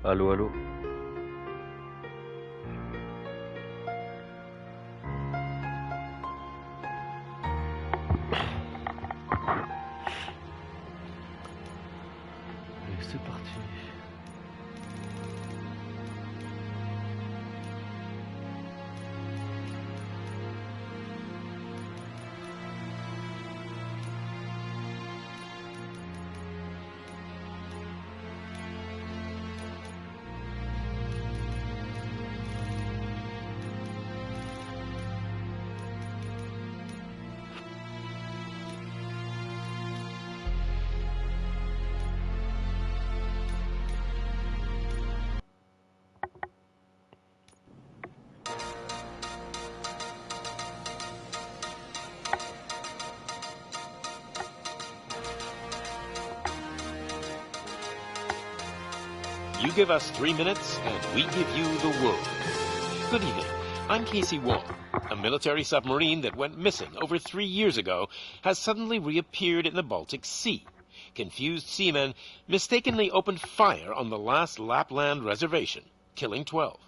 Allô, allô. Et c'est parti. You give us 3 minutes, and we give you the world. Good evening. I'm Casey Wong. A military submarine that went missing over 3 years ago has suddenly reappeared in the Baltic Sea. Confused seamen mistakenly opened fire on the last Lapland reservation, killing 12.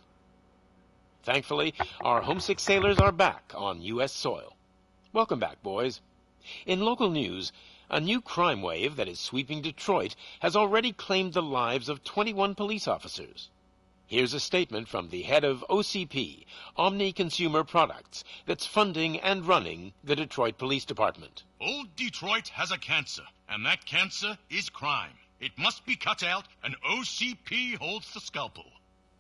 Thankfully, our homesick sailors are back on U.S. soil. Welcome back, boys. In local news, a new crime wave that is sweeping Detroit has already claimed the lives of 21 police officers. Here's a statement from the head of OCP, Omni Consumer Products, that's funding and running the Detroit Police Department. Old Detroit has a cancer, and that cancer is crime. It must be cut out, and OCP holds the scalpel.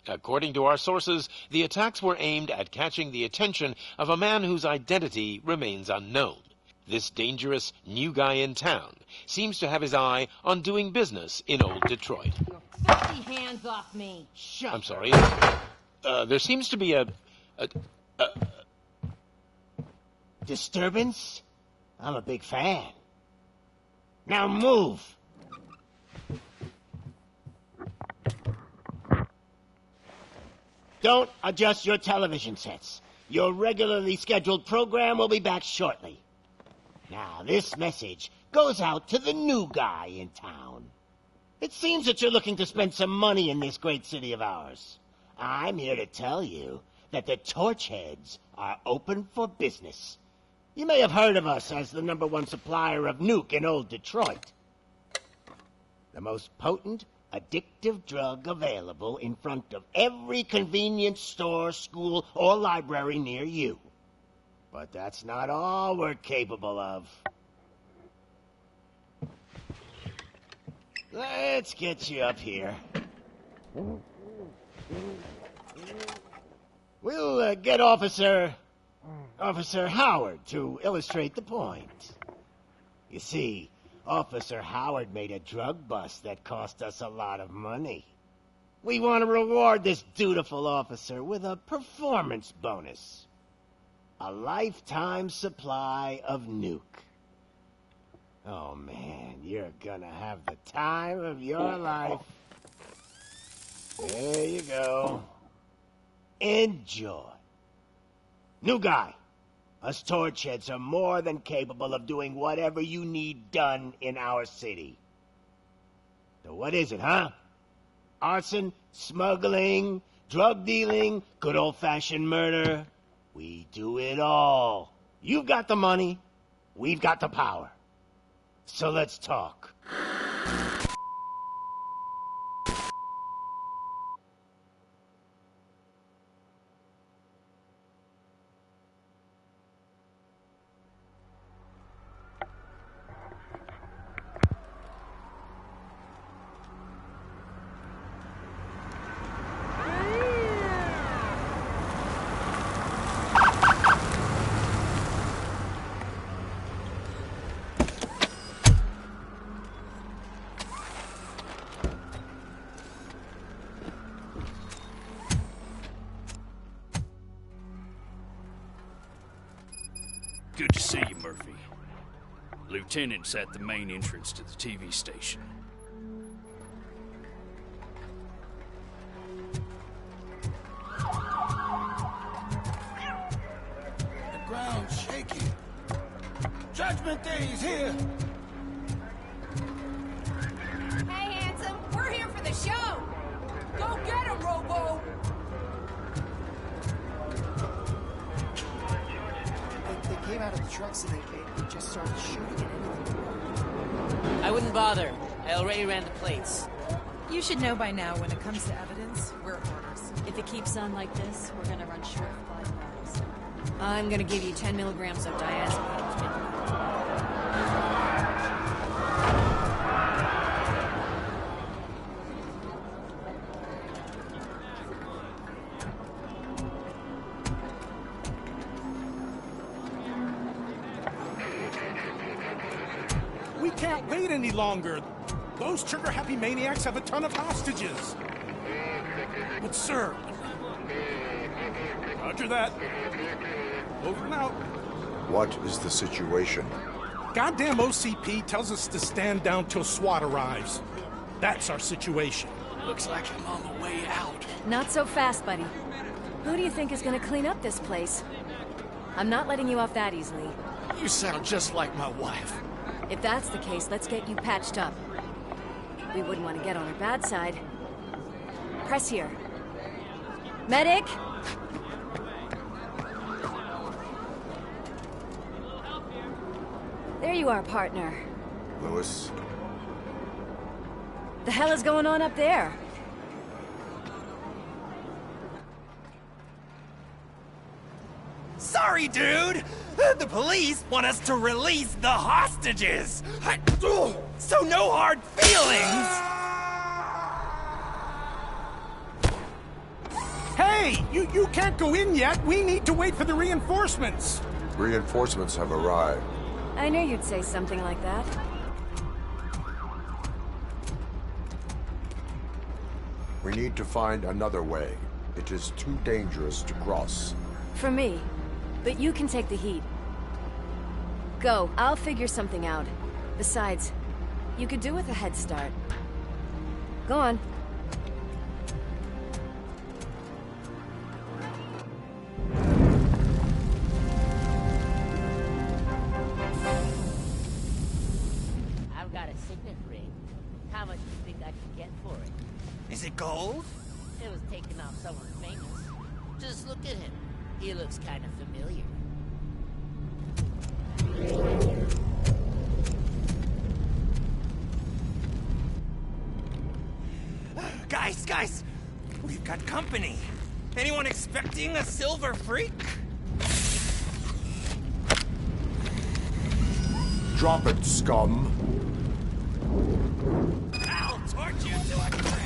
According to our sources, the attacks were aimed at catching the attention of a man whose identity remains unknown. This dangerous new guy in town seems to have his eye on doing business in old Detroit. Your filthy hands off me! Shut. I'm sorry. There seems to be a disturbance? I'm a big fan. Now move! Don't adjust your television sets. Your regularly scheduled program will be back shortly. Now, this message goes out to the new guy in town. It seems that you're looking to spend some money in this great city of ours. I'm here to tell you that the Torchheads are open for business. You may have heard of us as the #1 supplier of nuke in old Detroit. The most potent, addictive drug available in front of every convenience store, school, or library near you. But that's not all we're capable of. Let's get you up here. We'll get Officer Howard to illustrate the point. You see, Officer Howard made a drug bust that cost us a lot of money. We want to reward this dutiful officer with a performance bonus. A lifetime supply of nuke. Oh man, you're gonna have the time of your life. There you go. Enjoy. New guy. Us Torchheads are more than capable of doing whatever you need done in our city. So what is it, huh? Arson, smuggling, drug dealing, good old-fashioned murder. We do it all. You've got the money, we've got the power. So let's talk. Good to see you, Murphy. Lieutenant's at the main entrance to the TV station. The ground's shaking. Judgment Day is here. Hey, handsome, we're here for the show. Go get him, Robo. They came out of the trucks and they just started shooting at anything. I wouldn't bother. I already ran the plates. You should know by now when it comes to evidence, we're orders. If it keeps on like this, we're gonna run short of blood bottles. I'm gonna give you 10 milligrams of diazepam. We can't wait any longer. Those trigger-happy maniacs have a ton of hostages. But sir... Roger that. Over and out. What is the situation? Goddamn OCP tells us to stand down till SWAT arrives. That's our situation. Looks like I'm on the way out. Not so fast, buddy. Who do you think is gonna clean up this place? I'm not letting you off that easily. You sound just like my wife. If that's the case, let's get you patched up. We wouldn't want to get on her bad side. Press here. Medic! There you are, partner. Lewis? The hell is going on up there? Sorry, dude! The police want us to release the hostages! So no hard feelings! Hey! You can't go in yet! We need to wait for the reinforcements! Reinforcements have arrived. I knew you'd say something like that. We need to find another way. It is too dangerous to cross. For me. But you can take the heat. Go, I'll figure something out. Besides, you could do with a head start. Go on. I've got a signet ring. How much do you think I can get for it? Is it gold? It was taken off someone famous. Just look at him. He looks kind of familiar. Guys! We've got company. Anyone expecting a silver freak? Drop it, scum. I'll torch you to a crisp!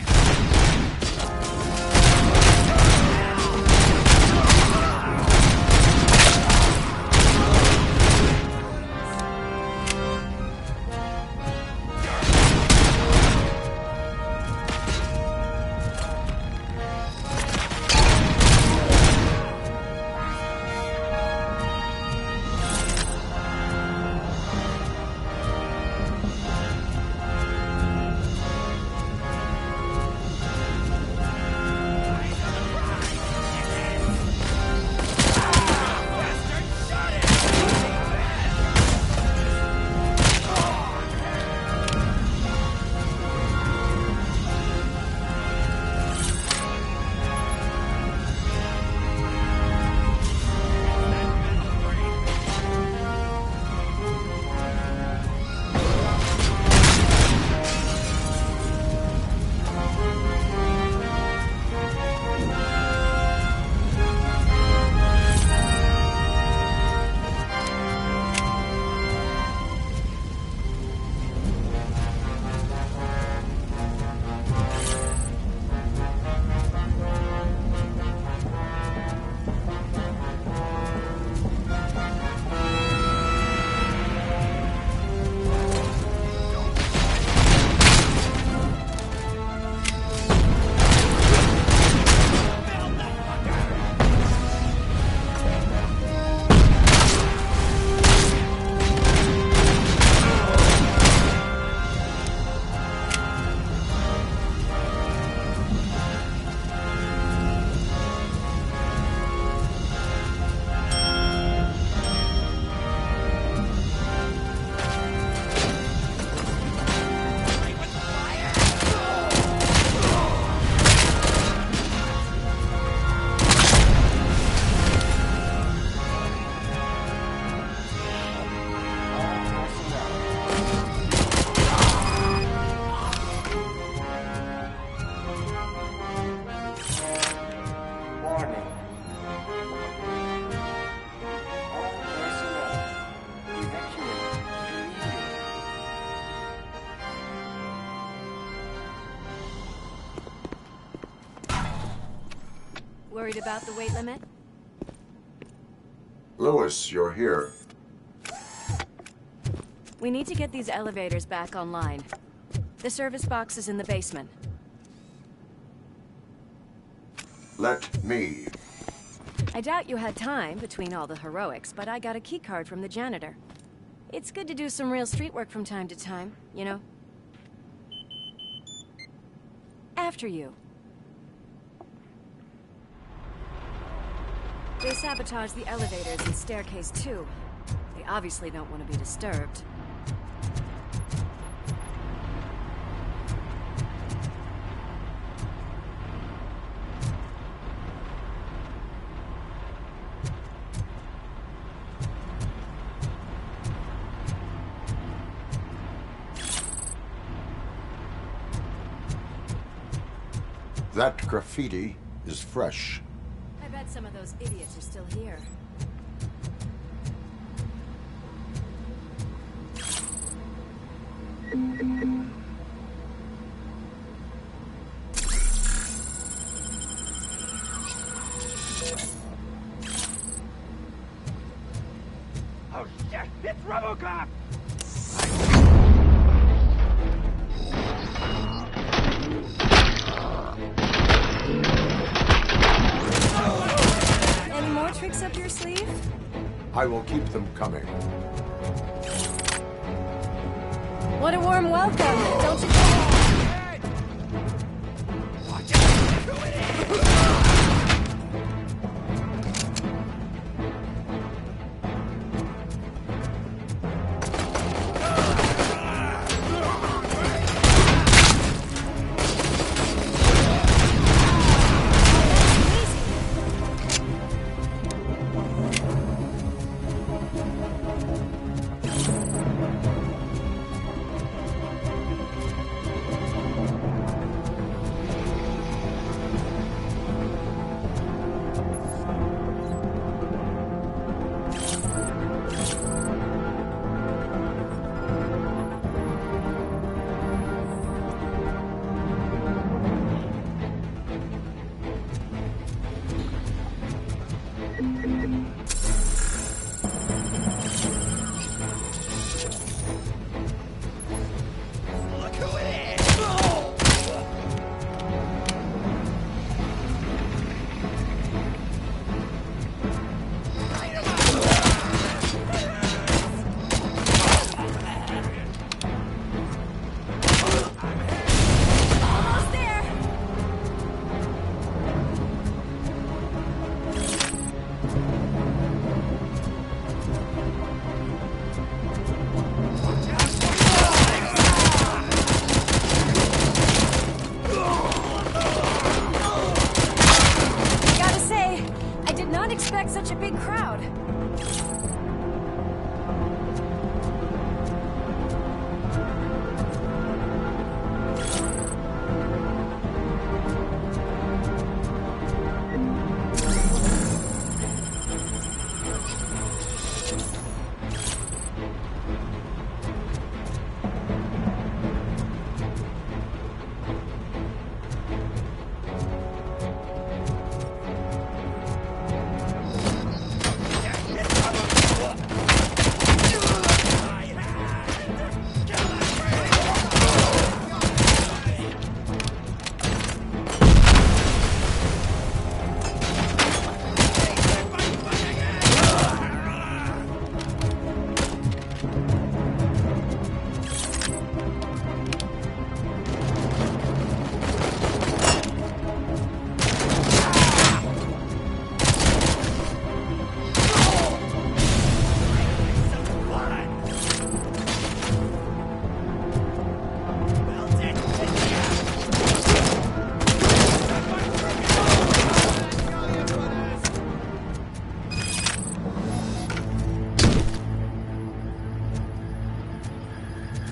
Worried about the weight limit? Lewis, you're here. We need to get these elevators back online. The service box is in the basement. Let me. I doubt you had time between all the heroics, but I got a keycard from the janitor. It's good to do some real street work from time to time, you know? after you. They sabotaged the elevators and staircase too. They obviously don't want to be disturbed. That graffiti is fresh. I bet some of those idiots are still here. Oh shit! It's Robocop! Any more tricks up your sleeve? I will keep them coming. What a warm welcome, don't you think? Such a big crowd.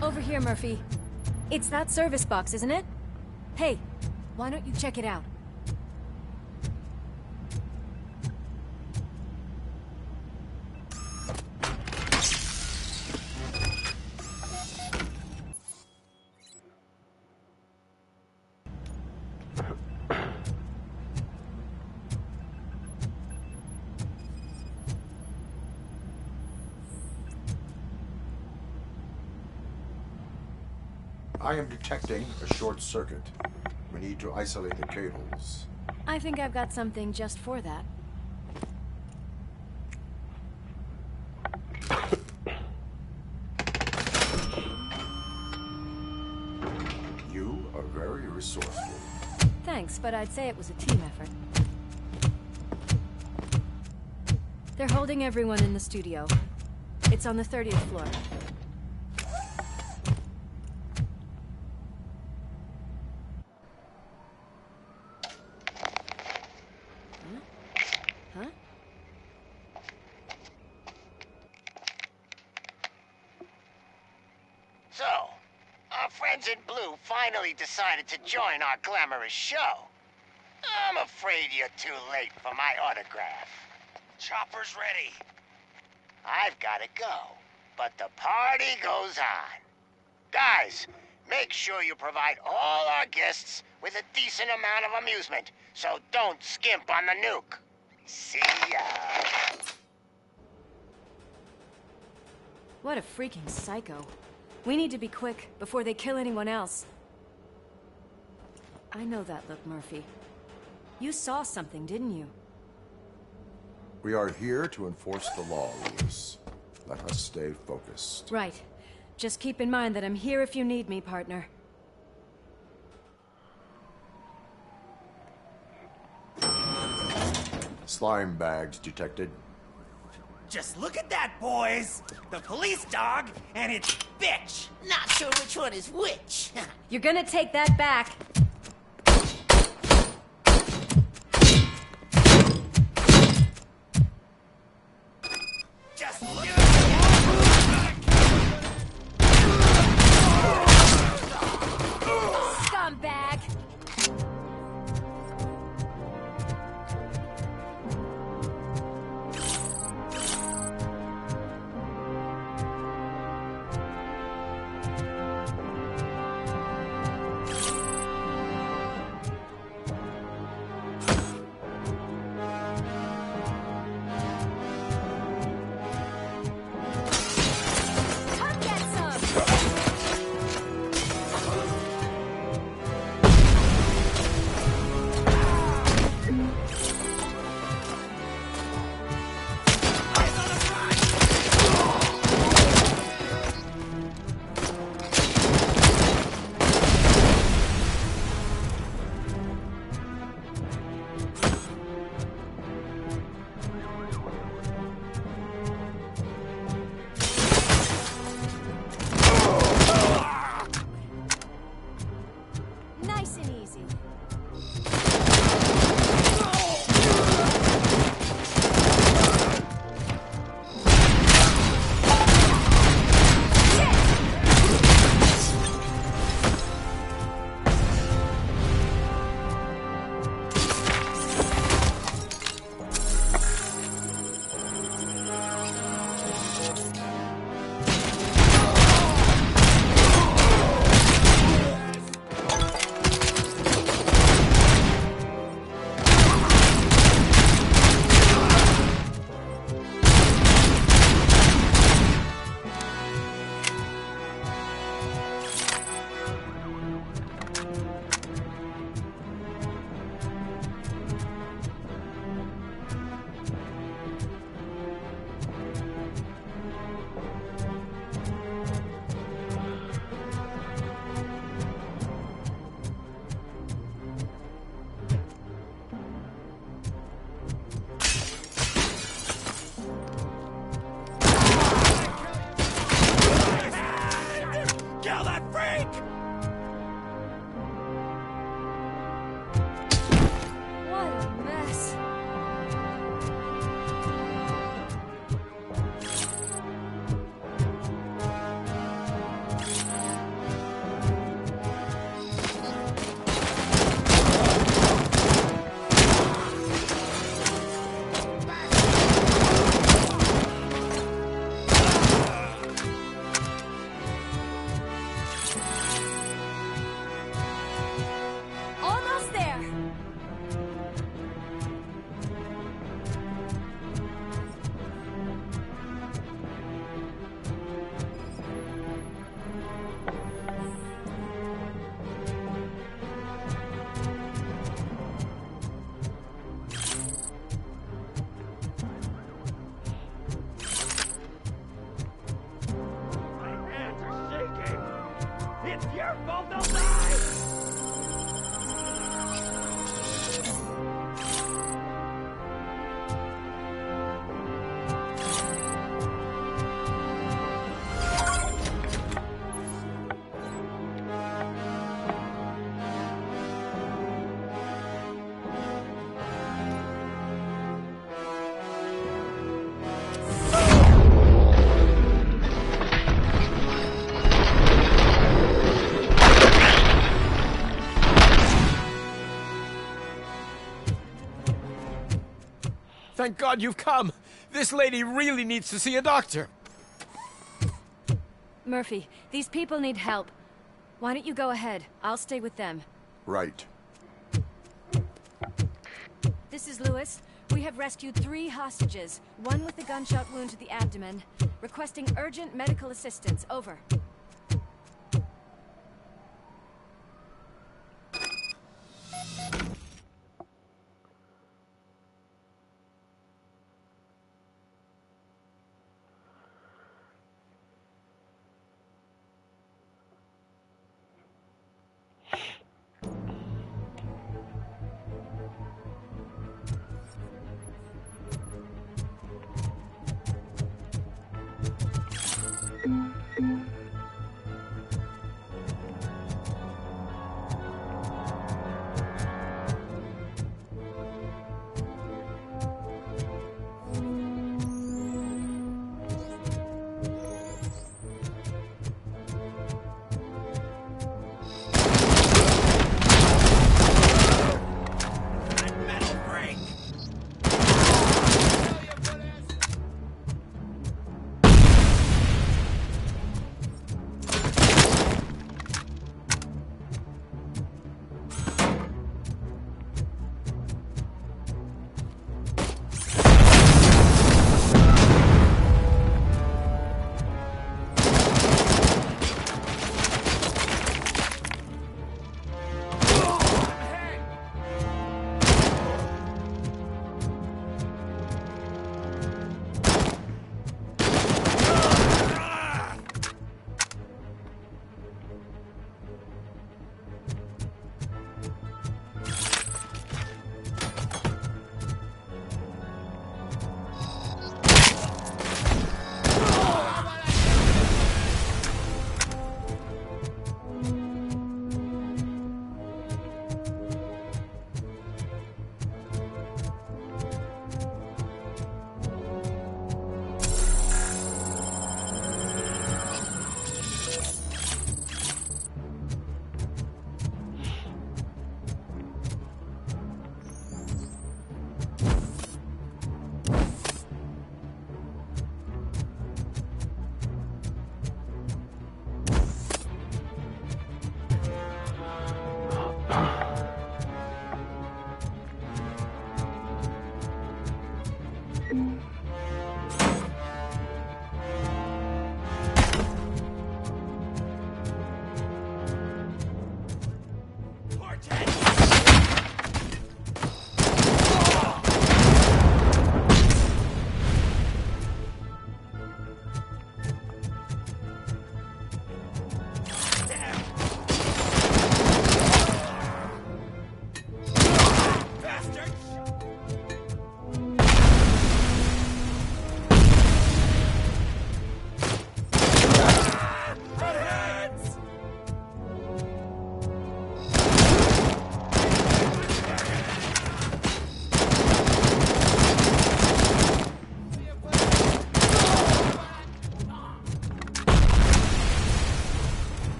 Over here, Murphy. It's that service box, isn't it? Hey, why don't you check it out? I am detecting a short circuit. We need to isolate the cables. I think I've got something just for that. You are very resourceful. Thanks, but I'd say it was a team effort. They're holding everyone in the studio. It's on the 30th floor. Huh? So, our friends in blue finally decided to join our glamorous show. I'm afraid you're too late for my autograph. Chopper's ready. I've got to go, but the party goes on. Guys, make sure you provide all our guests with a decent amount of amusement, so don't skimp on the nuke. See ya. What a freaking psycho. We need to be quick before they kill anyone else. I know that look, Murphy. You saw something, didn't you? We are here to enforce the law, Lewis. Let us stay focused. Right. Just keep in mind that I'm here if you need me, partner. Slime bags detected. Just look at that, boys! The police dog and its bitch! Not sure which one is which. You're gonna take that back. Just look Scumbag! Come get some! Nice and easy. Kill that freak! What a mess. Almost there. My hands are shaking! It's your fault they'll die! Thank God you've come. This lady really needs to see a doctor. Murphy, these people need help. Why don't you go ahead? I'll stay with them. Right. This is Lewis. We have rescued 3 hostages, one with a gunshot wound to the abdomen. Requesting urgent medical assistance. Over.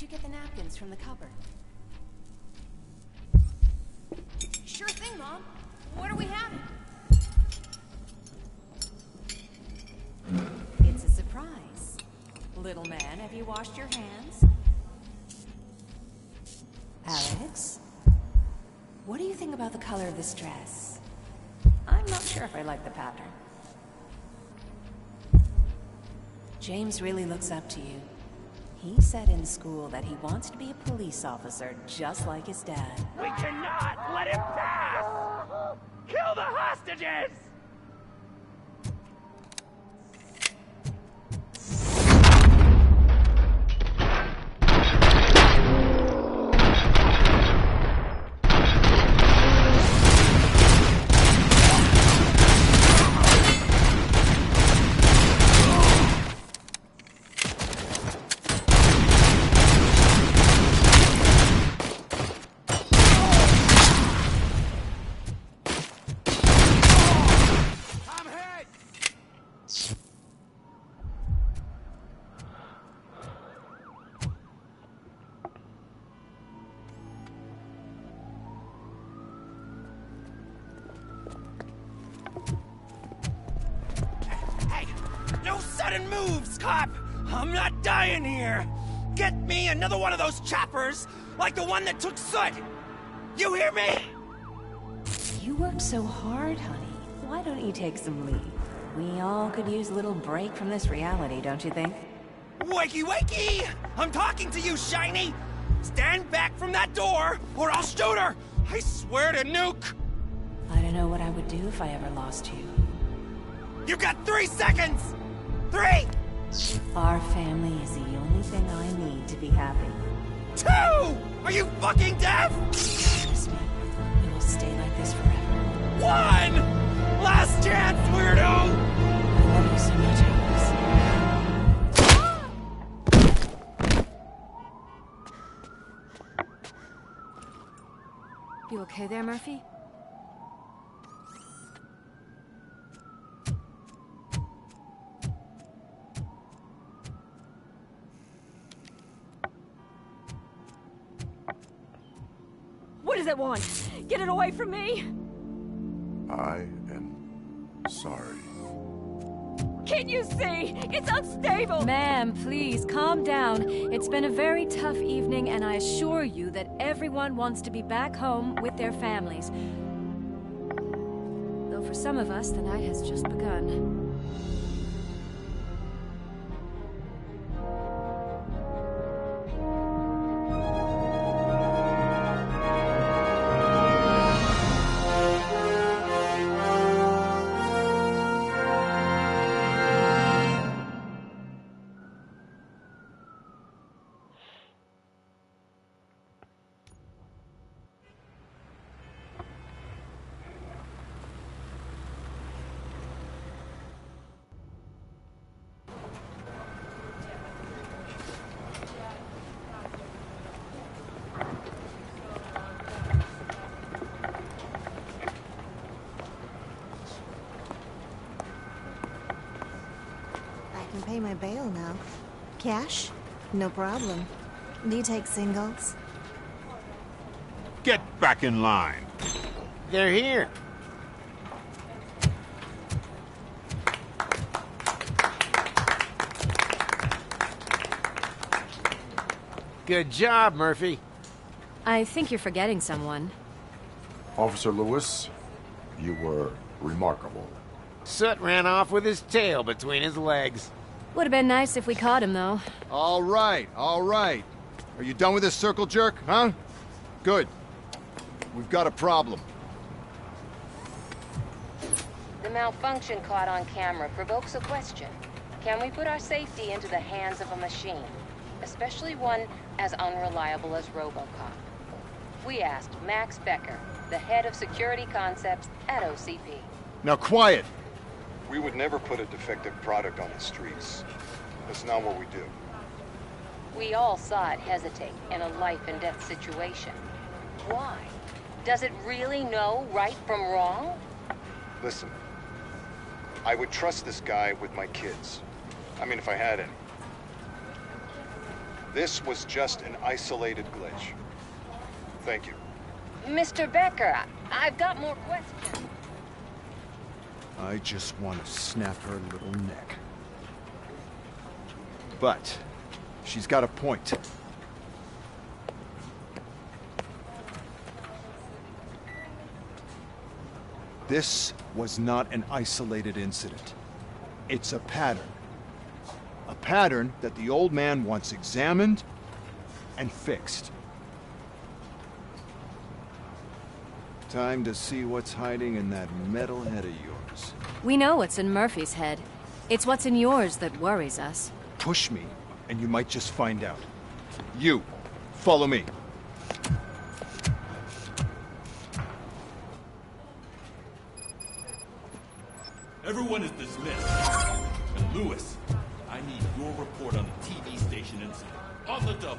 you get the napkins from the cupboard? Sure thing, Mom. What are we having? It's a surprise. Little man, have you washed your hands? Alex? What do you think about the color of this dress? I'm not sure if I like the pattern. James really looks up to you. He said in school that he wants to be a police officer just like his dad. We cannot let him pass! Kill the hostages! Sudden moves, cop! I'm not dying here! Get me another one of those choppers, like the one that took Soot! You hear me? You worked so hard, honey. Why don't you take some leave? We all could use a little break from this reality, don't you think? Wakey, wakey! I'm talking to you, Shiny! Stand back from that door, or I'll shoot her! I swear to nuke! I don't know what I would do if I ever lost you. You got 3 seconds! 3! Our family is the only thing I need to be happy. 2! Are you fucking deaf? Trust me, we will stay like this forever. 1! Last chance, weirdo! I love you so much, Alex. You okay there, Murphy? What does it want? Get it away from me! I am sorry. Can't you see? It's unstable! Ma'am, please, calm down. It's been a very tough evening, and I assure you that everyone wants to be back home with their families. Though for some of us, the night has just begun. Pay my bail now. Cash? No problem. Do you take singles? Get back in line. They're here. Good job, Murphy. I think you're forgetting someone. Officer Lewis, you were remarkable. Soot ran off with his tail between his legs. Would have been nice if we caught him, though. All right, all right. Are you done with this circle jerk, huh? Good. We've got a problem. The malfunction caught on camera provokes a question. Can we put our safety into the hands of a machine? Especially one as unreliable as Robocop. We asked Max Becker, the head of security concepts at OCP. Now quiet! We would never put a defective product on the streets. That's not what we do. We all saw it hesitate in a life-and-death situation. Why? Does it really know right from wrong? Listen, I would trust this guy with my kids. I mean, if I had any. This was just an isolated glitch. Thank you. Mr. Becker, I've got more questions. I just want to snap her little neck. But she's got a point. This was not an isolated incident. It's a pattern. A pattern that the old man wants examined and fixed. Time to see what's hiding in that metal head of yours. We know what's in Murphy's head. It's what's in yours that worries us. Push me, and you might just find out. You, follow me. Everyone is dismissed. And Lewis, I need your report on the TV station incident. On the double.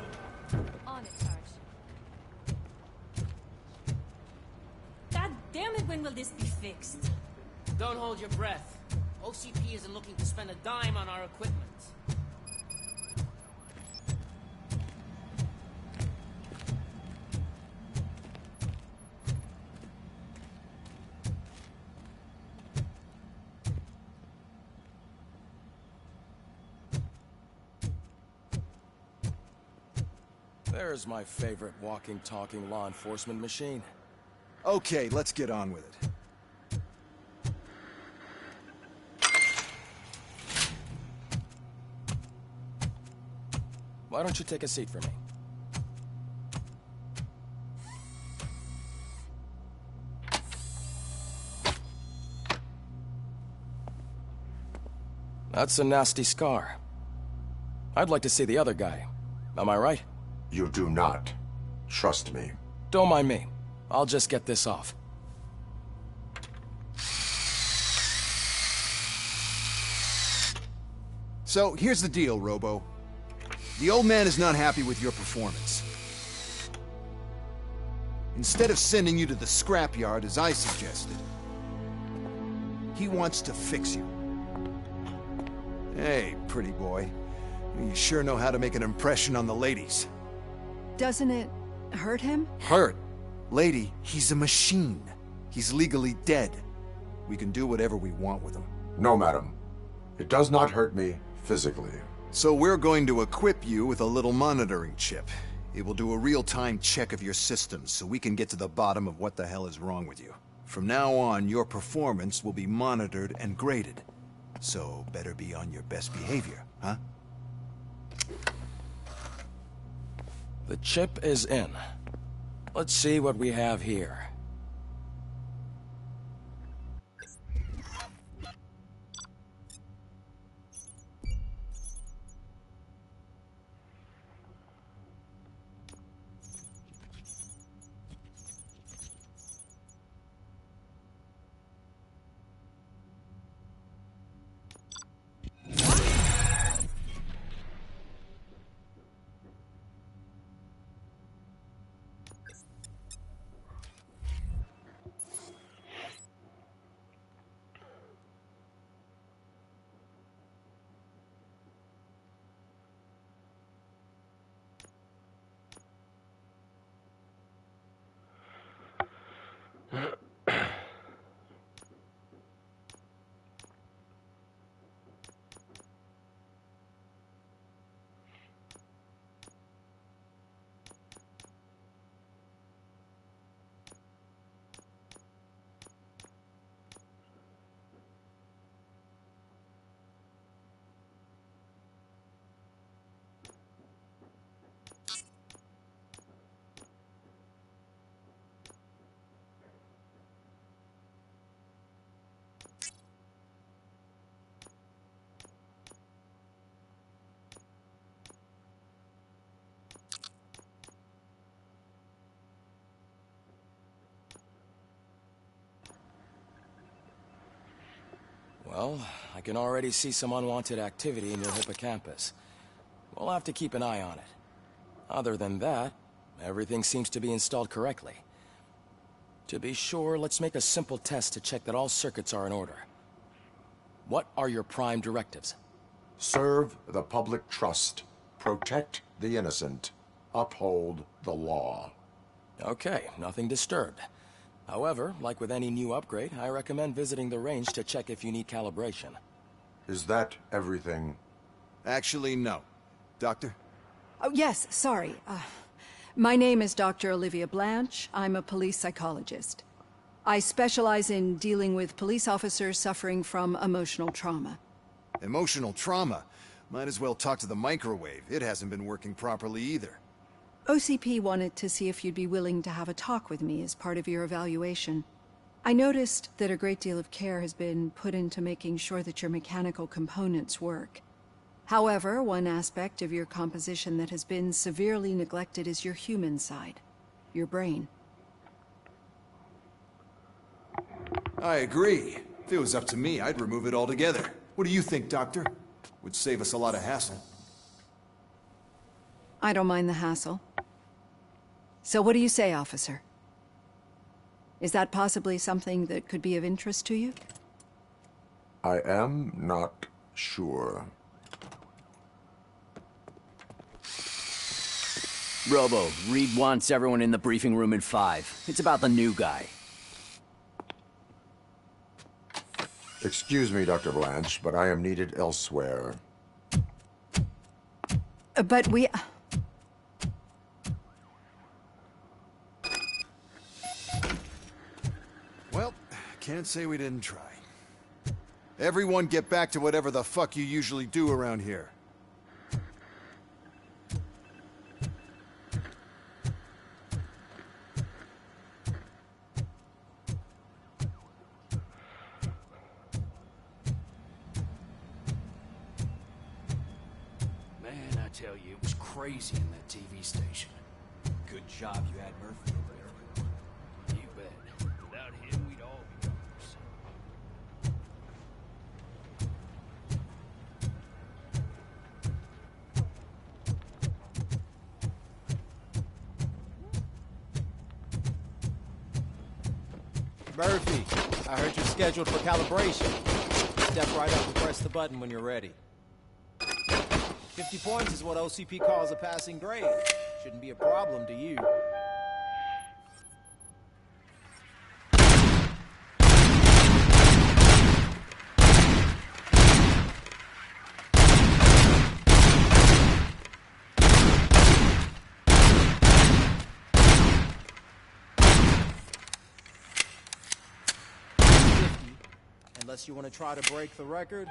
On it, Sarge. God damn it, when will this be fixed? Don't hold your breath. OCP isn't looking to spend a dime on our equipment. There's my favorite walking, talking law enforcement machine. Okay, let's get on with it. Why don't you take a seat for me? That's a nasty scar. I'd like to see the other guy. Am I right? You do not. Trust me. Don't mind me. I'll just get this off. So, here's the deal, Robo. The old man is not happy with your performance. Instead of sending you to the scrapyard, as I suggested, he wants to fix you. Hey, pretty boy. You sure know how to make an impression on the ladies. Doesn't it hurt him? Hurt? Lady, he's a machine. He's legally dead. We can do whatever we want with him. No, madam. It does not hurt me physically. So we're going to equip you with a little monitoring chip. It will do a real-time check of your systems so we can get to the bottom of what the hell is wrong with you. From now on, your performance will be monitored and graded. So better be on your best behavior, huh? The chip is in. Let's see what we have here. Well, I can already see some unwanted activity in your hippocampus. We'll have to keep an eye on it. Other than that, everything seems to be installed correctly. To be sure, let's make a simple test to check that all circuits are in order. What are your prime directives? Serve the public trust. Protect the innocent. Uphold the law. Okay, nothing disturbed. However, like with any new upgrade, I recommend visiting the range to check if you need calibration. Is that everything? Actually, no. Doctor? Oh, yes, sorry. My name is Dr. Olivia Blanche. I'm a police psychologist. I specialize in dealing with police officers suffering from emotional trauma. Emotional trauma? Might as well talk to the microwave. It hasn't been working properly either. OCP wanted to see if you'd be willing to have a talk with me as part of your evaluation. I noticed that a great deal of care has been put into making sure that your mechanical components work. However, one aspect of your composition that has been severely neglected is your human side, your brain. I agree. If it was up to me, I'd remove it altogether. What do you think, Doctor? Would save us a lot of hassle. I don't mind the hassle. So what do you say, officer? Is that possibly something that could be of interest to you? I am not sure. Robo, Reed wants everyone in the briefing room at 5. It's about the new guy. Excuse me, Dr. Blanche, but I am needed elsewhere. But we... Well, can't say we didn't try. Everyone get back to whatever the fuck you usually do around here. Man, I tell you, it was crazy in that TV station. Good job you had Murphy over there. You bet. Without him, we'd all be ghosts. Murphy, I heard you're scheduled for calibration. Step right up and press the button when you're ready. 50 points is what OCP calls a passing grade. Shouldn't be a problem to you. Unless you want to try to break the record.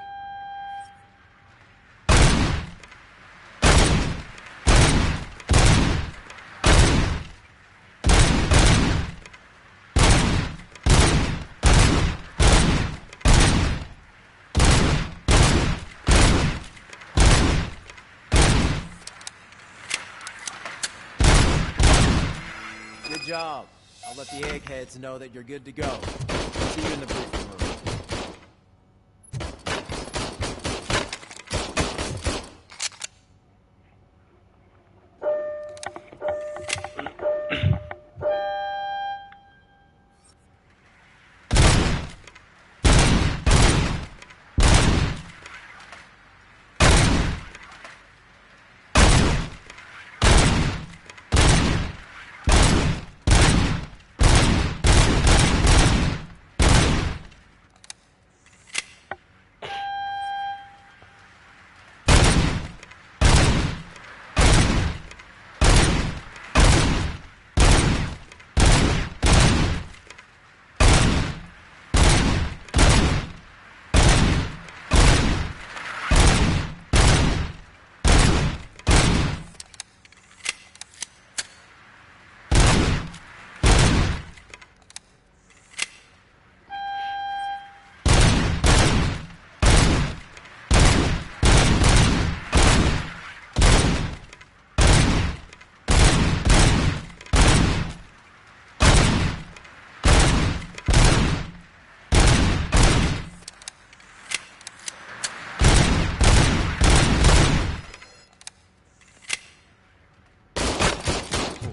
Good job. I'll let the eggheads know that you're good to go. See you in the briefing room.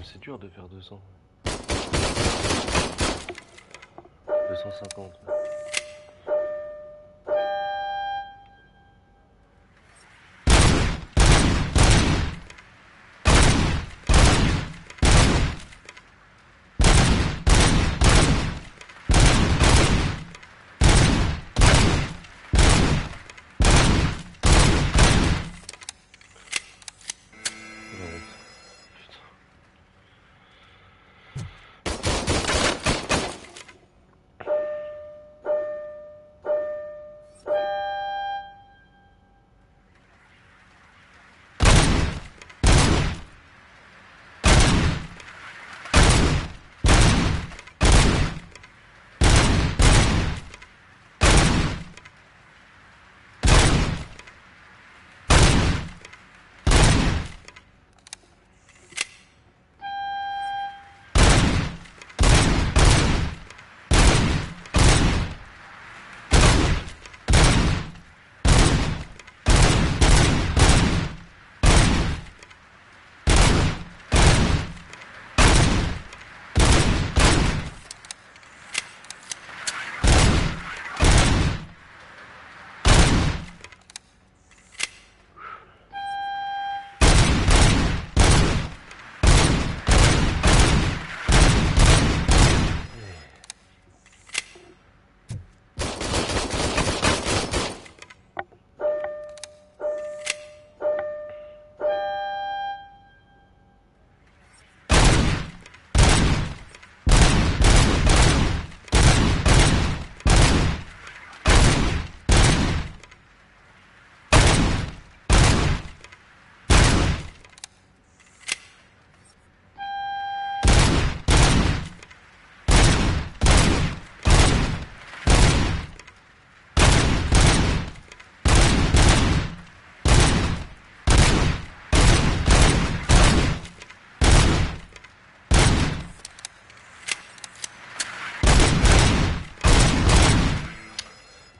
C'est dur de faire 200. 250.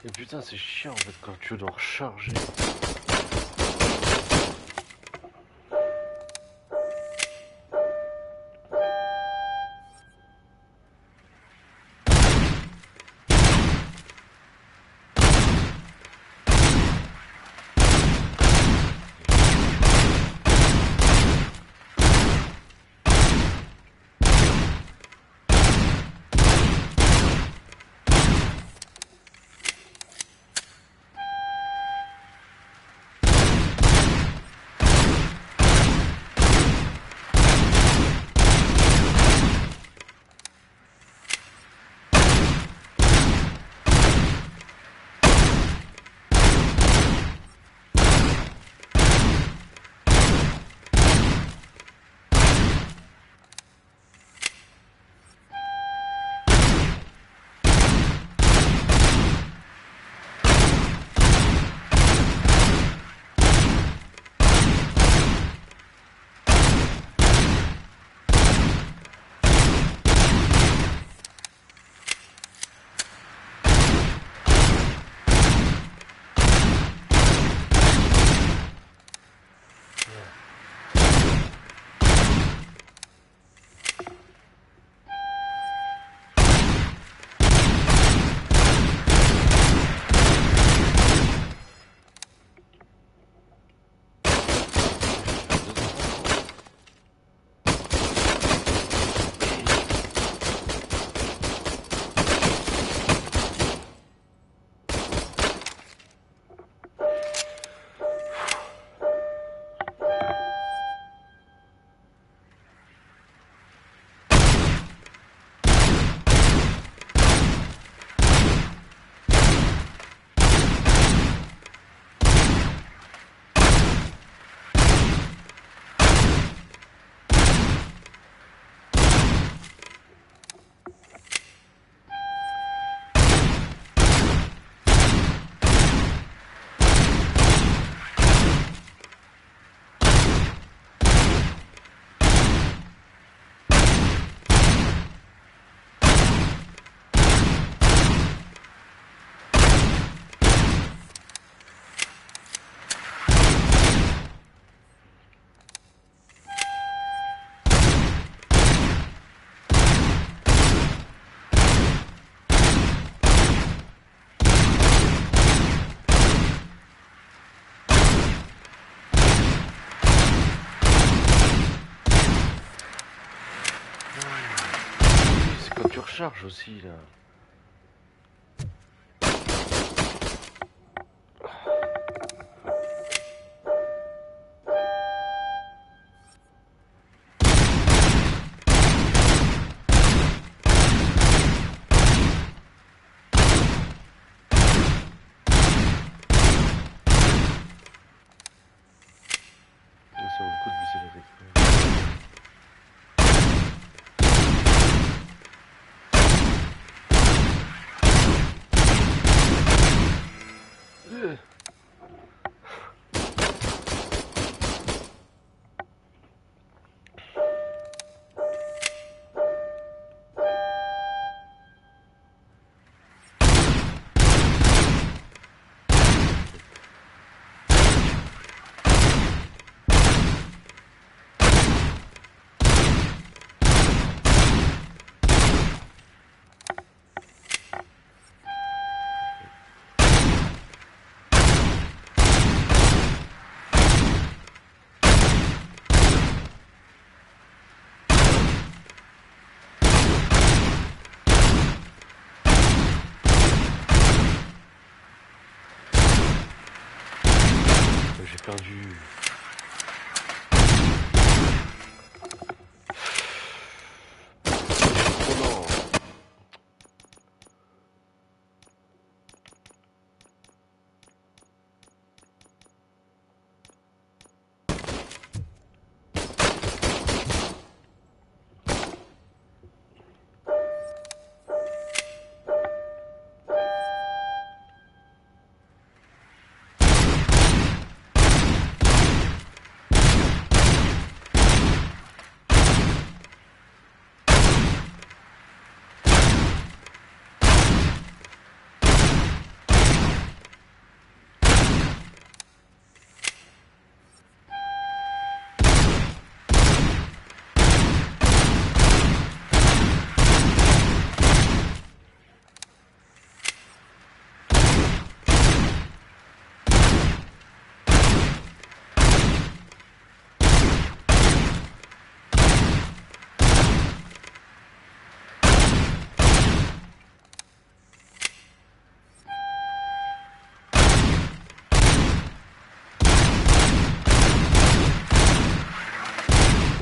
Et putain, c'est chiant en fait quand tu dois recharger. Charge aussi là. Ça vaut le coup de viser les rythmes. J'ai perdu. Oh non.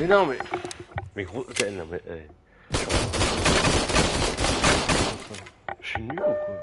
Mais non, mais... Mais gros... Non, mais... Je suis nul ou quoi?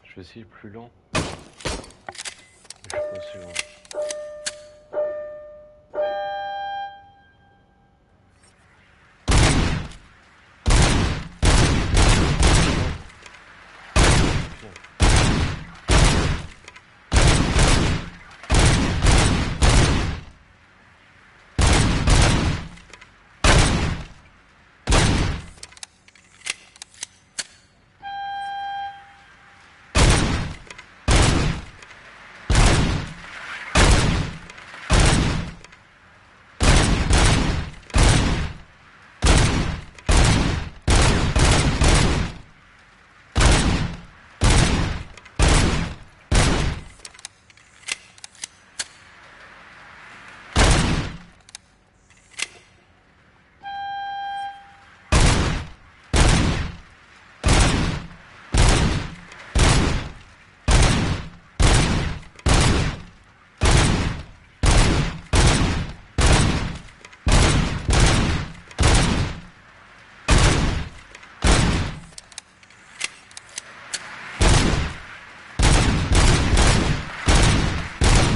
Je vais essayer plus lent. Je suis pas sûr.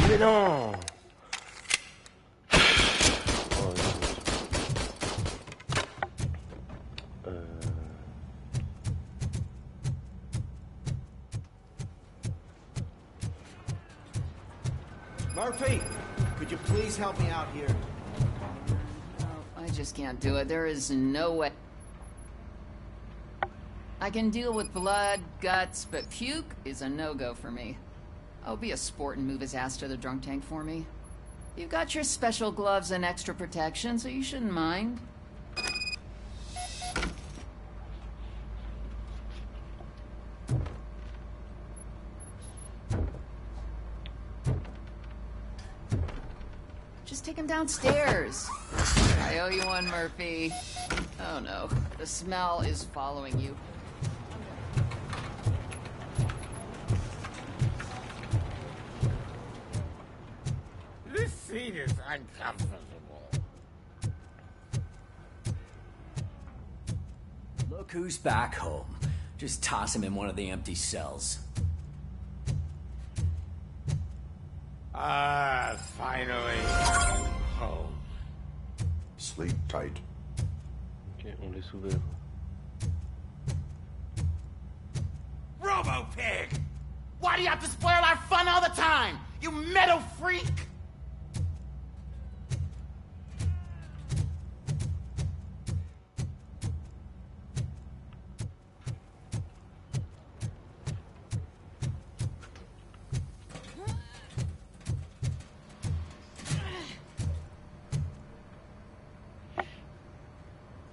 Mais non! Murphy, could you please help me out here? Oh, I just can't do it. There is no way. I can deal with blood, guts, but puke is a no-go for me. I'll be a sport and move his ass to the drunk tank for me. You've got your special gloves and extra protection, so you shouldn't mind. Just take him downstairs. I owe you one, Murphy. Oh no, the smell is following you. This seat is uncomfortable. Look who's back home. Just toss him in one of the empty cells. Finally. Home. Sleep tight. Ok, on laisse ouvert. Robo-Pig! Why do you have to spoil our fun all the time? You metal freak!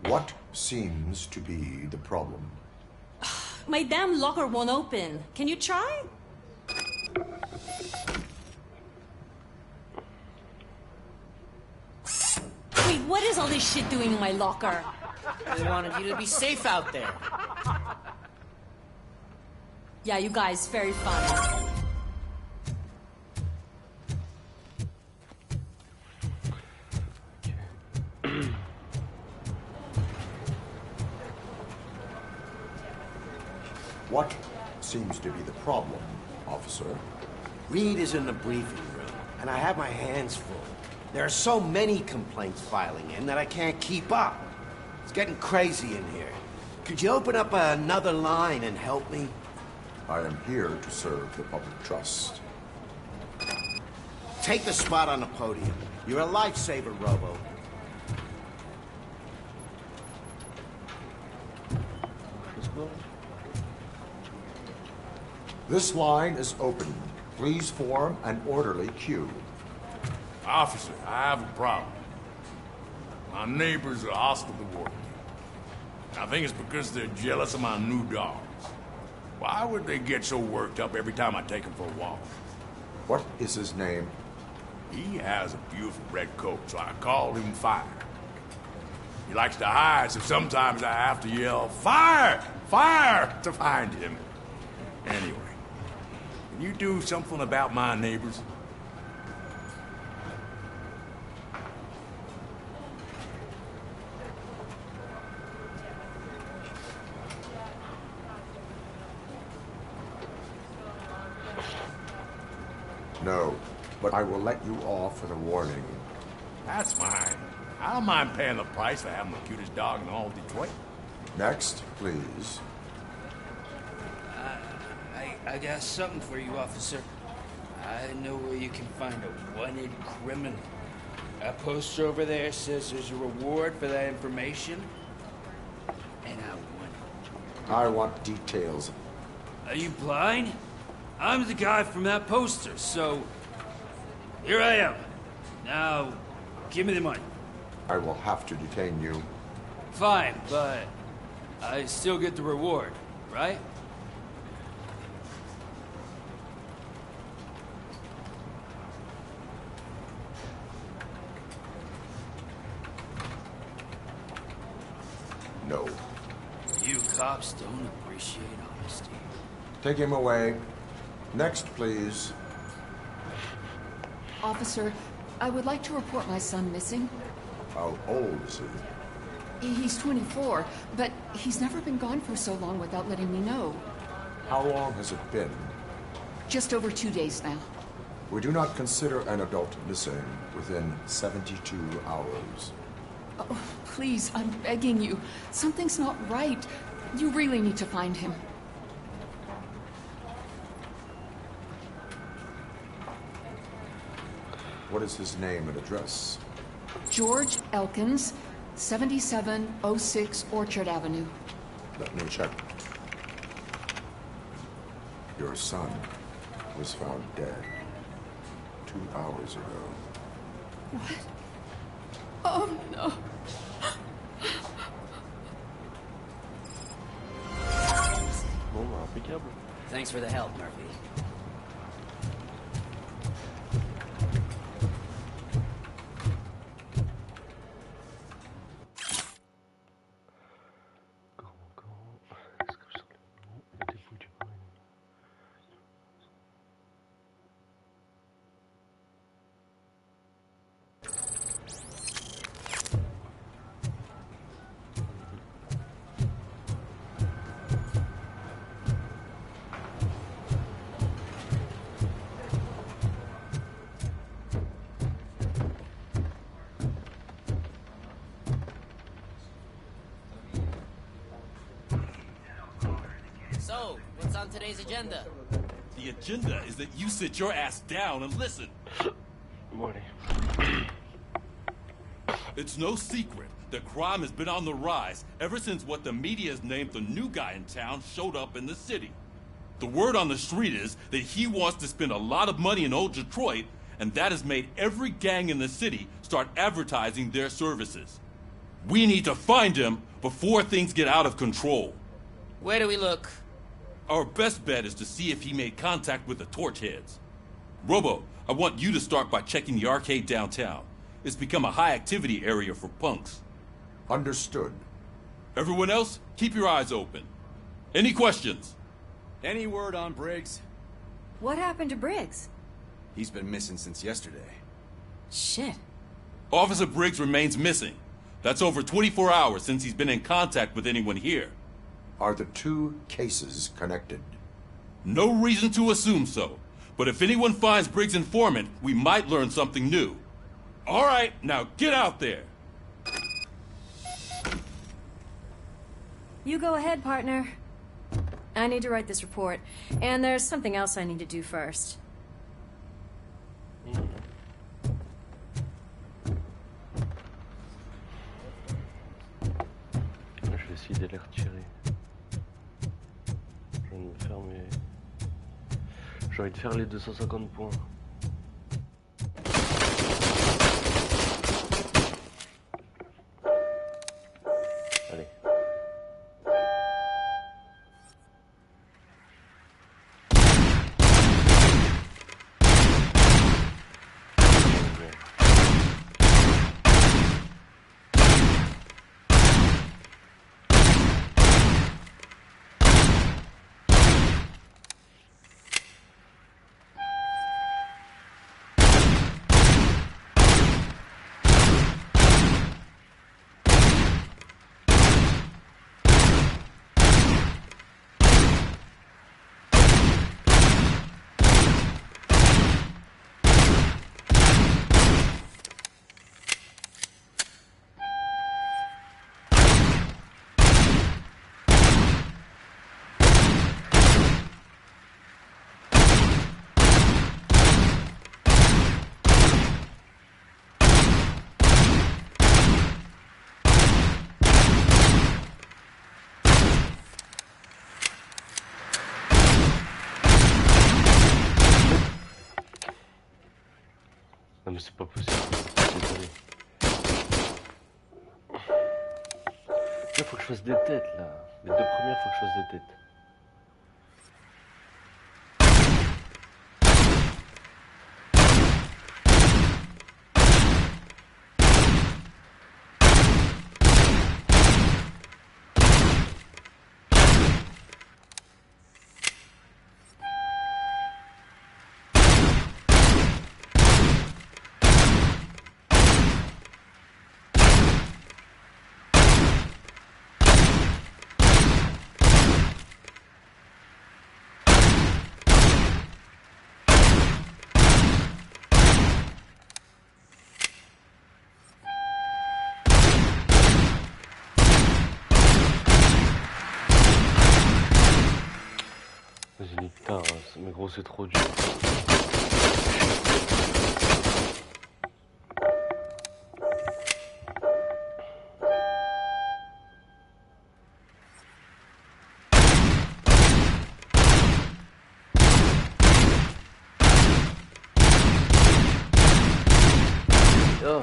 What seems to be the problem? My damn locker won't open. Can you try? Wait, what is all this shit doing in my locker? They wanted you to be safe out there. Yeah, you guys, very fun. What seems to be the problem, officer? Reed is in the briefing room, and I have my hands full. There are so many complaints filing in that I can't keep up. It's getting crazy in here. Could you open up another line and help me? I am here to serve the public trust. Take the spot on the podium. You're a lifesaver, Robo. This line is open. Please form an orderly queue. Officer, I have a problem. My neighbors are hostile toward me. I think it's because they're jealous of my new dogs. Why would they get so worked up every time I take him for a walk? What is his name? He has a beautiful red coat, so I call him Fire. He likes to hide, so sometimes I have to yell, "Fire! Fire!" to find him. Anyway, can you do something about my neighbors? No, but I will let you off with a warning. That's fine. I don't mind paying the price for having the cutest dog in all Detroit. Next, please. I got something for you, officer. I know where you can find a wanted criminal. A poster over there says there's a reward for that information, and I want it. I want details. Are you blind? I'm the guy from that poster, so here I am. Now, give me the money. I will have to detain you. Fine, but I still get the reward, right? No. You cops don't appreciate honesty. Take him away. Next, please. Officer, I would like to report my son missing. How old is he? He's 24, but he's never been gone for so long without letting me know. How long has it been? Just over 2 days now. We do not consider an adult missing within 72 hours. Oh, please, I'm begging you. Something's not right. You really need to find him. What is his name and address? George Elkins, 7706 Orchard Avenue. Let me check. Your son was found dead 2 hours ago. What? Oh, no. Thanks for the help, Murphy. So, what's on today's agenda? The agenda is that you sit your ass down and listen. Morning. It's no secret that crime has been on the rise ever since what the media has named the new guy in town showed up in the city. The word on the street is that he wants to spend a lot of money in old Detroit, and that has made every gang in the city start advertising their services. We need to find him before things get out of control. Where do we look? Our best bet is to see if he made contact with the Torchheads. Robo, I want you to start by checking the arcade downtown. It's become a high-activity area for punks. Understood. Everyone else, keep your eyes open. Any questions? Any word on Briggs? What happened to Briggs? He's been missing since yesterday. Shit. Officer Briggs remains missing. That's over 24 hours since he's been in contact with anyone here. Are the two cases connected? No reason to assume so. But if anyone finds Briggs' informant, we might learn something new. All right, now get out there. You go ahead, partner. I need to write this report, and there's something else I need to do first. Je vais essayer de les retirer. Je viens de me faire mes... J'ai envie de faire les 250 points. Allez. Non mais c'est pas possible. Désolé. Là faut que je fasse des têtes là. Les deux premières faut que je fasse des têtes. Vas-y, putain, mais gros, c'est trop dur. Oh.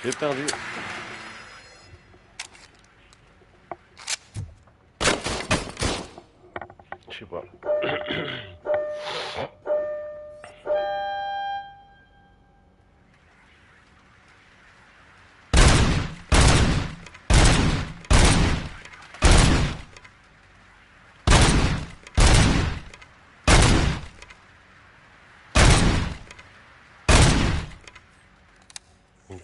J'ai perdu. Je sais pas. Ok.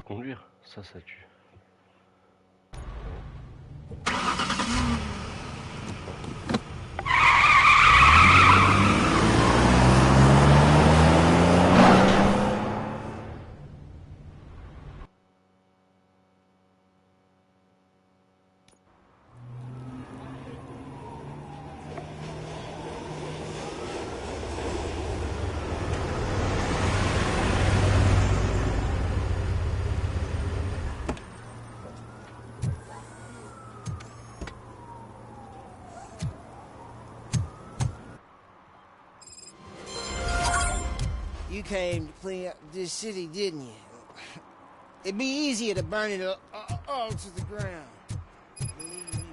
conduire, ça tue. You came to clean up this city, didn't you? It'd be easier to burn it all to the ground. Believe me.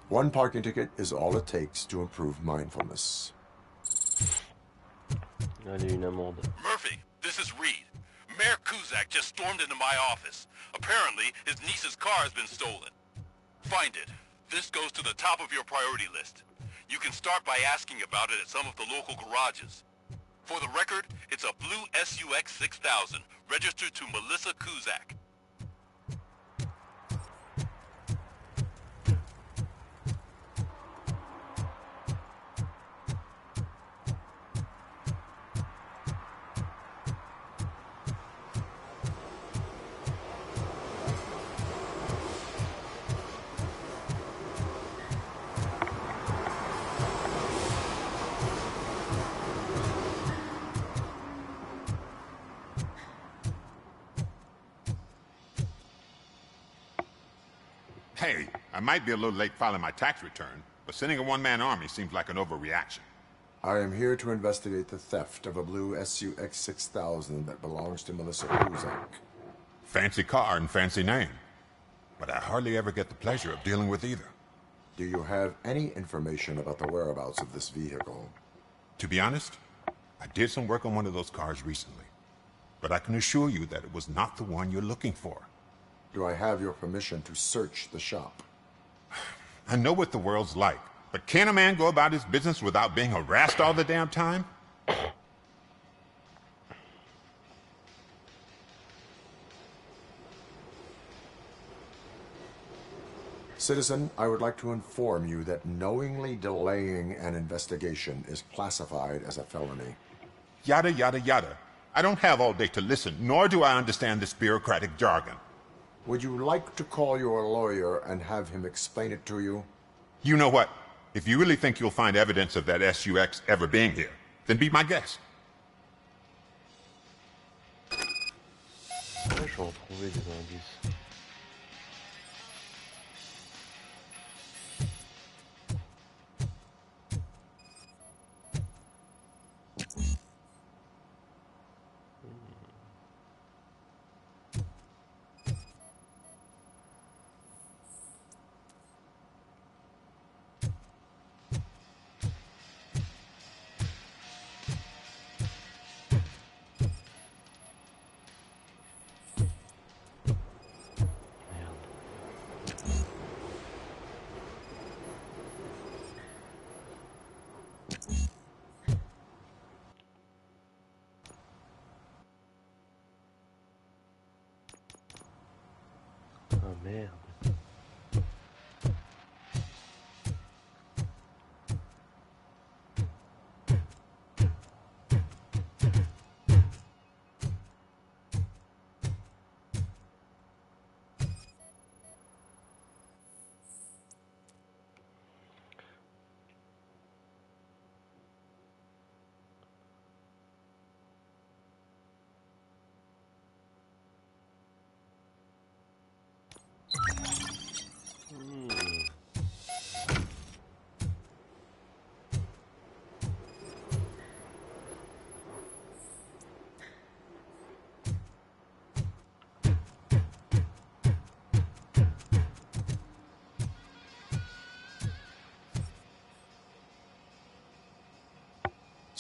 One parking ticket is all it takes to improve mindfulness. Allez, une amende. Murphy, this is Reed. Mayor Kuzak just stormed into my office. Apparently, his niece's car has been stolen. Find it. This goes to the top of your priority list. You can start by asking about it at some of the local garages. For the record, it's a blue SUX 6000, registered to Melissa Kuzak. Hey, I might be a little late filing my tax return, but sending a one-man army seems like an overreaction. I am here to investigate the theft of a blue SUX 6000 that belongs to Melissa Kuzak. Fancy car and fancy name, but I hardly ever get the pleasure of dealing with either. Do you have any information about the whereabouts of this vehicle? To be honest, I did some work on one of those cars recently, but I can assure you that it was not the one you're looking for. Do I have your permission to search the shop? I know what the world's like, but can a man go about his business without being harassed all the damn time? Citizen, I would like to inform you that knowingly delaying an investigation is classified as a felony. Yada, yada, yada. I don't have all day to listen, nor do I understand this bureaucratic jargon. Would you like to call your lawyer and have him explain it to you? You know what? If you really think you'll find evidence of that SUX ever being here, then be my guest. Ouais, je vais en trouver des indices. Ah merde.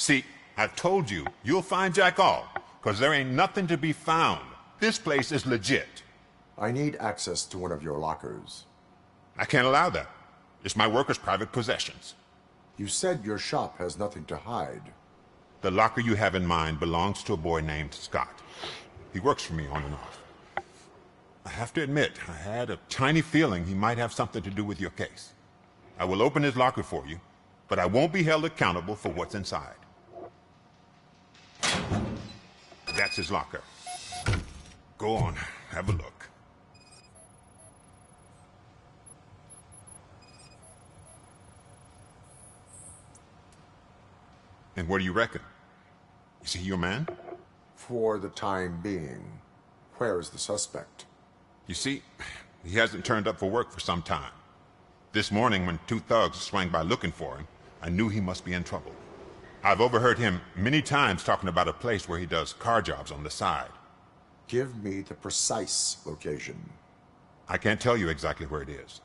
See, I've told you, you'll find Jack all, because there ain't nothing to be found. This place is legit. I need access to one of your lockers. I can't allow that. It's my workers' private possessions. You said your shop has nothing to hide. The locker you have in mind belongs to a boy named Scott. He works for me on and off. I have to admit, I had a tiny feeling he might have something to do with your case. I will open his locker for you, but I won't be held accountable for what's inside. That's his locker. Go on, have a look. And what do you reckon? Is he your man? For the time being. Where is the suspect? You see, he hasn't turned up for work for some time. This morning, when two thugs swang by looking for him, I knew he must be in trouble. I've overheard him many times talking about a place where he does car jobs on the side. Give me the precise location. I can't tell you exactly where it is.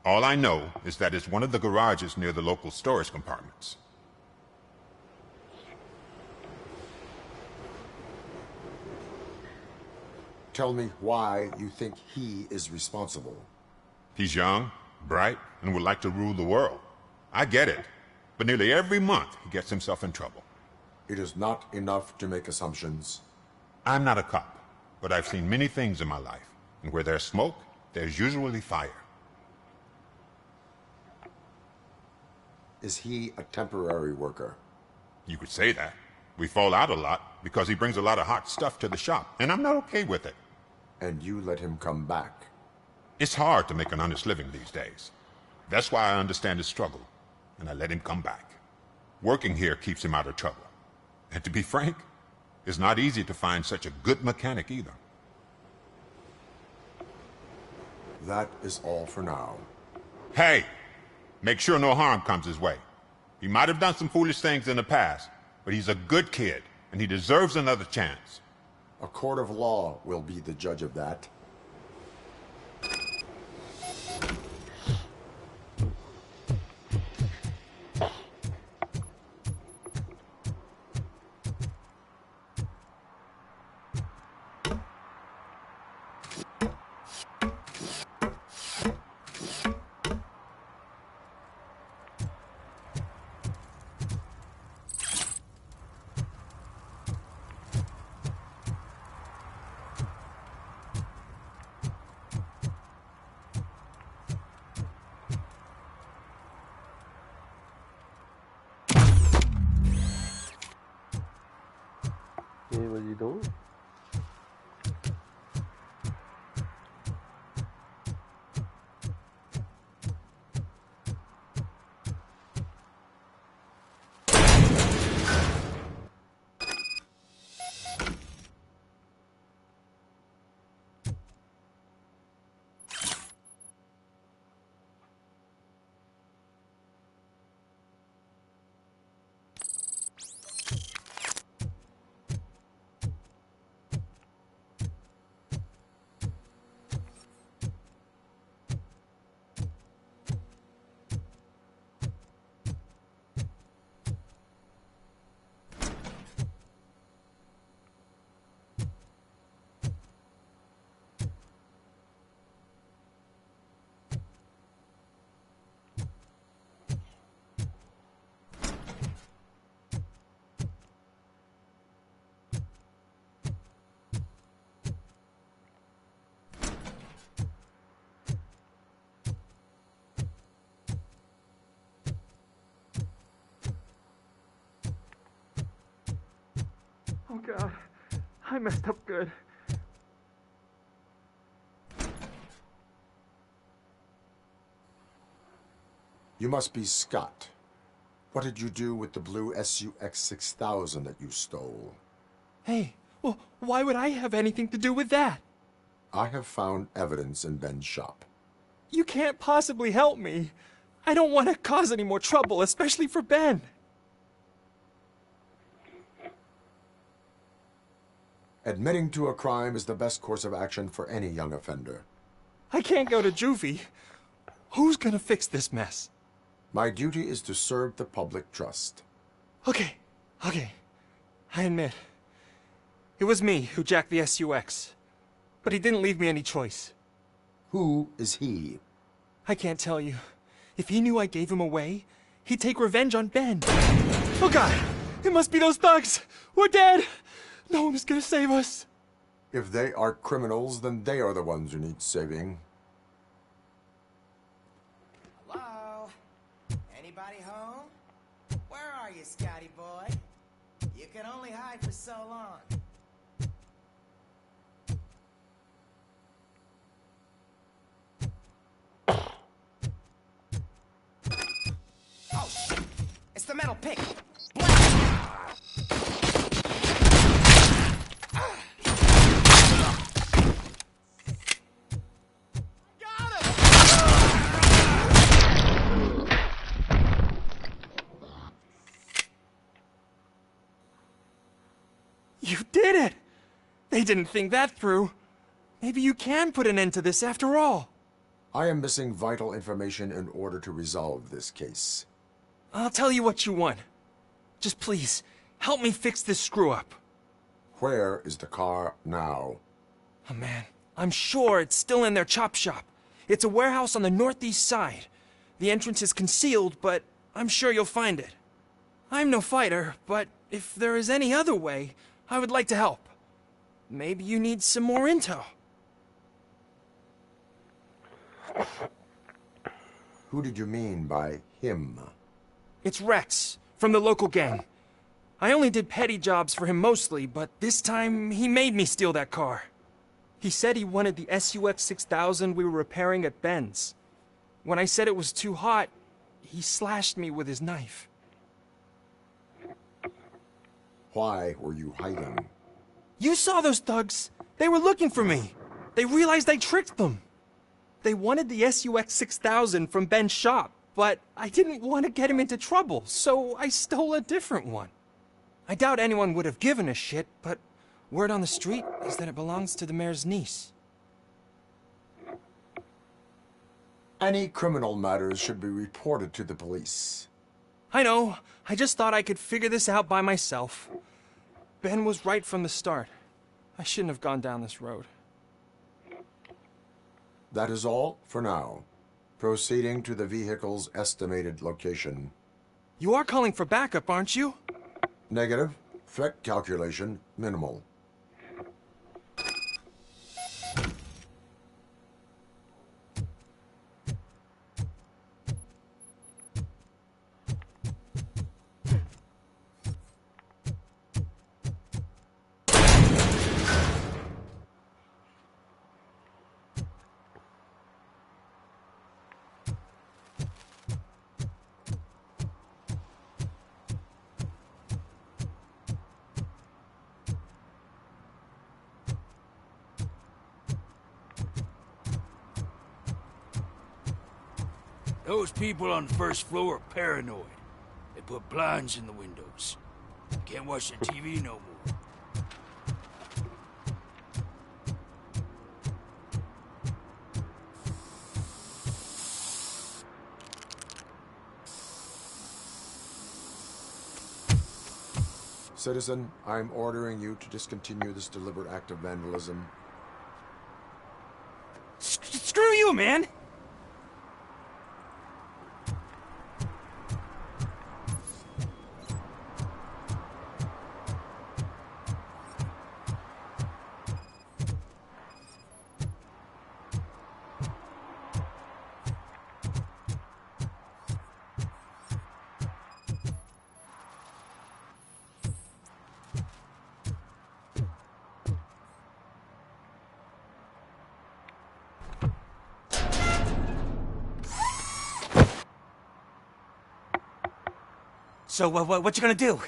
All I know is that it's one of the garages near the local storage compartments. Tell me why you think he is responsible. He's young, bright, and would like to rule the world. I get it. But nearly every month, he gets himself in trouble. It is not enough to make assumptions. I'm not a cop, but I've seen many things in my life. And where there's smoke, there's usually fire. Is he a temporary worker? You could say that. We fall out a lot because he brings a lot of hot stuff to the shop, and I'm not okay with it. And you let him come back? It's hard to make an honest living these days. That's why I understand his struggle, and I let him come back. Working here keeps him out of trouble. And to be frank, it's not easy to find such a good mechanic either. That is all for now. Hey! Make sure no harm comes his way. He might have done some foolish things in the past, but he's a good kid, and he deserves another chance. A court of law will be the judge of that. Et vas-y donc. Oh God, I messed up good. You must be Scott. What did you do with the blue SUX 6000 that you stole? Hey, well, why would I have anything to do with that? I have found evidence in Ben's shop. You can't possibly help me. I don't want to cause any more trouble, especially for Ben. Admitting to a crime is the best course of action for any young offender. I can't go to juvie. Who's gonna fix this mess? My duty is to serve the public trust. Okay, Okay, I admit. It was me who jacked the SUX. But he didn't leave me any choice. Who is he? I can't tell you. If he knew I gave him away, he'd take revenge on Ben. Oh God! It must be those thugs! We're dead! No one is gonna save us. If they are criminals, then they are the ones who need saving. Hello? Anybody home? Where are you, Scotty boy? You can only hide for so long. Oh, shit! It's the metal pick! You did it! They didn't think that through. Maybe you can put an end to this after all. I am missing vital information in order to resolve this case. I'll tell you what you want. Just please, help me fix this screw-up. Where is the car now? Oh man, I'm sure it's still in their chop shop. It's a warehouse on the northeast side. The entrance is concealed, but I'm sure you'll find it. I'm no fighter, but if there is any other way, I would like to help. Maybe you need some more intel. Who did you mean by him? It's Rex, from the local gang. I only did petty jobs for him mostly, but this time he made me steal that car. He said he wanted the SUX 6000 we were repairing at Ben's. When I said it was too hot, he slashed me with his knife. Why were you hiding? You saw those thugs. They were looking for me. They realized I tricked them. They wanted the SUX 6000 from Ben's shop, but I didn't want to get him into trouble, so I stole a different one. I doubt anyone would have given a shit, but word on the street is that it belongs to the mayor's niece. Any criminal matters should be reported to the police. I know. I just thought I could figure this out by myself. Ben was right from the start. I shouldn't have gone down this road. That is all for now. Proceeding to the vehicle's estimated location. You are calling for backup, aren't you? Negative. Threat calculation minimal. Those people on the first floor are paranoid. They put blinds in the windows. Can't watch the TV no more. Citizen, I'm ordering you to discontinue this deliberate act of vandalism. Screw you, man! So, what you gonna do?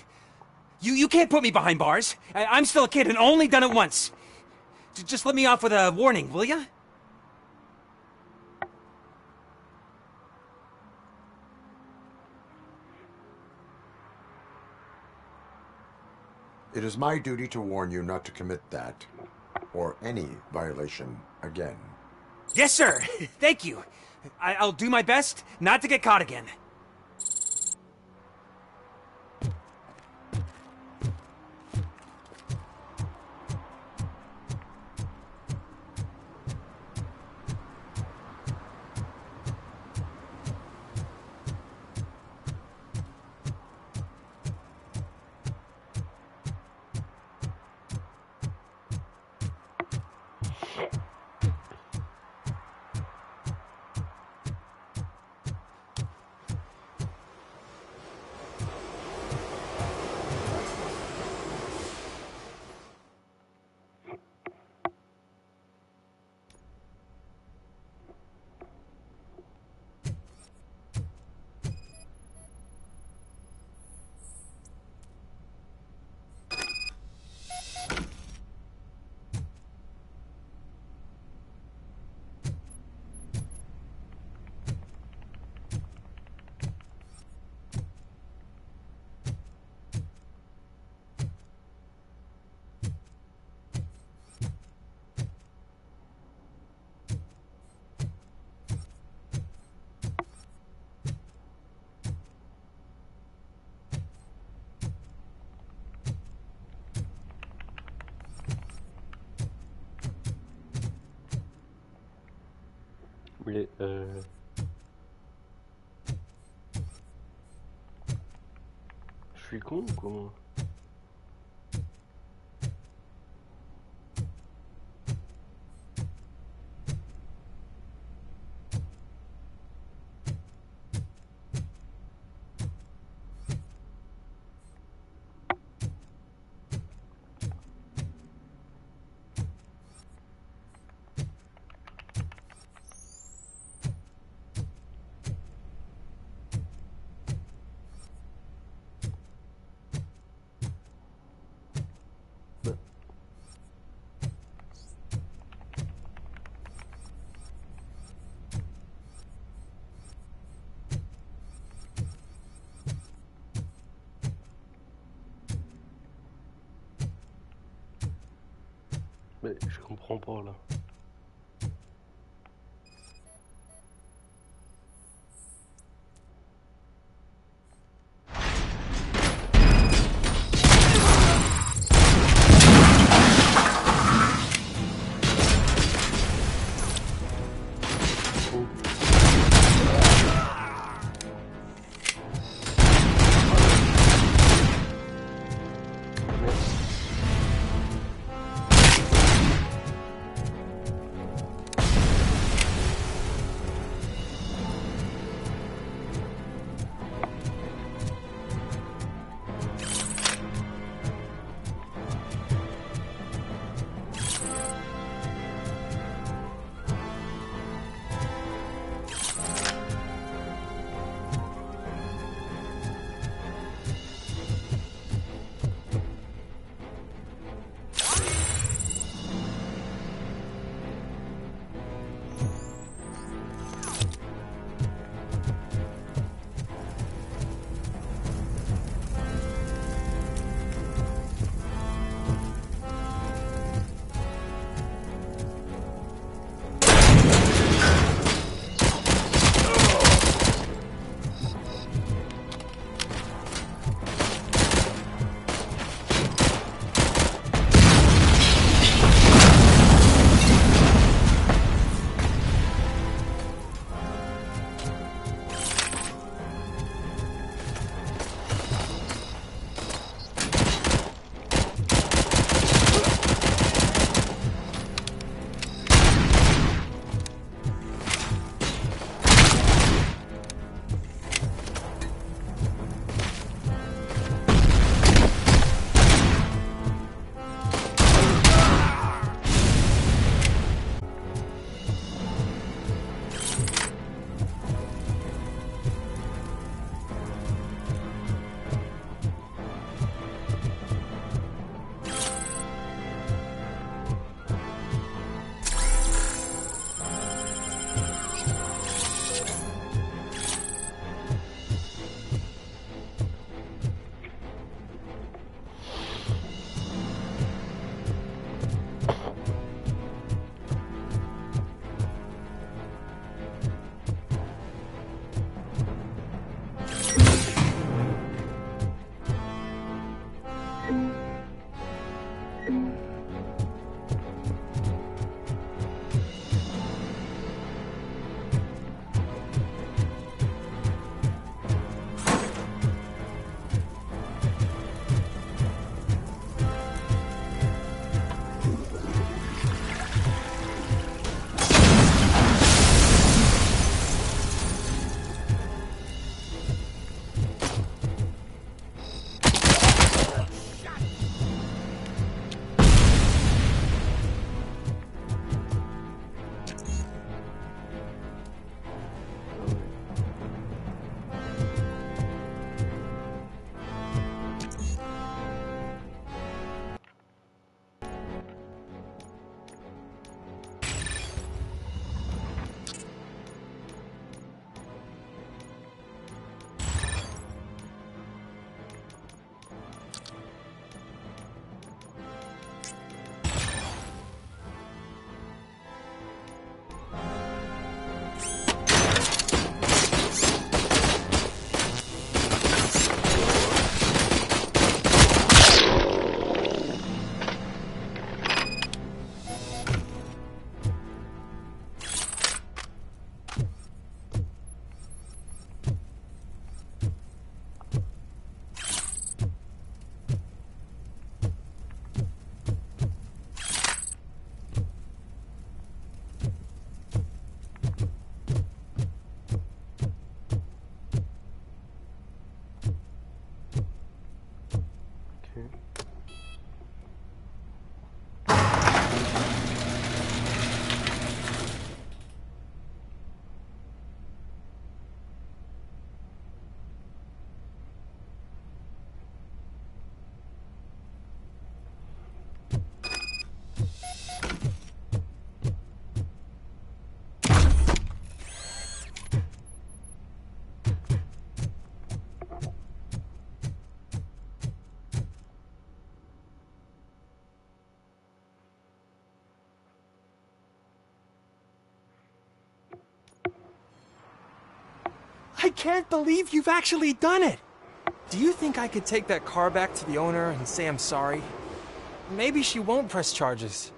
You can't put me behind bars. I'm still a kid and only done it once. Just let me off with a warning, will ya? It is my duty to warn you not to commit that, or any violation, again. Yes, sir. Thank you. I'll do my best not to get caught again. Mais je suis con ou quoi moi? Mais je comprends pas là. I can't believe you've actually done it! Do you think I could take that car back to the owner and say I'm sorry? Maybe she won't press charges.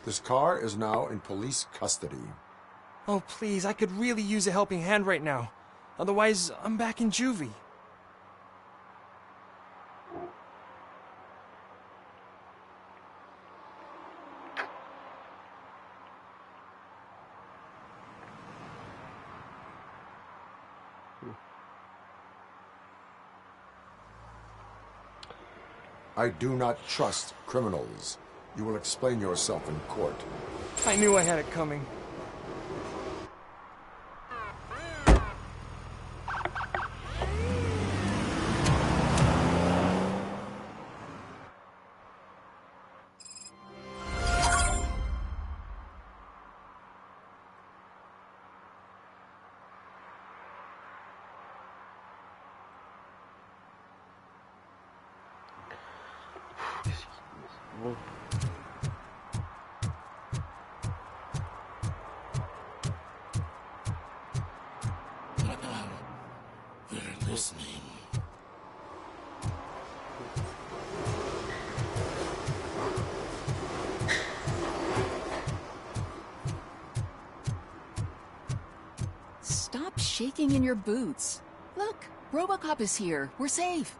This car is now in police custody. Oh, please, I could really use a helping hand right now. Otherwise, I'm back in juvie. I do not trust criminals. You will explain yourself in court. I knew I had it coming. Bon. They're listening. Stop shaking in your boots. Look, Robocop is here. We're safe.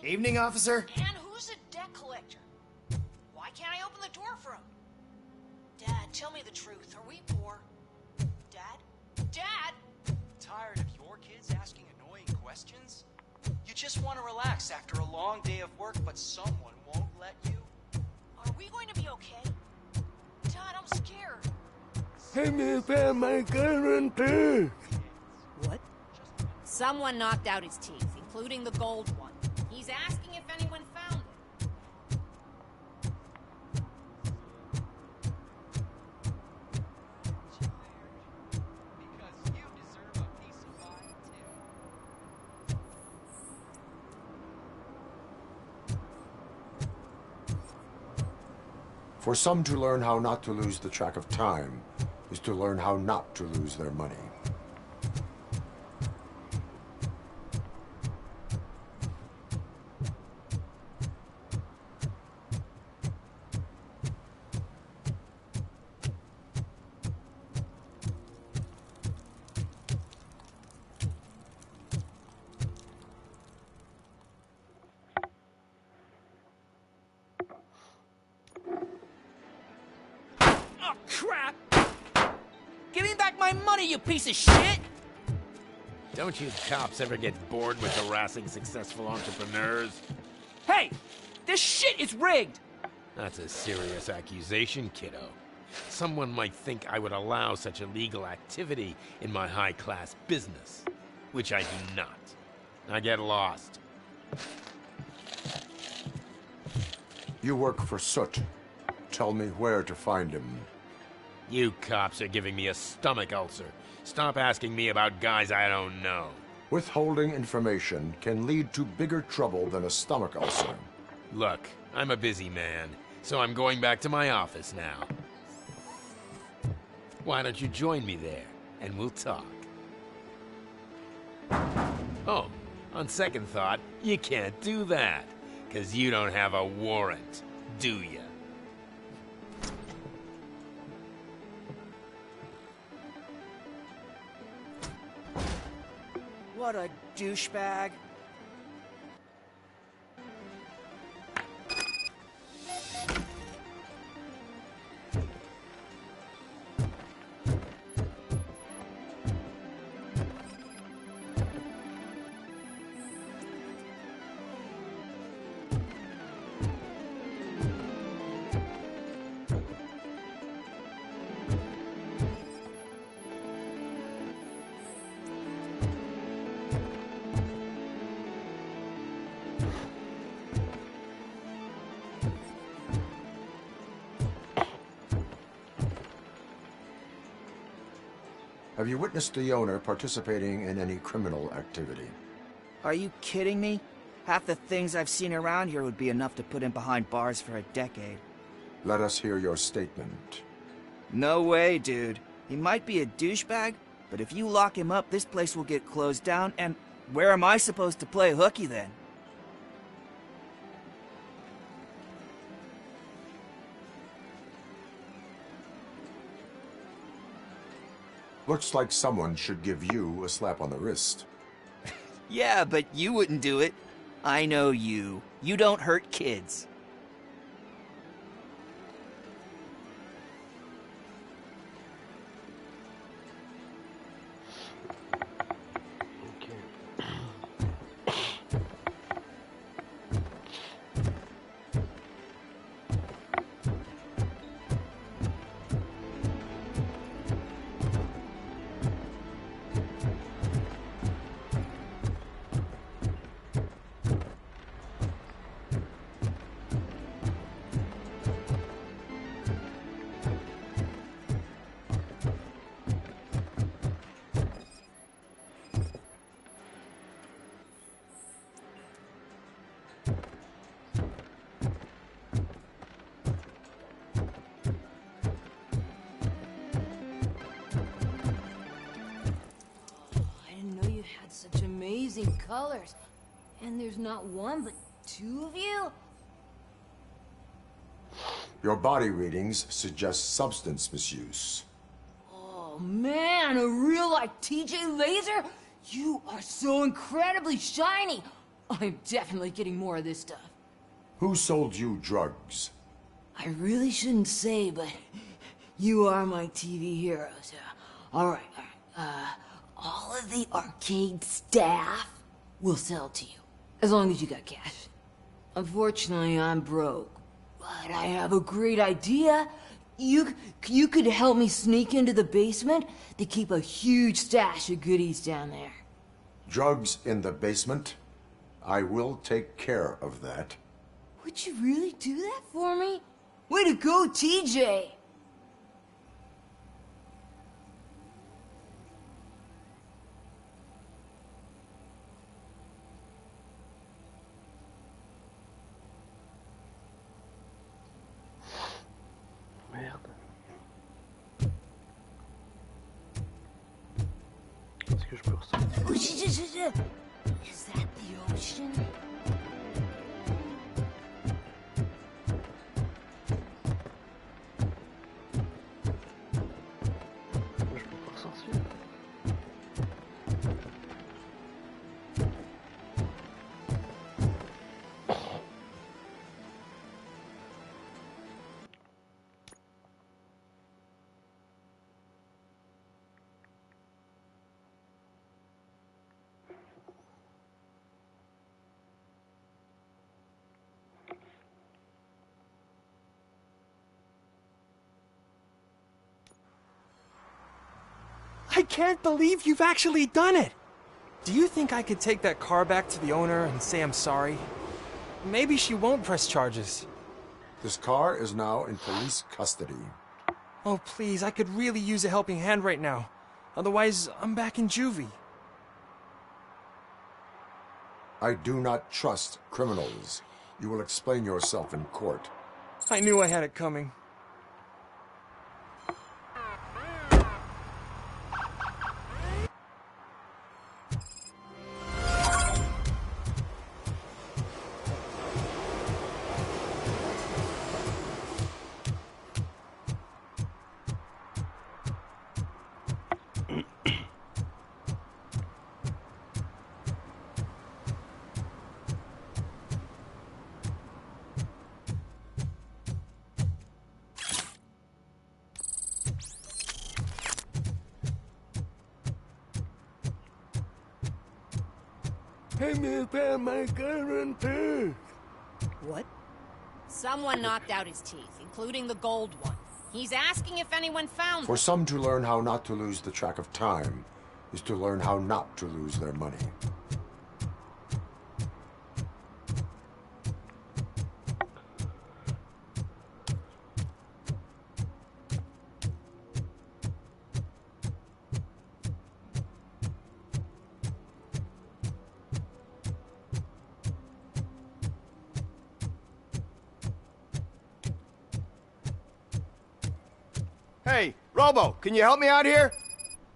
Evening, officer. And who's a debt collector? Why can't I open the door for him? Dad, tell me the truth. Are we poor? Dad? Dad? Tired of your kids asking annoying questions? You just want to relax after a long day of work, but someone won't let you? Are we going to be okay? Dad, I'm scared. Help me find my guarantee. What? Someone knocked out his teeth, including the gold one. He's asking if anyone found it. Because you deserve a piece of mind, too. For some to learn how not to lose the track of time is to learn how not to lose their money. Crap! Give me back my money, you piece of shit! Don't you cops ever get bored with harassing successful entrepreneurs? Hey! This shit is rigged! That's a serious accusation, kiddo. Someone might think I would allow such illegal activity in my high-class business, which I do not. I get lost. You work for Soot. Tell me where to find him. You cops are giving me a stomach ulcer. Stop asking me about guys I don't know. Withholding information can lead to bigger trouble than a stomach ulcer. Look, I'm a busy man, so I'm going back to my office now. Why don't you join me there, and we'll talk. Oh, on second thought, you can't do that, 'cause you don't have a warrant, do ya? What a douchebag. Have you witnessed the owner participating in any criminal activity? Are you kidding me? Half the things I've seen around here would be enough to put him behind bars for a decade. Let us hear your statement. No way, dude. He might be a douchebag, but if you lock him up, this place will get closed down, and where am I supposed to play hooky then? Looks like someone should give you a slap on the wrist. Yeah, but you wouldn't do it. I know you. You don't hurt kids. Such amazing colors. And there's not one, but two of you? Your body readings suggest substance misuse. Oh man, a real life TJ Laser? You are so incredibly shiny. I'm definitely getting more of this stuff. Who sold you drugs? I really shouldn't say, but you are my TV heroes. All right. All of the arcade staff will sell to you, as long as you got cash. Unfortunately, I'm broke, but I have a great idea. You could help me sneak into the basement to keep a huge stash of goodies down there. Drugs in the basement? I will take care of that. Would you really do that for me? Way to go, TJ! Merde. Est-ce que je peux ressortir? Is that the ocean? Je peux pas ressortir. I can't believe you've actually done it! Do you think I could take that car back to the owner and say I'm sorry? Maybe she won't press charges. This car is now in police custody. Oh, please, I could really use a helping hand right now. Otherwise, I'm back in juvie. I do not trust criminals. You will explain yourself in court. I knew I had it coming. What? Someone knocked out his teeth, including the gold one. He's asking if anyone found For them. some to learn how not to lose the track of time is to learn how not to lose their money. Hey, Robo, can you help me out here?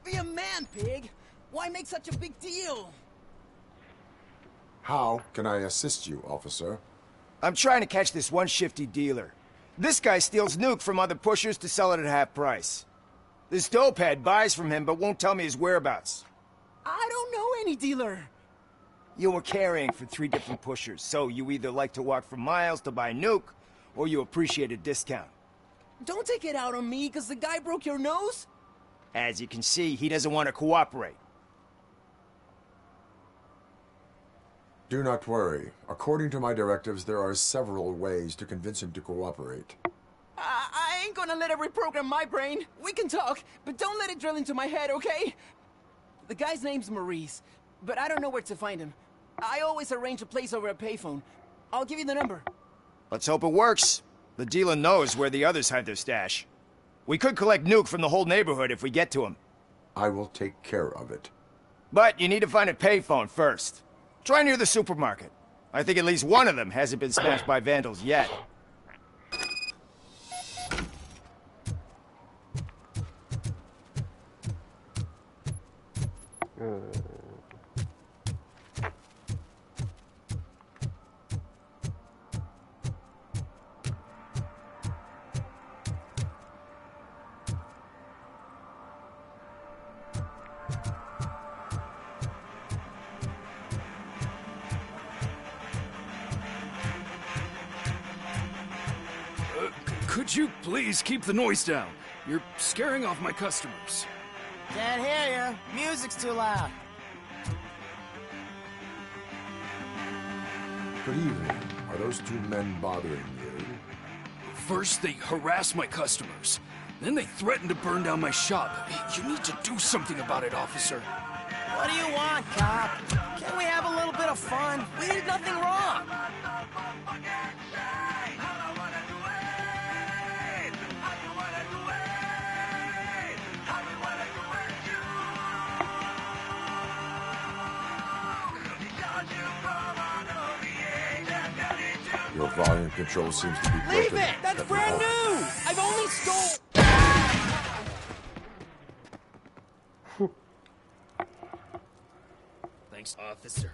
Be a man, pig. Why make such a big deal? How can I assist you, officer? I'm trying to catch this one shifty dealer. This guy steals nuke from other pushers to sell it at half price. This dopehead buys from him but won't tell me his whereabouts. I don't know any dealer. You were carrying for 3 different pushers, so you either like to walk for miles to buy nuke, or you appreciate a discount. Don't take it out on me, because the guy broke your nose? As you can see, he doesn't want to cooperate. Do not worry. According to my directives, there are several ways to convince him to cooperate. I ain't gonna let it reprogram my brain. We can talk, but don't let it drill into my head, okay? The guy's name's Maurice, but I don't know where to find him. I always arrange a place over a payphone. I'll give you the number. Let's hope it works. The dealer knows where the others hide their stash. We could collect nuke from the whole neighborhood if we get to him. I will take care of it. But you need to find a payphone first. Try near the supermarket. I think at least one of them hasn't been smashed by vandals yet. Could you please keep the noise down? You're scaring off my customers. Can't hear you. Music's too loud. Good evening. Are those 2 men bothering you? First, they harass my customers. Then they threaten to burn down my shop. You need to do something about it, officer. What do you want, cop? Can't we have a little bit of fun? We did nothing wrong. Your volume control seems to be broken. Leave it! That's brand new! I've only stole... Thanks, officer.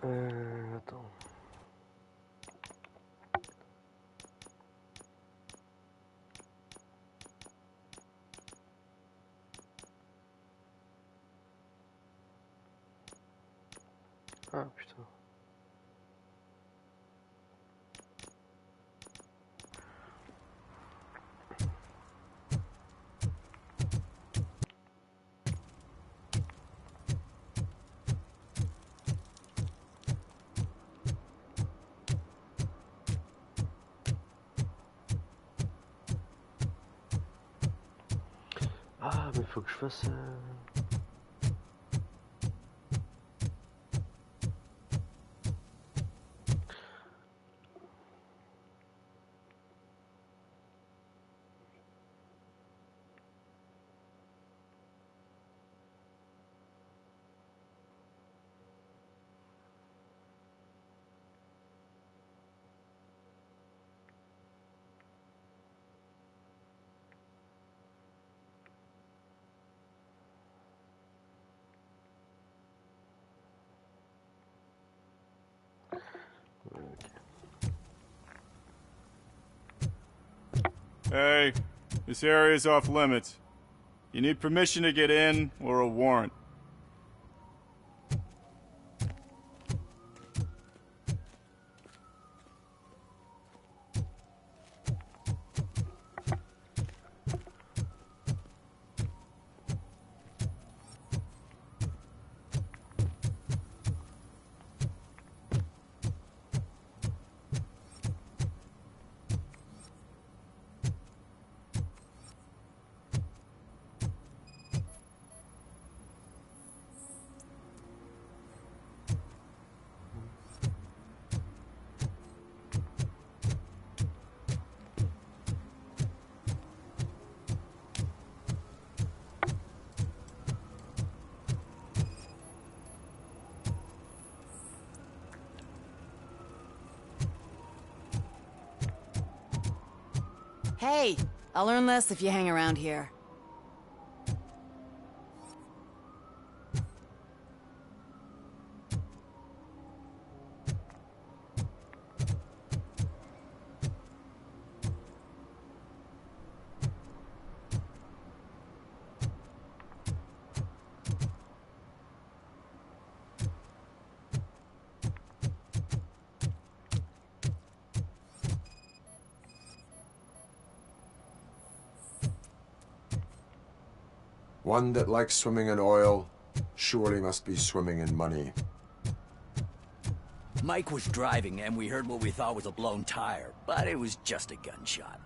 Attends. Ah putain. Ah mais faut que je fasse... Hey, this area is off limits. You need permission to get in or a warrant. Hey, I'll learn less if you hang around here. One that likes swimming in oil surely must be swimming in money. Mike was driving and we heard what we thought was a blown tire, but it was just a gunshot.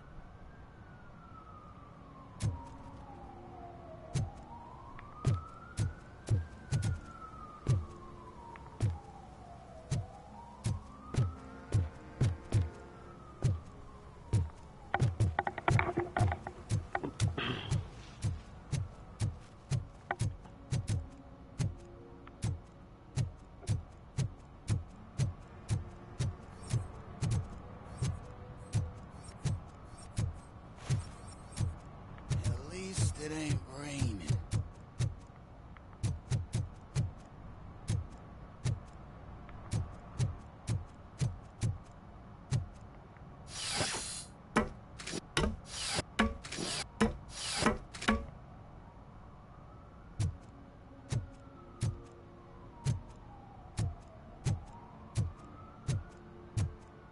It ain't raining.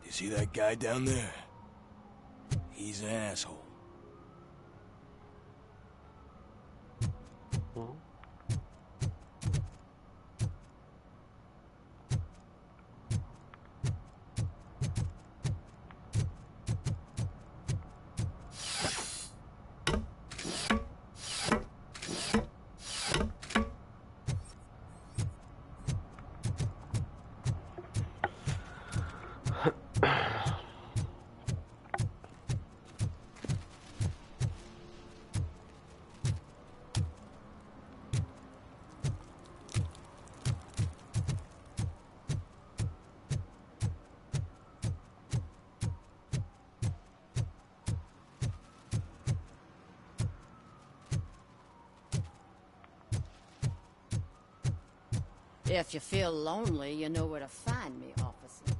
You see that guy down there? He's an asshole. If you feel lonely, you know where to find me, officer.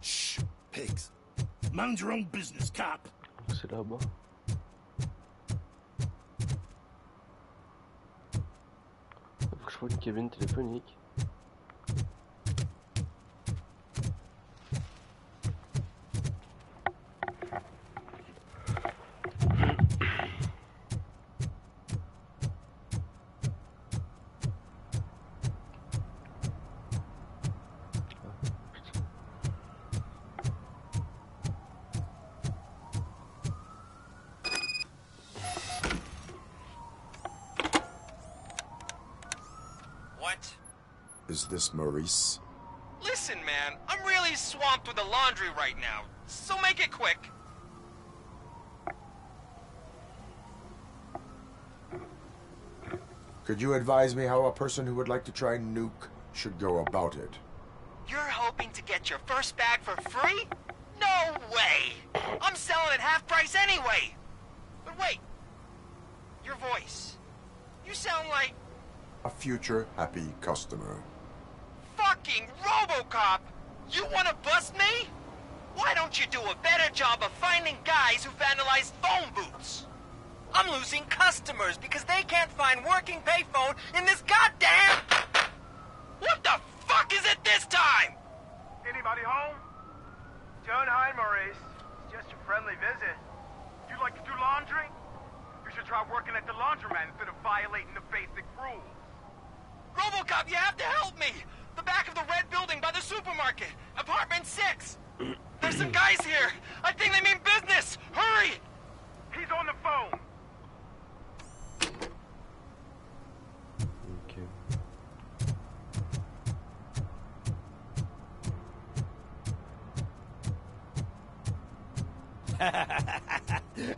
Shh, pigs. Mind your own business, cop. C'est là-bas. Faut que je trouve une cabine téléphonique. What? Is this Maurice? Listen, man, I'm really swamped with the laundry right now, so make it quick. Could you advise me how a person who would like to try Nuke should go about it? You're hoping to get your first bag for free? No way! I'm selling at half price anyway! But wait, your voice. You sound like... A future happy customer. fucking Robocop! You wanna bust me? Why don't you do a better job of finding guys who vandalize phone booths? I'm losing customers because they can't find working payphone in this goddamn... What the fuck is it this time? Anybody home? Don't hide, Maurice. It's just a friendly visit. You like to do laundry? You should try working at the laundromat instead of violating the basic rules. Robocop, you have to help me! The back of the red building by the supermarket. Apartment 6. There's some guys here. I think they mean business. Hurry! He's on the phone.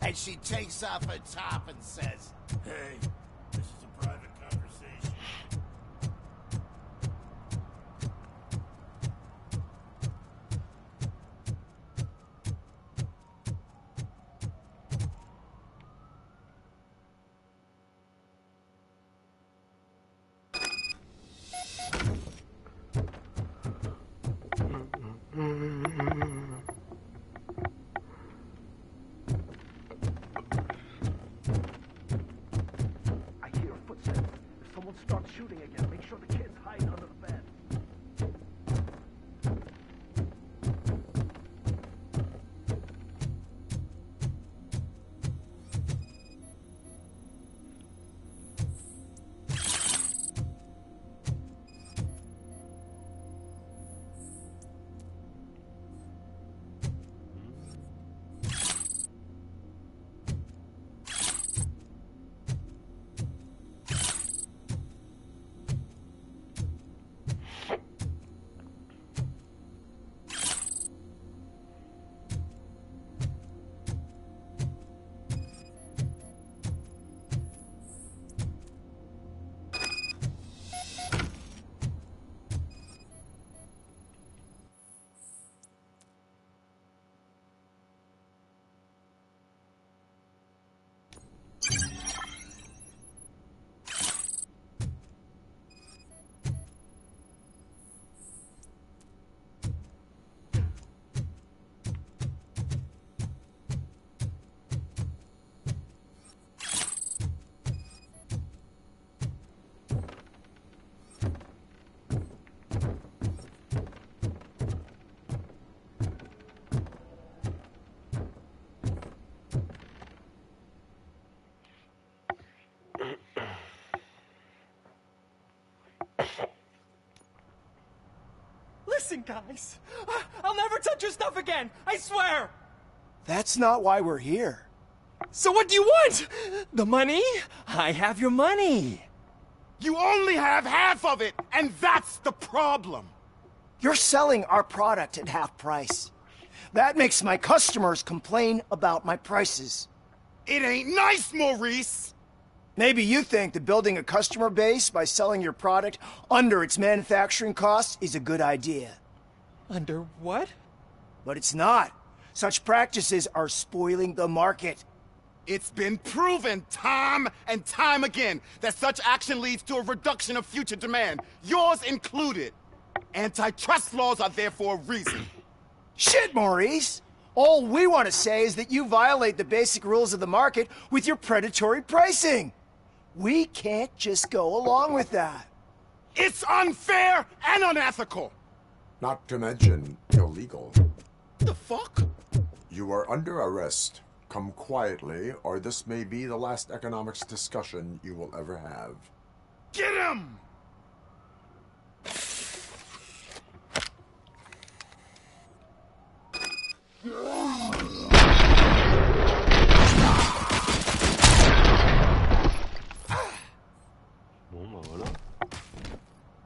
And she takes off her top and says, "Hey, this is a private conversation." Listen, guys. I'll never touch your stuff again. I swear. That's not why we're here. So what do you want? The money? I have your money. You only have half of it, and that's the problem. You're selling our product at half price. That makes my customers complain about my prices. It ain't nice, Maurice! Maybe you think that building a customer base by selling your product under its manufacturing costs is a good idea. Under what? But it's not. Such practices are spoiling the market. It's been proven time and time again that such action leads to a reduction of future demand, yours included. Antitrust laws are there for a reason. Shit, Maurice! All we want to say is that you violate the basic rules of the market with your predatory pricing. We can't just go along with that. It's unfair and unethical! Not to mention illegal. The fuck? You are under arrest. Come quietly, or this may be the last economics discussion you will ever have. Get him!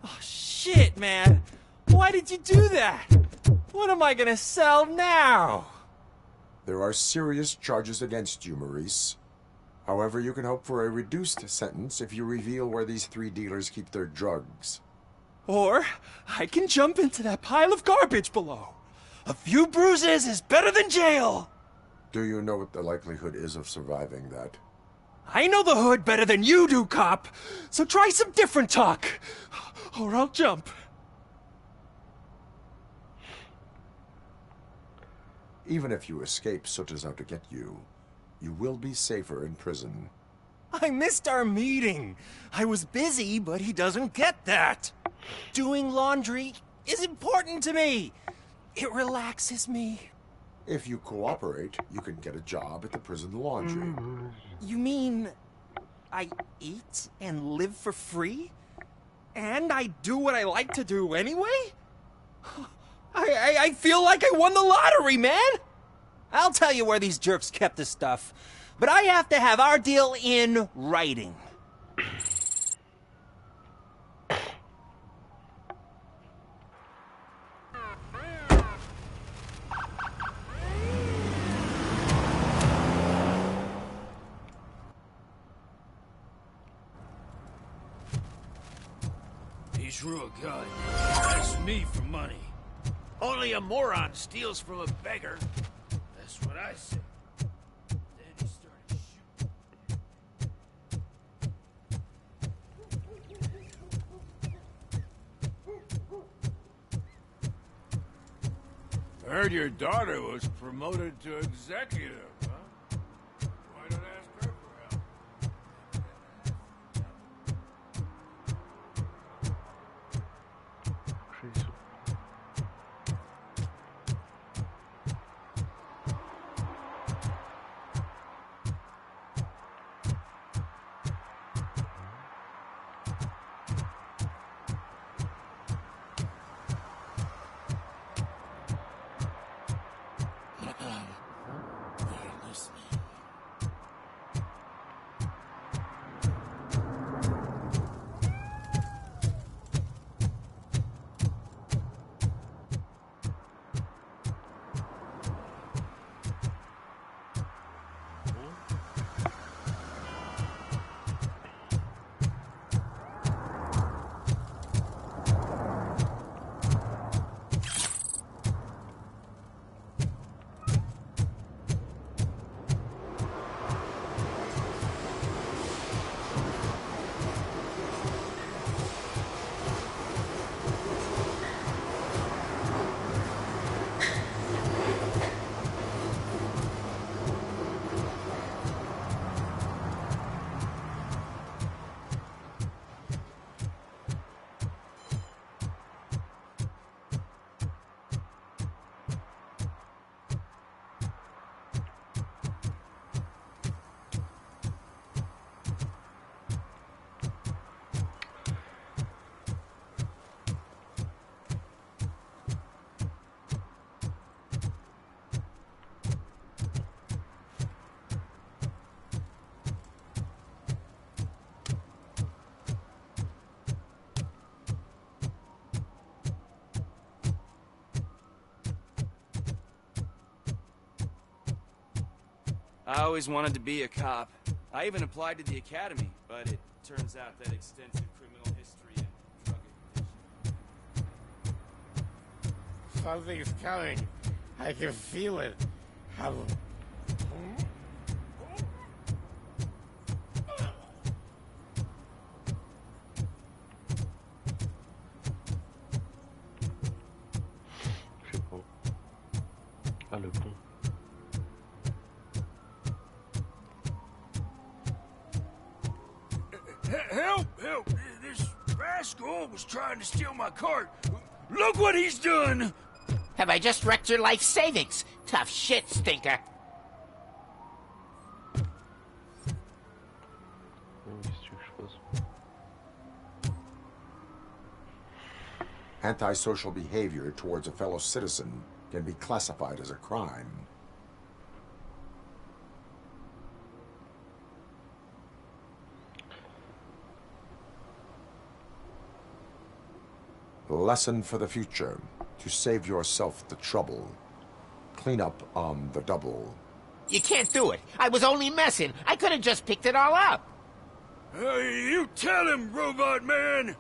Oh, shit, man. Why did you do that? What am I gonna sell now? There are serious charges against you, Maurice. However, you can hope for a reduced sentence if you reveal where these 3 dealers keep their drugs. Or I can jump into that pile of garbage below. A few bruises is better than jail. Do you know what the likelihood is of surviving that? I know the hood better than you do, cop. So try some different talk, or I'll jump. Even if you escape Soot is out to get you, you will be safer in prison. I missed our meeting. I was busy, but he doesn't get that. Doing laundry is important to me. It relaxes me. If you cooperate, you can get a job at the prison laundry. You mean I eat and live for free? And I do what I like to do anyway? I feel like I won the lottery, man! I'll tell you where these jerks kept the stuff, but I have to have our deal in writing. He's real good. That's me for money. Only a moron steals from a beggar. That's what I say. Then he started shooting. Heard your daughter was promoted to executive, huh? Why don't ask her for help? I always wanted to be a cop. I even applied to the academy, but it turns out that extensive criminal history and drug addiction... Something's coming. I can feel it. Je sais pas. Ah, le pont. Help! Help! This rascal was trying to steal my cart. Look what he's done! Have I just wrecked your life savings? Tough shit, stinker. Qu'est-ce que je fasse? Antisocial behavior towards a fellow citizen can be classified as a crime. Lesson for the future. To save yourself the trouble. Clean up on the double. You can't do it. I was only messing. I could have just picked it all up. You tell him, Robot Man!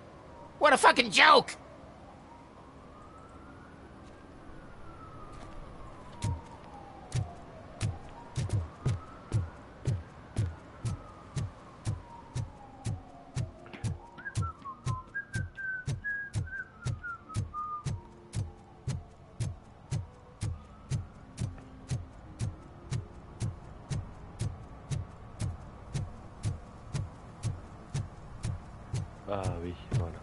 What a fucking joke! Ah oui, voilà.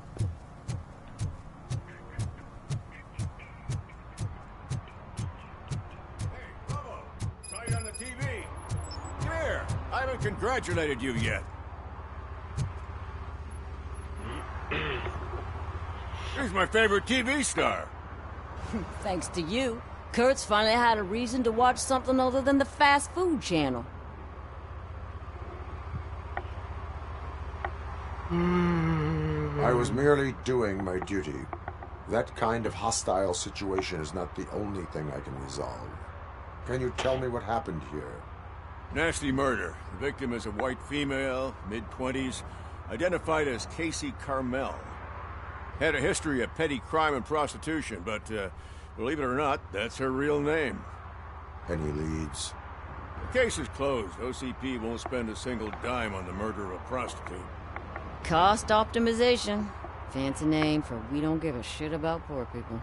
Saw you on the TV. Come here. I haven't congratulated you yet. Here's my favorite TV star. Thanks to you, Kurt's finally had a reason to watch something other than the fast food channel. I was merely doing my duty. That kind of hostile situation is not the only thing I can resolve. Can you tell me what happened here? Nasty murder. The victim is a white female, mid-20s, identified as Casey Carmel. Had a history of petty crime and prostitution, but believe it or not, that's her real name. Any leads? The case is closed. OCP won't spend a single dime on the murder of a prostitute. Cost optimization. Fancy name for we don't give a shit about poor people.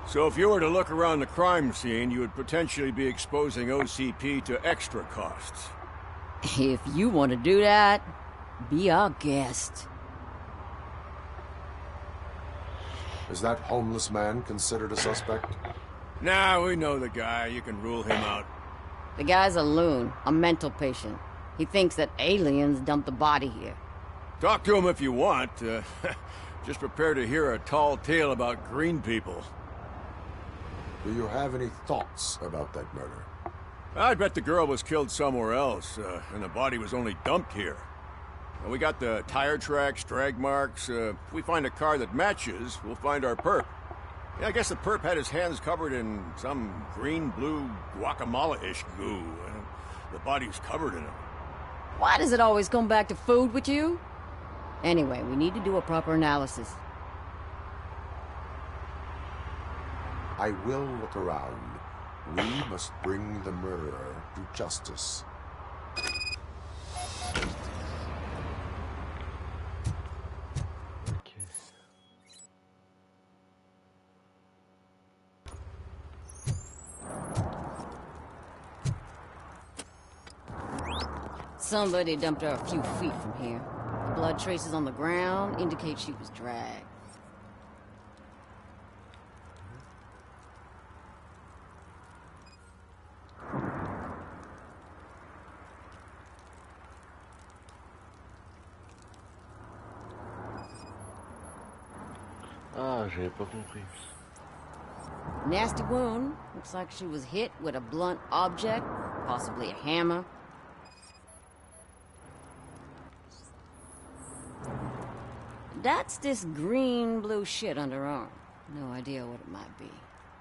So if you were to look around the crime scene, you would potentially be exposing OCP to extra costs. If you want to do that, be our guest. Is that homeless man considered a suspect? Nah, we know the guy. You can rule him out. The guy's a loon, a mental patient. He thinks that aliens dumped the body here. Talk to him if you want. Just prepare to hear a tall tale about green people. Do you have any thoughts about that murder? I bet the girl was killed somewhere else, and the body was only dumped here. We got the tire tracks, drag marks. If we find a car that matches, we'll find our perp. Yeah, I guess the perp had his hands covered in some green-blue guacamole-ish goo. The body's covered in it. Why does it always come back to food with you? Anyway, we need to do a proper analysis. I will look around. We must bring the murderer to justice. Somebody dumped her a few feet from here. The blood traces on the ground indicate she was dragged. Ah, j'avais pas compris. Nasty wound. Looks like she was hit with a blunt object, possibly a hammer. That's this green-blue shit under her arm. No idea what it might be,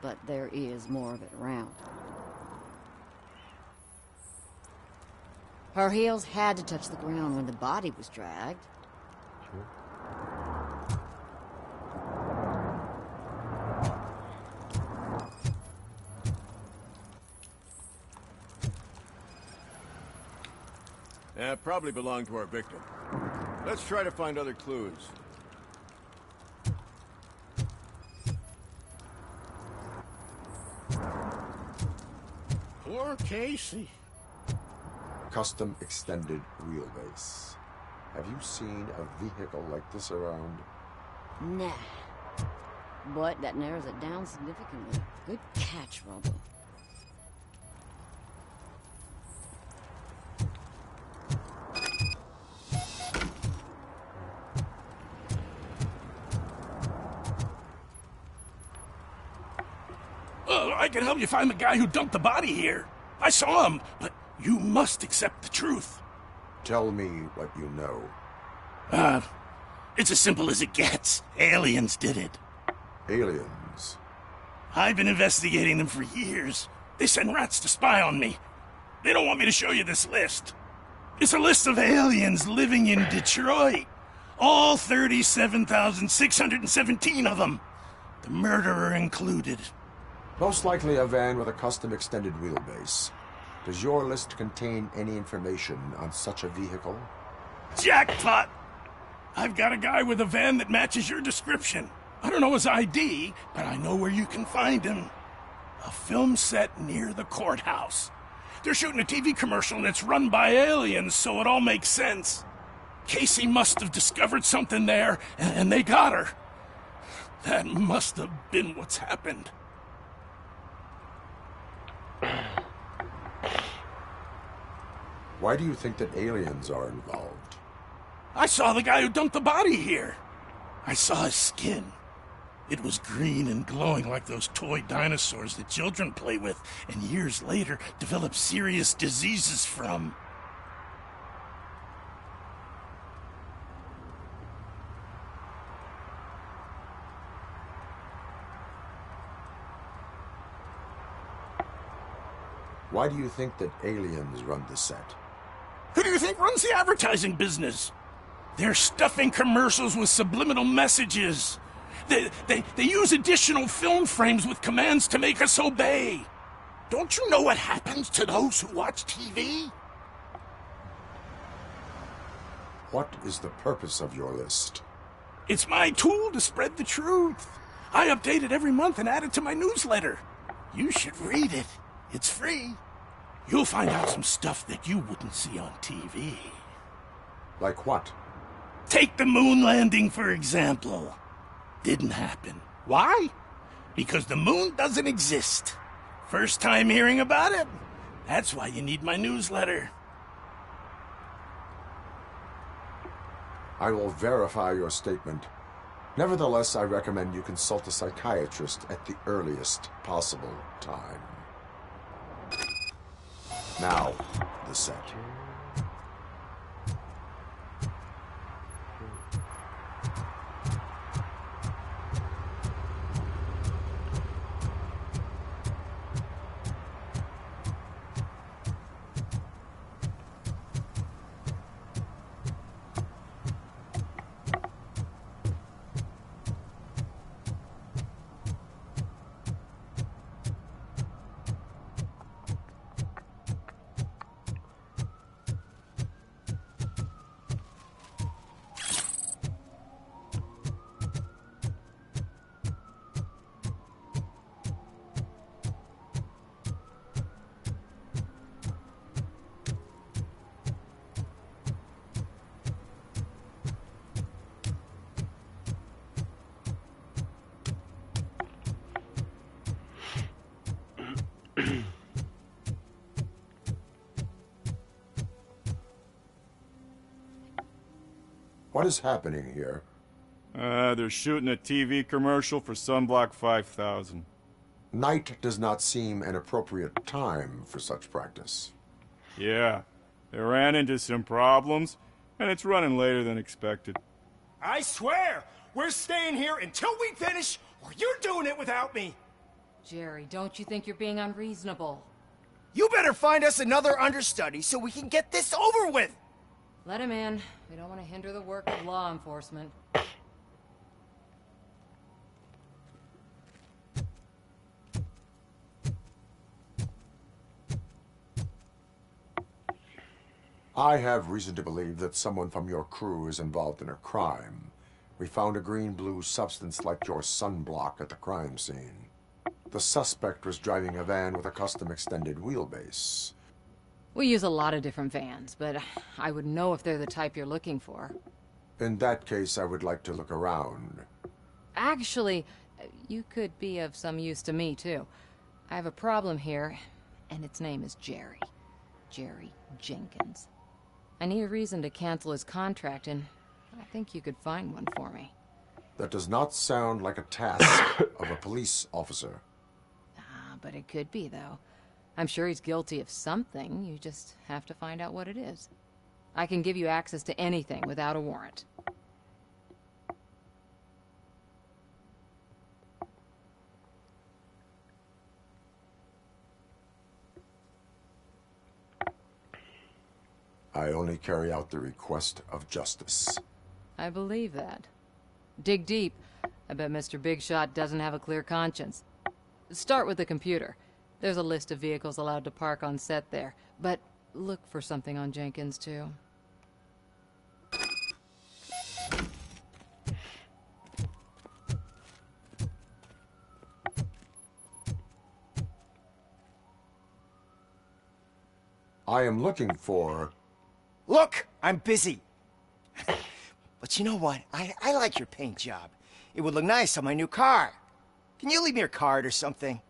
but there is more of it around. Her heels had to touch the ground when the body was dragged. Yeah, probably belonged to our victim. Let's try to find other clues. Poor Casey. Custom extended wheelbase. Have you seen a vehicle like this around? Nah. But that narrows it down significantly. Good catch, Robo. I can help you find the guy who dumped the body here. I saw him, but you must accept the truth. Tell me what you know. It's as simple as it gets. Aliens did it. Aliens? I've been investigating them for years. They send rats to spy on me. They don't want me to show you this list. It's a list of aliens living in Detroit. All 37,617 of them. The murderer included. Most likely a van with a custom extended wheelbase. Does your list contain any information on such a vehicle? Jackpot! I've got a guy with a van that matches your description. I don't know his ID, but I know where you can find him. A film set near the courthouse. They're shooting a TV commercial and it's run by aliens, so it all makes sense. Casey must have discovered something there, and they got her. That must have been what's happened. Why do you think that aliens are involved? I saw the guy who dumped the body here. I saw his skin. It was green and glowing like those toy dinosaurs that children play with and years later develop serious diseases from. Why do you think that aliens run the set? Who do you think runs the advertising business? They're stuffing commercials with subliminal messages. They use additional film frames with commands to make us obey. Don't you know what happens to those who watch TV? What is the purpose of your list? It's my tool to spread the truth. I update it every month and add it to my newsletter. You should read it. It's free. You'll find out some stuff that you wouldn't see on TV. Like what? Take the moon landing, for example. Didn't happen. Why? Because the moon doesn't exist. First time hearing about it? That's why you need my newsletter. I will verify your statement. Nevertheless, I recommend you consult a psychiatrist at the earliest possible time. Now, the set. What is happening here? They're shooting a TV commercial for Sunblock 5000. Night does not seem an appropriate time for such practice. Yeah, they ran into some problems, and it's running later than expected. I swear, we're staying here until we finish, or you're doing it without me. Jerry, don't you think you're being unreasonable? You better find us another understudy so we can get this over with! Let him in. We don't want to hinder the work of law enforcement. I have reason to believe that someone from your crew is involved in a crime. We found a green-blue substance like your sunblock at the crime scene. The suspect was driving a van with a custom extended wheelbase. We use a lot of different vans, but I wouldn't know if they're the type you're looking for. In that case, I would like to look around. Actually, you could be of some use to me, too. I have a problem here, and its name is Jerry. Jerry Jenkins. I need a reason to cancel his contract, and I think you could find one for me. That does not sound like a task of a police officer. But it could be, though. I'm sure he's guilty of something. You just have to find out what it is. I can give you access to anything without a warrant. I only carry out the request of justice. I believe that. Dig deep. I bet Mr. Big Shot doesn't have a clear conscience. Start with the computer. There's a list of vehicles allowed to park on set there, but look for something on Jenkins, too. I am looking for... Look, I'm busy. But you know what? I like your paint job. It would look nice on my new car. Can you leave me your card or something?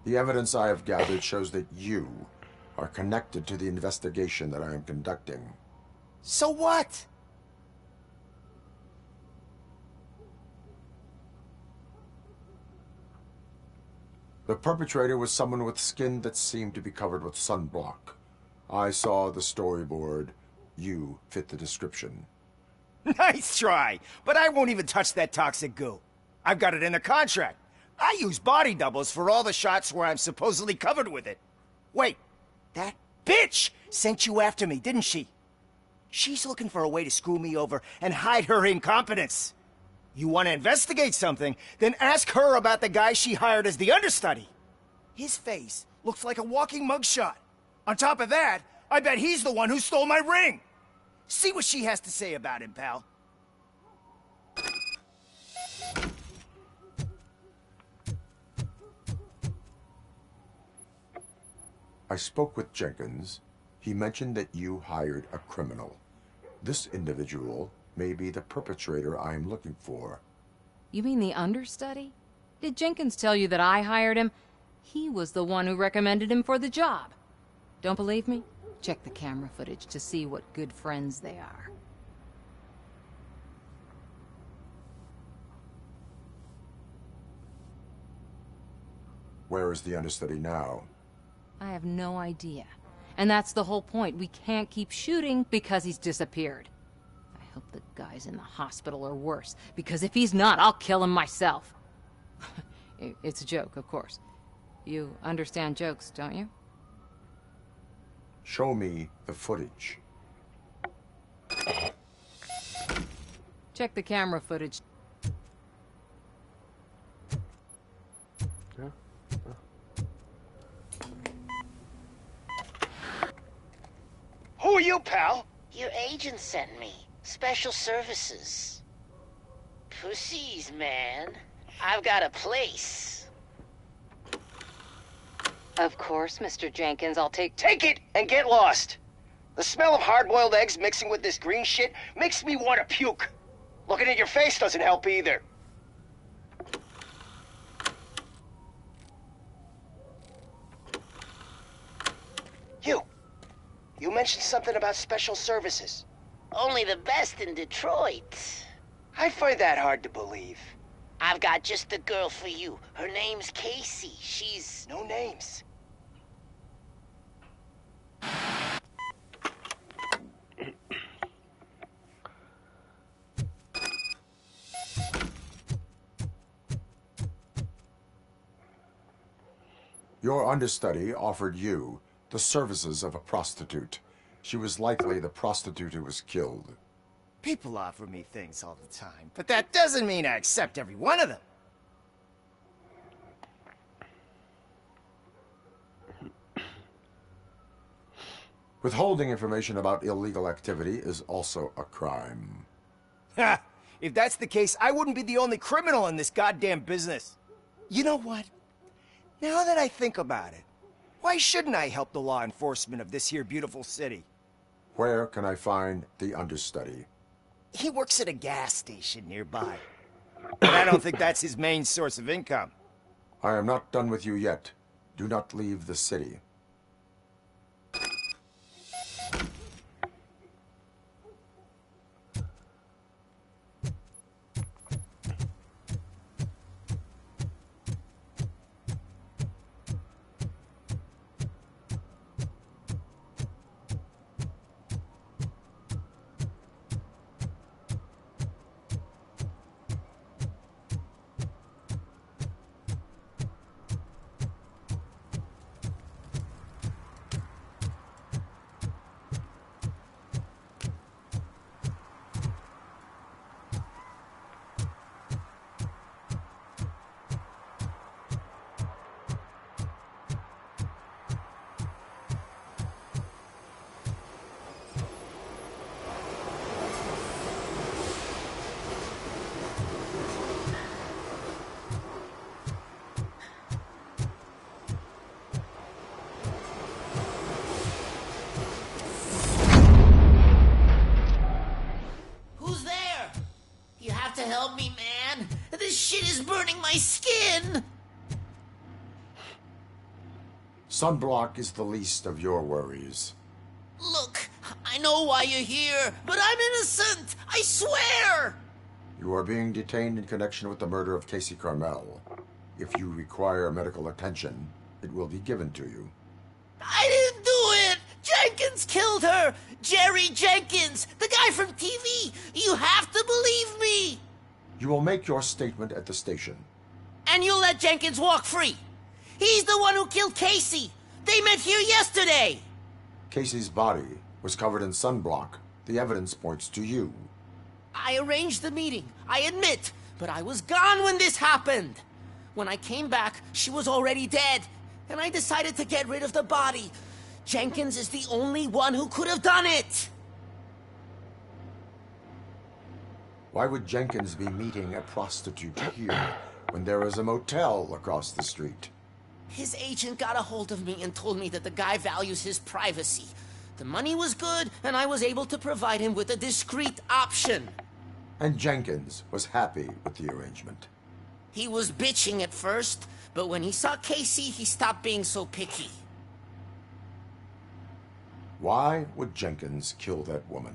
The evidence I have gathered shows that you are connected to the investigation that I am conducting. So what? The perpetrator was someone with skin that seemed to be covered with sunblock. I saw the storyboard. You fit the description. Nice try, but I won't even touch that toxic goo. I've got it in the contract. I use body doubles for all the shots where I'm supposedly covered with it. Wait, that bitch sent you after me, didn't she? She's looking for a way to screw me over and hide her incompetence. You want to investigate something, then ask her about the guy she hired as the understudy. His face looks like a walking mugshot. On top of that, I bet he's the one who stole my ring. See what she has to say about him, pal. I spoke with Jenkins. He mentioned that you hired a criminal. This individual may be the perpetrator I am looking for. You mean the understudy? Did Jenkins tell you that I hired him? He was the one who recommended him for the job. Don't believe me? Check the camera footage to see what good friends they are. Where is the understudy now? I have no idea. And that's the whole point. We can't keep shooting because he's disappeared. I hope the guy's in the hospital or worse, because if he's not, I'll kill him myself. It's a joke, of course. You understand jokes, don't you? Show me the footage. Check the camera footage. Who are you, pal? Your agent sent me. Special services. Pussies, man. I've got a place. Of course, Mr. Jenkins, I'll take Take it and get lost. The smell of hard-boiled eggs mixing with this green shit makes me want to puke. Looking at your face doesn't help either. You mentioned something about special services. Only the best in Detroit. I find that hard to believe. I've got just the girl for you. Her name's Casey. She's... No names. Your understudy offered you the services of a prostitute. She was likely the prostitute who was killed. People offer me things all the time, but that doesn't mean I accept every one of them. Withholding information about illegal activity is also a crime. Ha! If that's the case, I wouldn't be the only criminal in this goddamn business. You know what? Now that I think about it, why shouldn't I help the law enforcement of this here beautiful city? Where can I find the understudy? He works at a gas station nearby. But I don't think that's his main source of income. I am not done with you yet. Do not leave the city. Help me, man. This shit is burning my skin. Sunblock is the least of your worries. Look, I know why you're here, but I'm innocent. I swear. You are being detained in connection with the murder of Casey Carmel. If you require medical attention, it will be given to you. I didn't do it. Jenkins killed her. Jerry Jenkins, the guy from TV. You have to believe me. You will make your statement at the station. And you'll let Jenkins walk free. He's the one who killed Casey. They met here yesterday. Casey's body was covered in sunblock. The evidence points to you. I arranged the meeting, I admit, but I was gone when this happened. When I came back, she was already dead, and I decided to get rid of the body. Jenkins is the only one who could have done it. Why would Jenkins be meeting a prostitute here when there is a motel across the street? His agent got a hold of me and told me that the guy values his privacy. The money was good, and I was able to provide him with a discreet option. And Jenkins was happy with the arrangement. He was bitching at first, but when he saw Casey, he stopped being so picky. Why would Jenkins kill that woman?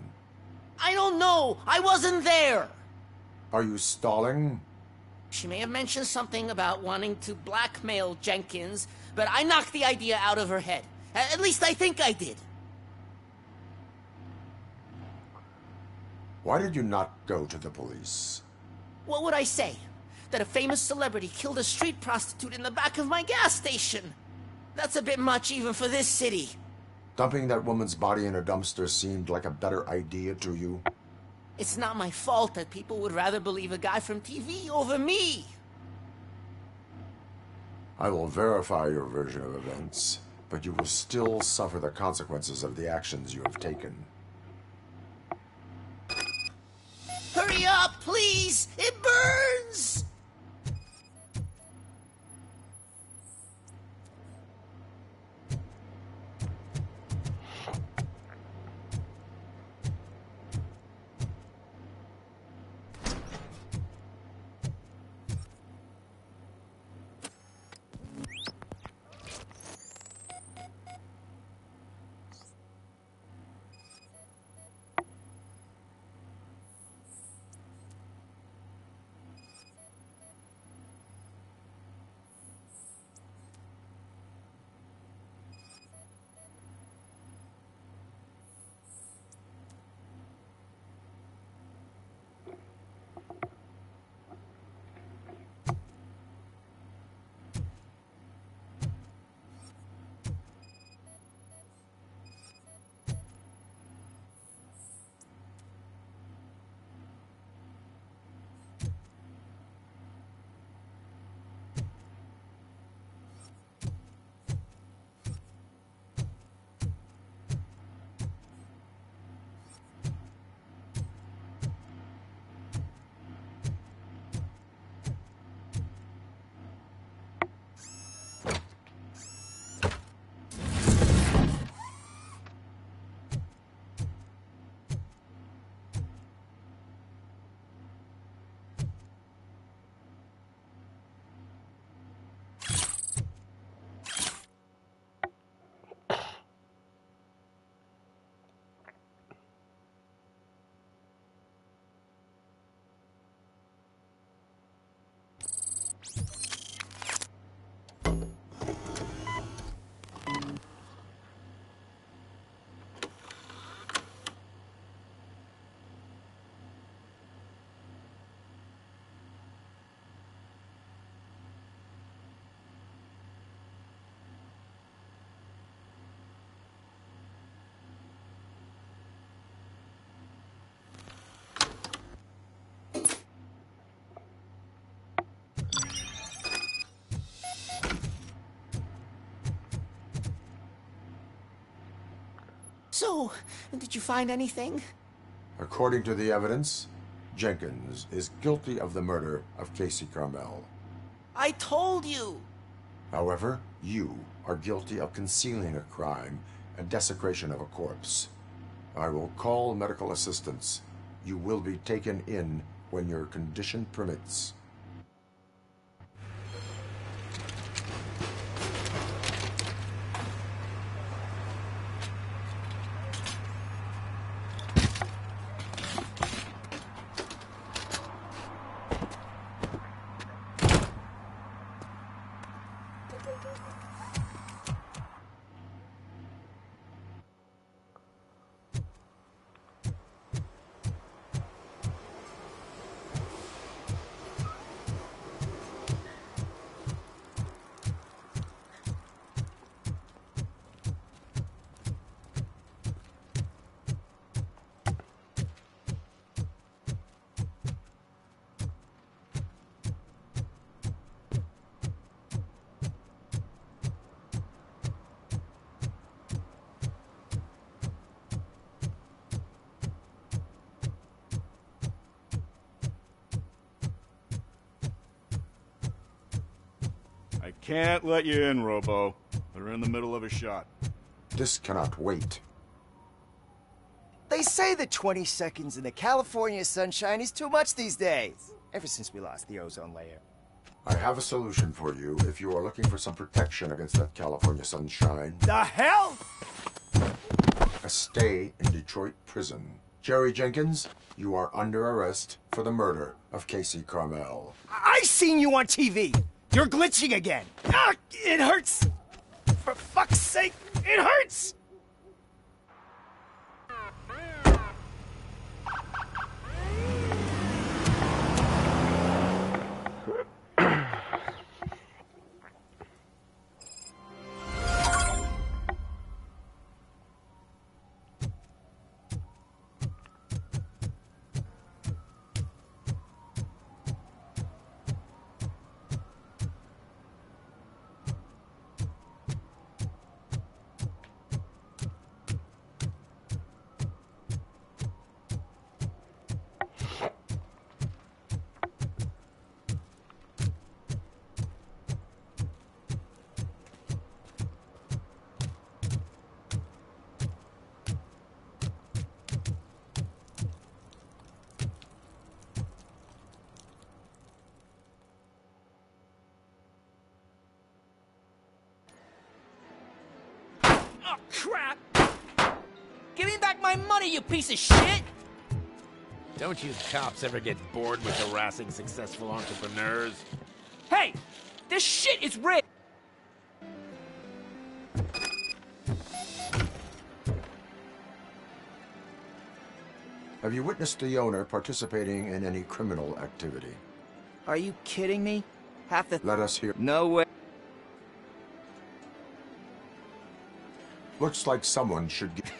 I don't know. I wasn't there. Are you stalling? She may have mentioned something about wanting to blackmail Jenkins, but I knocked the idea out of her head. At least I think I did. Why did you not go to the police? What would I say? That a famous celebrity killed a street prostitute in the back of my gas station? That's a bit much even for this city. Dumping that woman's body in a dumpster seemed like a better idea to you? It's not my fault that people would rather believe a guy from TV over me. I will verify your version of events, but you will still suffer the consequences of the actions you have taken. Hurry up, please! It burns! So, did you find anything? According to the evidence, Jenkins is guilty of the murder of Casey Carmel. I told you! However, you are guilty of concealing a crime and desecration of a corpse. I will call medical assistance. You will be taken in when your condition permits. I can't let you in, Robo. They're in the middle of a shot. This cannot wait. They say that 20 seconds in the California sunshine is too much these days. Ever since we lost the ozone layer. I have a solution for you if you are looking for some protection against that California sunshine. The hell? A stay in Detroit prison. Jerry Jenkins, you are under arrest for the murder of Casey Carmel. I seen you on TV. You're glitching again. Ah, it hurts. For fuck's sake, it hurts. Oh, crap! Give me back my money, you piece of shit! Don't you cops ever get bored with harassing successful entrepreneurs? Hey! This shit is rigged! Have you witnessed the owner participating in any criminal activity? Are you kidding me? Half the... Let us hear. No way. Looks like someone should get...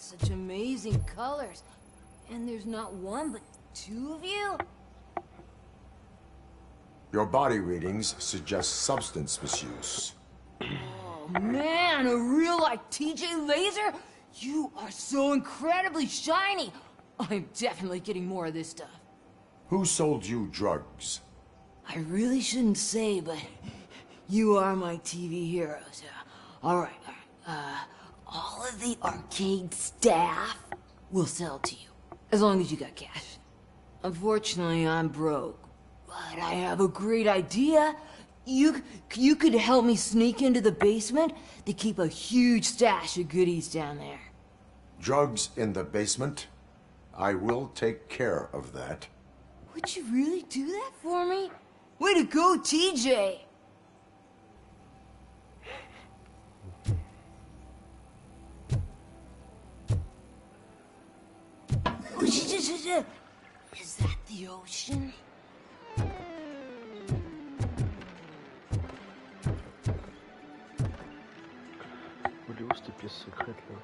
Such amazing colors. And there's not one, but two of you? Your body readings suggest substance misuse. Oh man, a real like TJ Laser? You are so incredibly shiny. I'm definitely getting more of this stuff. Who sold you drugs? I really shouldn't say, but you are my TV heroes. All right. All of the arcade staff will sell to you, as long as you got cash. Unfortunately, I'm broke, but I have a great idea. You could help me sneak into the basement. They keep a huge stash of goodies down there. Drugs in the basement? I will take care of that. Would you really do that for me? Way to go, TJ! Is that the ocean? Elle est où cette pièce secrète là?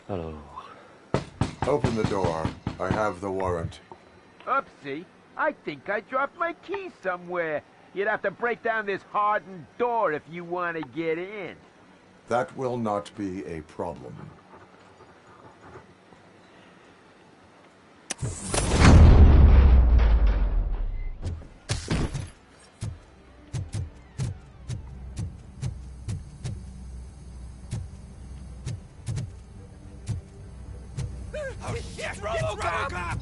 Alors. Open the door. I have the warrant. Oopsie. I think I dropped my keys somewhere. You'd have to break down this hardened door if you want to get in. That will not be a problem. Oh shit! Robocop!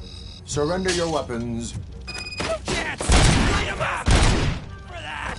Surrender your weapons. Chance! Light him up! For that!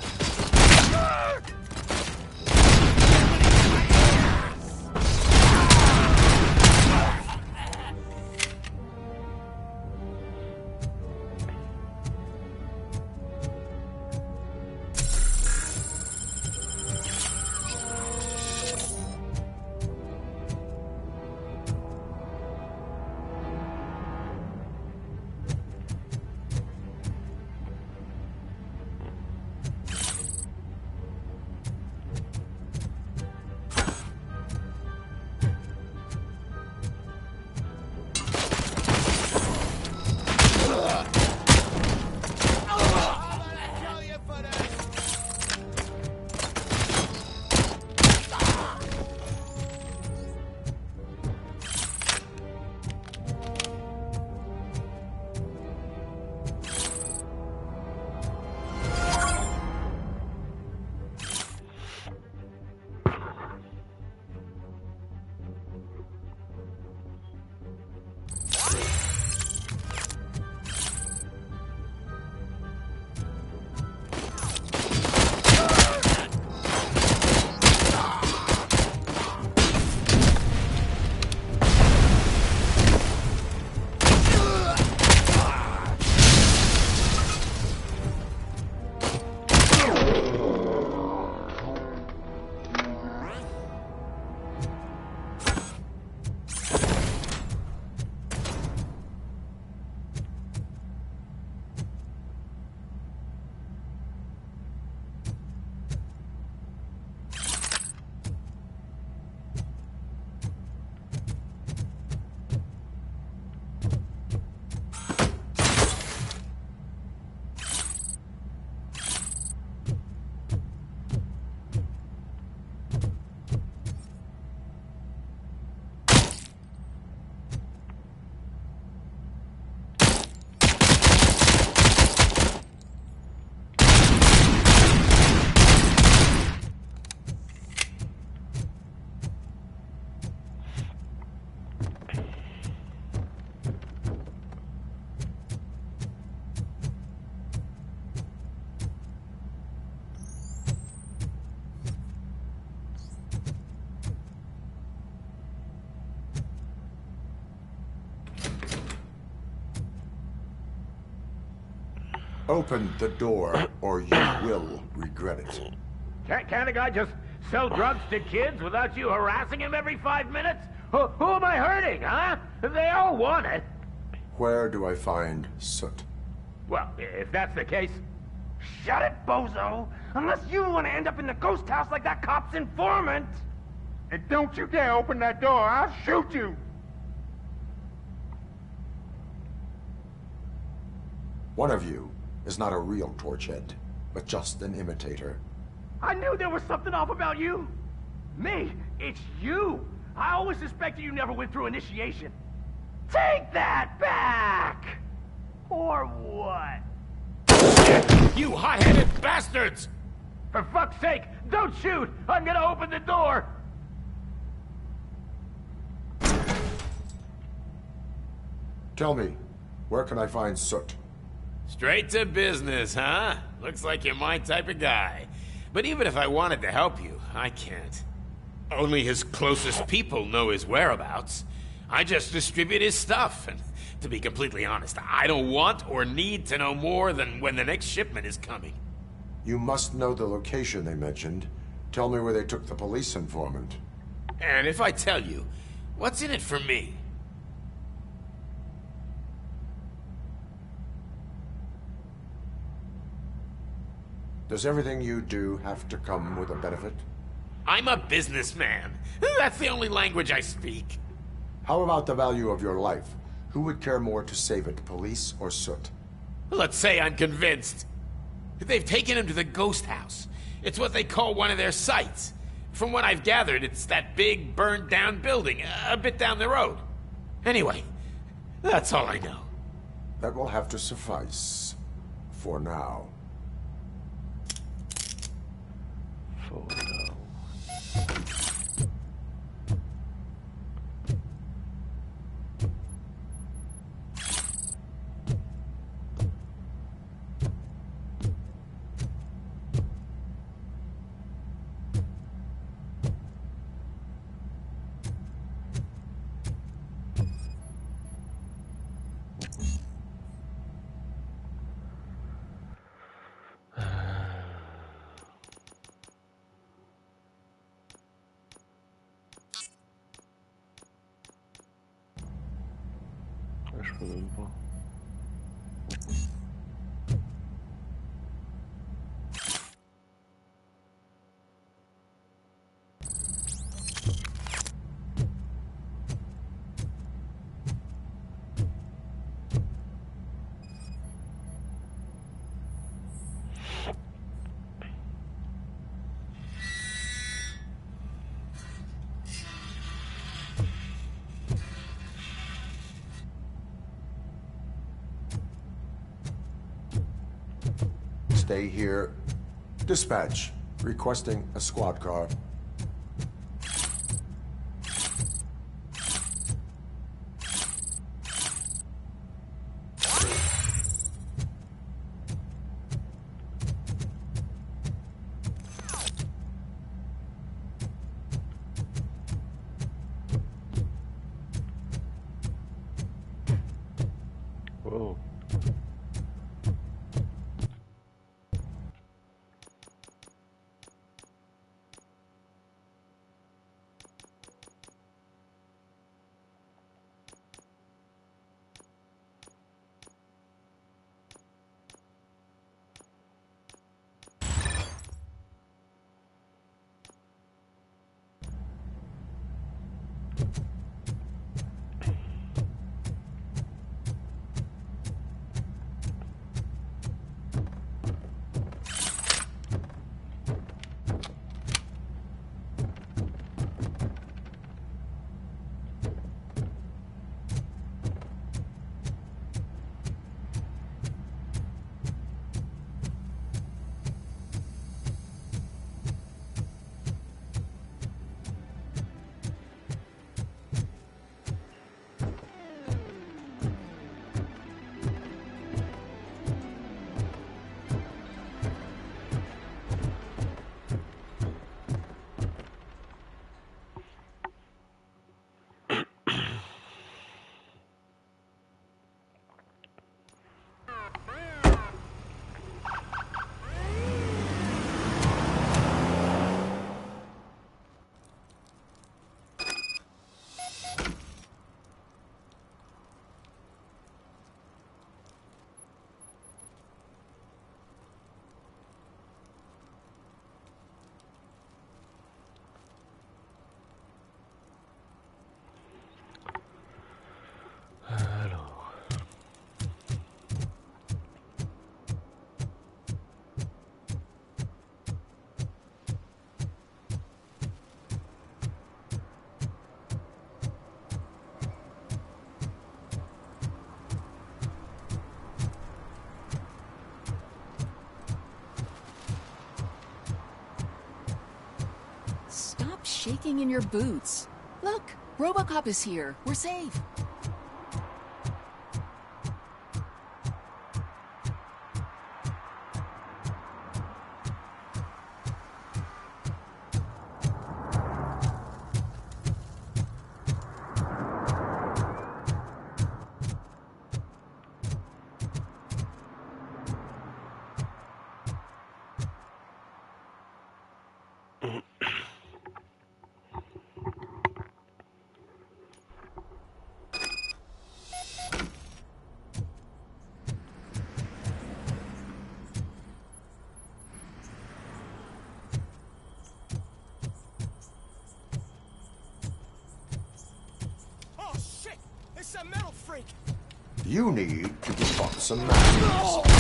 Open the door, or you will regret it. Can't a guy just sell drugs to kids without you harassing him every 5 minutes? Who am I hurting, huh? They all want it. Where do I find Soot? Well, if that's the case... Shut it, bozo! Unless you want to end up in the ghost house like that cop's informant! And don't you dare open that door, I'll shoot you! One of you is not a real Torchhead, but just an imitator. I knew there was something off about you! Me? It's you! I always suspected you never went through initiation. Take that back! Or what? You hot-headed bastards! For fuck's sake, don't shoot! I'm gonna open the door! Tell me, where can I find Soot? Straight to business, huh? Looks like you're my type of guy. But even if I wanted to help you, I can't. Only his closest people know his whereabouts. I just distribute his stuff, and to be completely honest, I don't want or need to know more than when the next shipment is coming. You must know the location they mentioned. Tell me where they took the police informant. And if I tell you, what's in it for me? Does everything you do have to come with a benefit? I'm a businessman. That's the only language I speak. How about the value of your life? Who would care more to save it, police or Soot? Let's say I'm convinced. They've taken him to the ghost house. It's what they call one of their sites. From what I've gathered, it's that big, burned-down building, a bit down the road. Anyway, that's all I know. That will have to suffice. For now. For now. Je peux même pas. Stay here. Dispatch. Requesting a squad car. Whoa. Stop shaking in your boots. Look, Robocop is here. We're safe. It's a metal freak. You need to be taught some manners.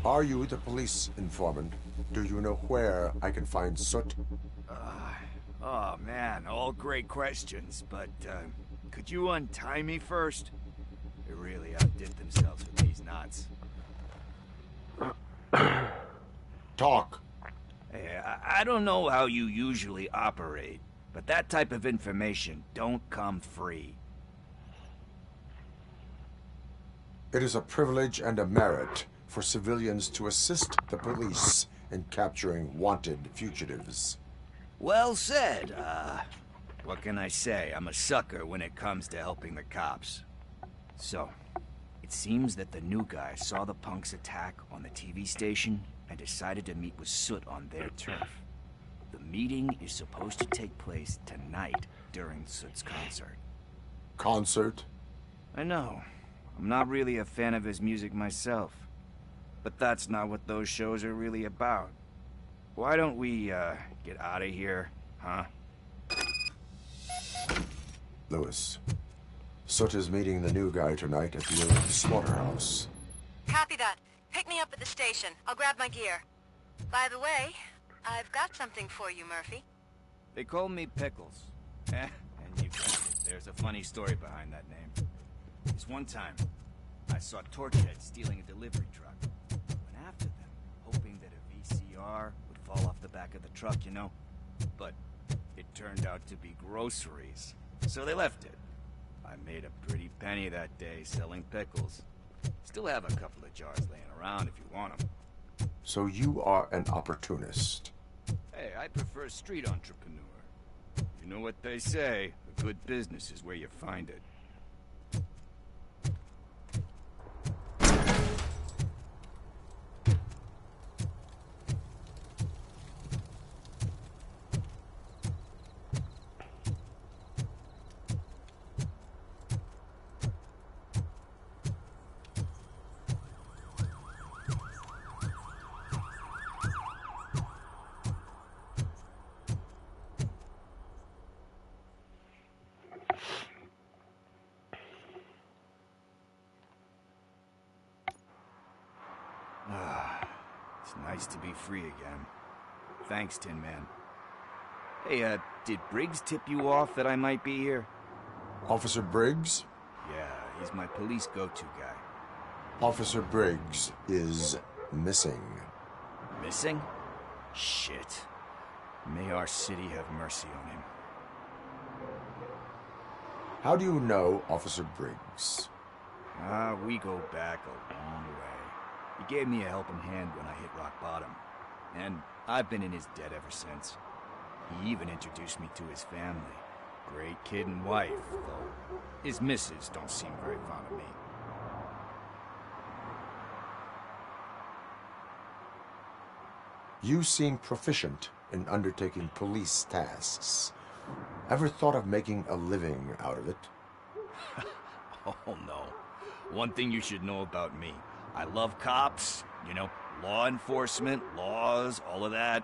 Are you the police informant? Do you know where I can find Soot? Oh man, all great questions, but could you untie me first? They really outdid themselves with these knots. Talk. Hey, I don't know how you usually operate, but that type of information don't come free. It is a privilege and a merit for civilians to assist the police in capturing wanted fugitives. Well said. What can I say? I'm a sucker when it comes to helping the cops. So, it seems that the new guy saw the punks attack on the TV station and decided to meet with Soot on their turf. The meeting is supposed to take place tonight during Soot's concert. Concert? I know. I'm not really a fan of his music myself. But that's not what those shows are really about. Why don't we, get out of here, huh? Lewis, Soot is meeting the new guy tonight at the old slaughterhouse. Copy that. Pick me up at the station. I'll grab my gear. By the way, I've got something for you, Murphy. They call me Pickles. And you guessed it. There's a funny story behind that name. This one time, I saw Torchhead stealing a delivery truck. Went after them, hoping that a VCR would fall off the back of the truck, you know? But it turned out to be groceries. So they left it. I made a pretty penny that day selling pickles. Still have a couple of jars laying around if you want them. So you are an opportunist. Hey, I prefer street entrepreneur. You know what they say, a good business is where you find it. It's nice to be free again. Thanks, Tin Man. Hey, did Briggs tip you off that I might be here? Officer Briggs? Yeah, he's my police go-to guy. Officer Briggs is missing. Missing? Shit. May our city have mercy on him. How do you know Officer Briggs? We go back a long way. He gave me a helping hand when I hit rock bottom. And I've been in his debt ever since. He even introduced me to his family. Great kid and wife, though his missus don't seem very fond of me. You seem proficient in undertaking police tasks. Ever thought of making a living out of it? Oh, no. One thing you should know about me. I love cops, you know, law enforcement, laws, all of that.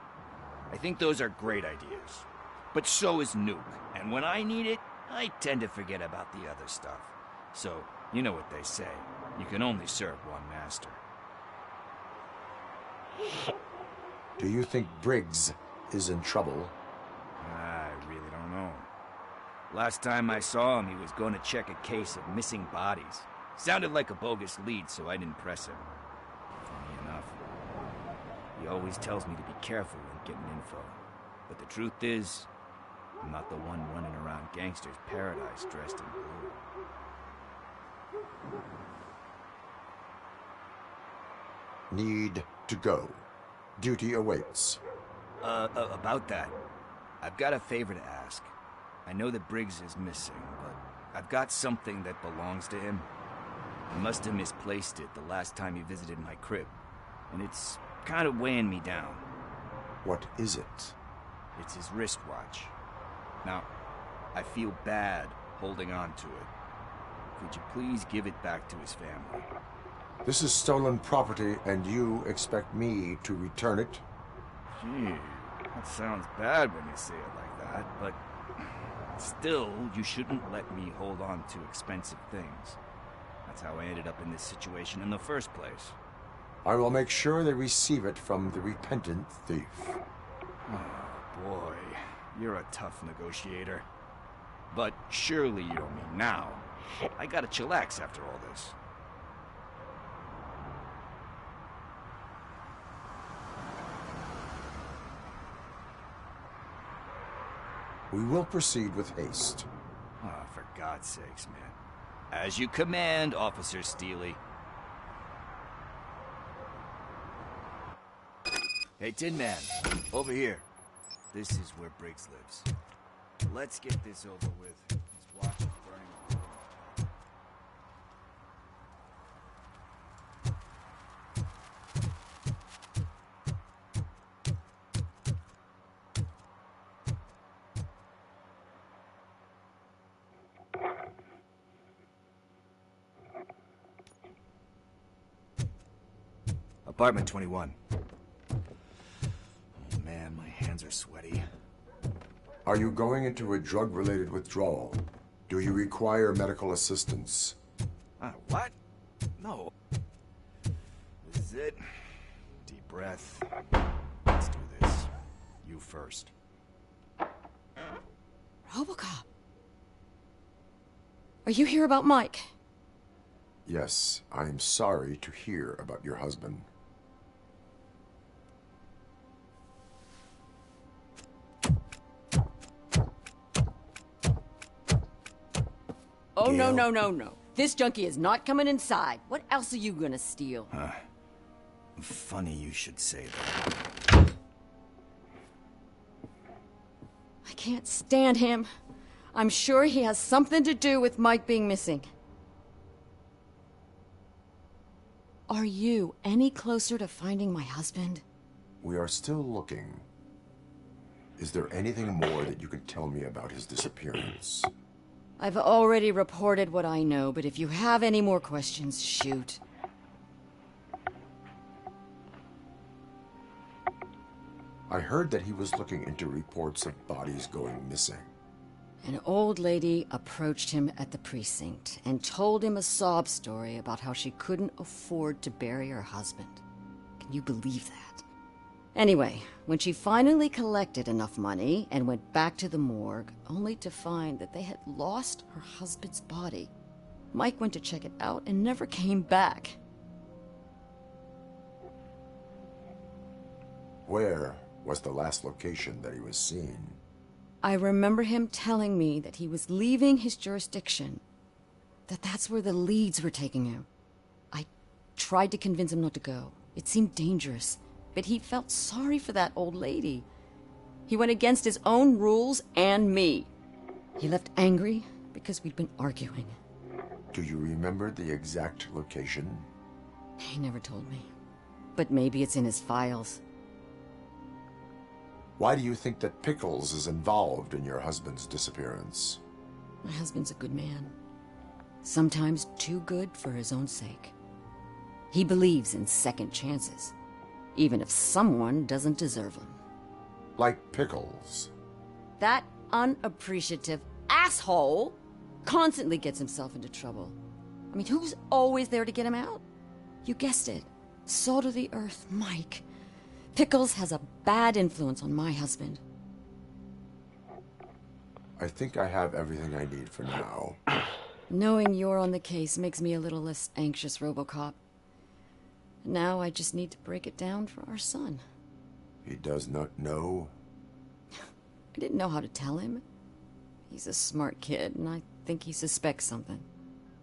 I think those are great ideas. But so is Nuke. And when I need it, I tend to forget about the other stuff. So, you know what they say. You can only serve one master. Do you think Briggs is in trouble? I really don't know. Last time I saw him, he was going to check a case of missing bodies. Sounded like a bogus lead, so I didn't press him. Funny enough. He always tells me to be careful when getting info. But the truth is, I'm not the one running around gangsters' paradise dressed in blue. Need to go. Duty awaits. About that, I've got a favor to ask. I know that Briggs is missing, but I've got something that belongs to him. I must have misplaced it the last time he visited my crib, and it's kind of weighing me down. What is it? It's his wristwatch. Now, I feel bad holding on to it. Could you please give it back to his family? This is stolen property, and you expect me to return it? Gee, that sounds bad when you say it like that, but still, you shouldn't let me hold on to expensive things. That's how I ended up in this situation in the first place. I will make sure they receive it from the repentant thief. Oh, boy. You're a tough negotiator. But surely you don't mean now. I gotta chillax after all this. We will proceed with haste. Oh, for God's sakes, man. As you command, Officer Steely. Hey, Tin Man, over here. This is where Briggs lives. Let's get this over with. His watch is burning. Apartment 21. Oh man, my hands are sweaty. Are you going into a drug-related withdrawal? Do you require medical assistance? What? No. This is it. Deep breath. Let's do this. You first. Robocop. Are you here about Mike? Yes, I am sorry to hear about your husband. Oh, no, no, no, no. This junkie is not coming inside. What else are you gonna steal? Funny you should say that. I can't stand him. I'm sure he has something to do with Mike being missing. Are you any closer to finding my husband? We are still looking. Is there anything more that you can tell me about his disappearance? I've already reported what I know, but if you have any more questions, shoot. I heard that he was looking into reports of bodies going missing. An old lady approached him at the precinct and told him a sob story about how she couldn't afford to bury her husband. Can you believe that? Anyway, when she finally collected enough money and went back to the morgue, only to find that they had lost her husband's body, Mike went to check it out and never came back. Where was the last location that he was seen? I remember him telling me that he was leaving his jurisdiction, that that's where the leads were taking him. I tried to convince him not to go. It seemed dangerous, but he felt sorry for that old lady. He went against his own rules and me. He left angry because we'd been arguing. Do you remember the exact location? He never told me, but maybe it's in his files. Why do you think that Pickles is involved in your husband's disappearance? My husband's a good man. Sometimes too good for his own sake. He believes in second chances, even if someone doesn't deserve them. Like Pickles. That unappreciative asshole constantly gets himself into trouble. I mean, who's always there to get him out? You guessed it. Salt of the earth, Mike. Pickles has a bad influence on my husband. I think I have everything I need for now. Knowing you're on the case makes me a little less anxious, Robocop. Now I just need to break it down for our son. He does not know? I didn't know how to tell him. He's a smart kid, and I think he suspects something.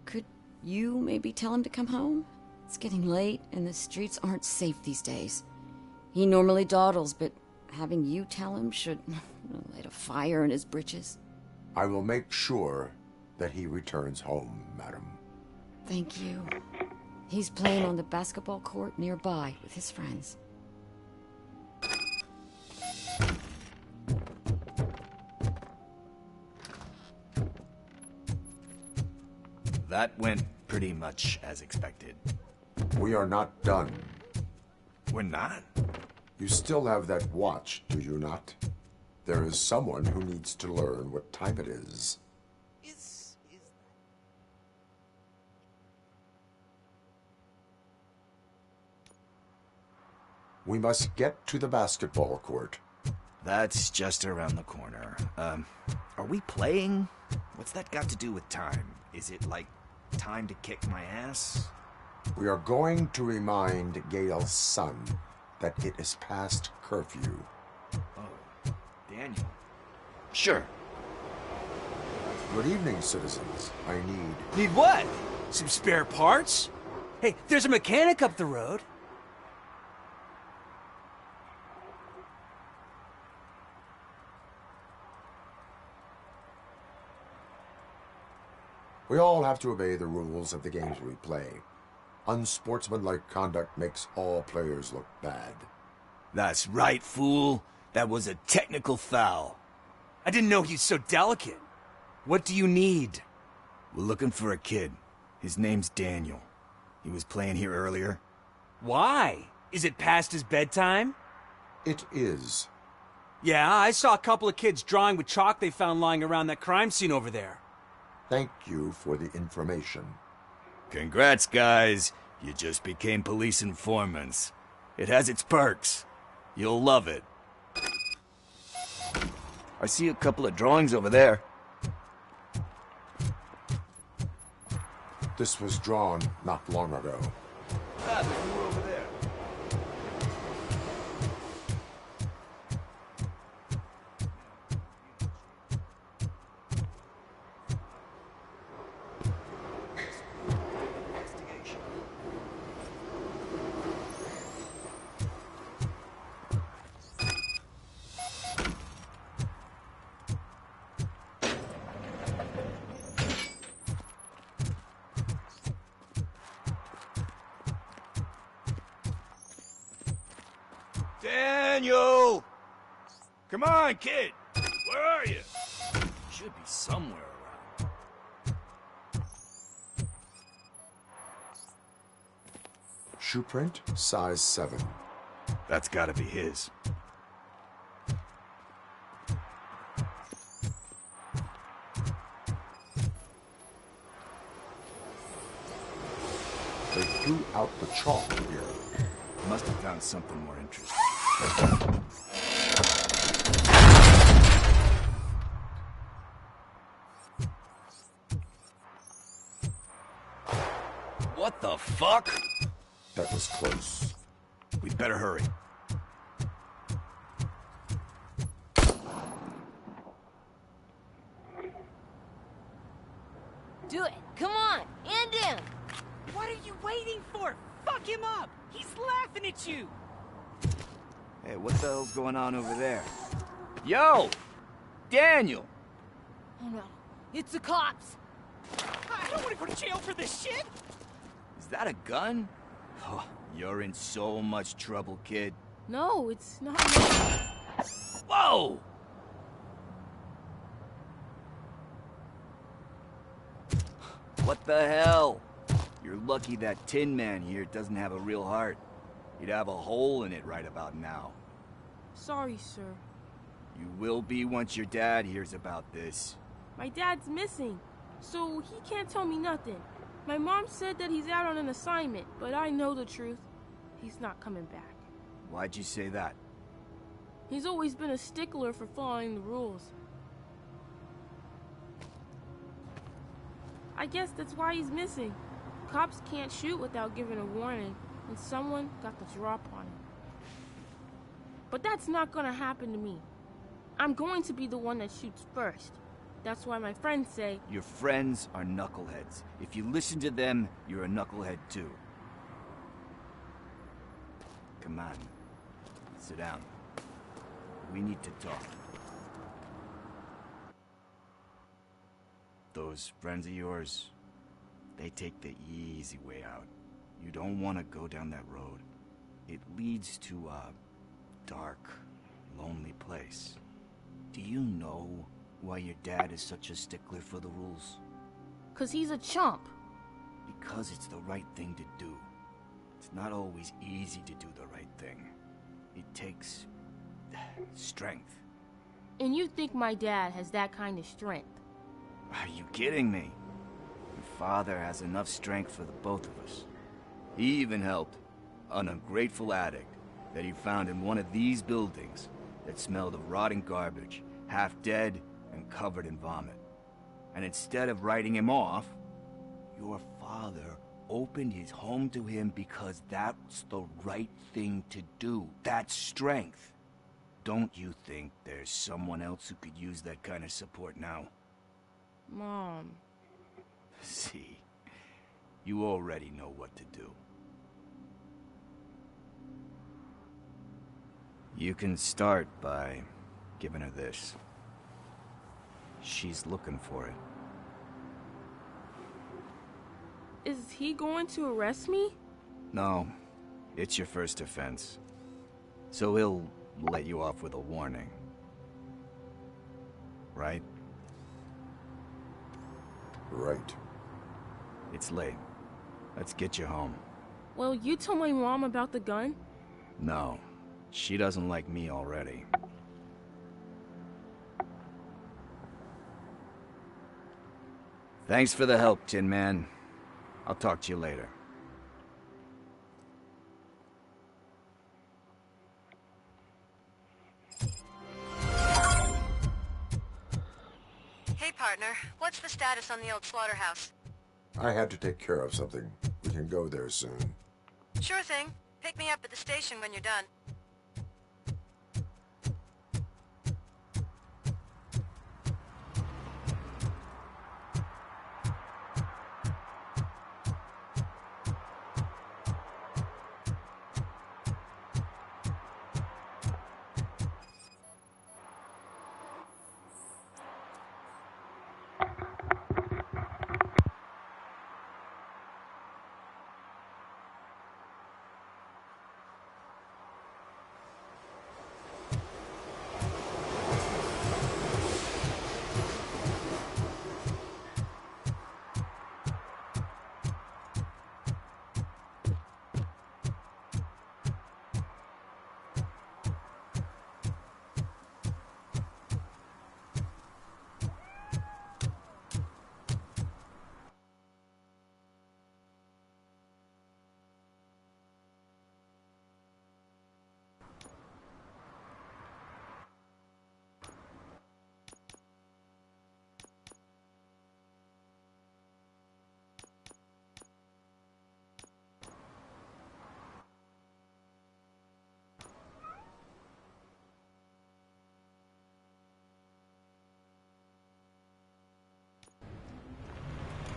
Could you maybe tell him to come home? It's getting late, and the streets aren't safe these days. He normally dawdles, but having you tell him should light a fire in his britches. I will make sure that he returns home, madam. Thank you. He's playing on the basketball court nearby with his friends. That went pretty much as expected. We are not done. We're not? You still have that watch, do you not? There is someone who needs to learn what time it is. We must get to the basketball court. That's just around the corner. Are we playing? What's that got to do with time? Is it like time to kick my ass? We are going to remind Gail's son that it is past curfew. Oh, Daniel. Sure. Good evening, citizens. I need... Need what? Some spare parts? Hey, there's a mechanic up the road. We all have to obey the rules of the games we play. Unsportsmanlike conduct makes all players look bad. That's right, fool. That was a technical foul. I didn't know he's so delicate. What do you need? We're looking for a kid. His name's Daniel. He was playing here earlier. Why? Is it past his bedtime? It is. Yeah, I saw a couple of kids drawing with chalk they found lying around that crime scene over there. Thank you for the information. Congrats, guys. You just became police informants. It has its perks. You'll love it. I see a couple of drawings over there. This was drawn not long ago. Ah, you were over there. Daniel! Come on, kid! Where are you? Should be somewhere around. Shoe print, size 7. That's gotta be his. They threw out the chalk here. Must have found something more interesting. What the fuck? That was close. We'd better hurry. Do it. Come on. End him. What are you waiting for? Fuck him up. He's laughing at you. Hey, what the hell's going on over there? Yo! Daniel! Oh no. It's the cops. I don't want to go to jail for this shit. Is that a gun? Oh, you're in so much trouble, kid. No, it's not. Whoa! What the hell? You're lucky that Tin Man here doesn't have a real heart. He'd have a hole in it right about now. Sorry, sir. You will be once your dad hears about this. My dad's missing, so he can't tell me nothing. My mom said that he's out on an assignment, but I know the truth. He's not coming back. Why'd you say that? He's always been a stickler for following the rules. I guess that's why he's missing. Cops can't shoot without giving a warning, and someone got the drop on him. But that's not gonna happen to me. I'm going to be the one that shoots first. That's why my friends say... Your friends are knuckleheads. If you listen to them, you're a knucklehead too. Come on. Sit down. We need to talk. Those friends of yours, they take the easy way out. You don't want to go down that road. It leads to a dark, lonely place. Do you know why your dad is such a stickler for the rules? 'Cause he's a chump. Because it's the right thing to do. It's not always easy to do the right thing. It takes strength. And you think my dad has that kind of strength? Are you kidding me? Your father has enough strength for the both of us. He even helped an ungrateful addict that he found in one of these buildings that smelled of rotting garbage, half dead and covered in vomit. And instead of writing him off, your father opened his home to him because that's the right thing to do. That's strength. Don't you think there's someone else who could use that kind of support now? Mom. See, you already know what to do. You can start by giving her this. She's looking for it. Is he going to arrest me? No, it's your first offense. So he'll let you off with a warning. Right? Right. It's late. Let's get you home. Well, you told my mom about the gun? No, she doesn't like me already. Thanks for the help, Tin Man. I'll talk to you later. Hey, partner. What's the status on the old slaughterhouse? I had to take care of something. We can go there soon. Sure thing. Pick me up at the station when you're done.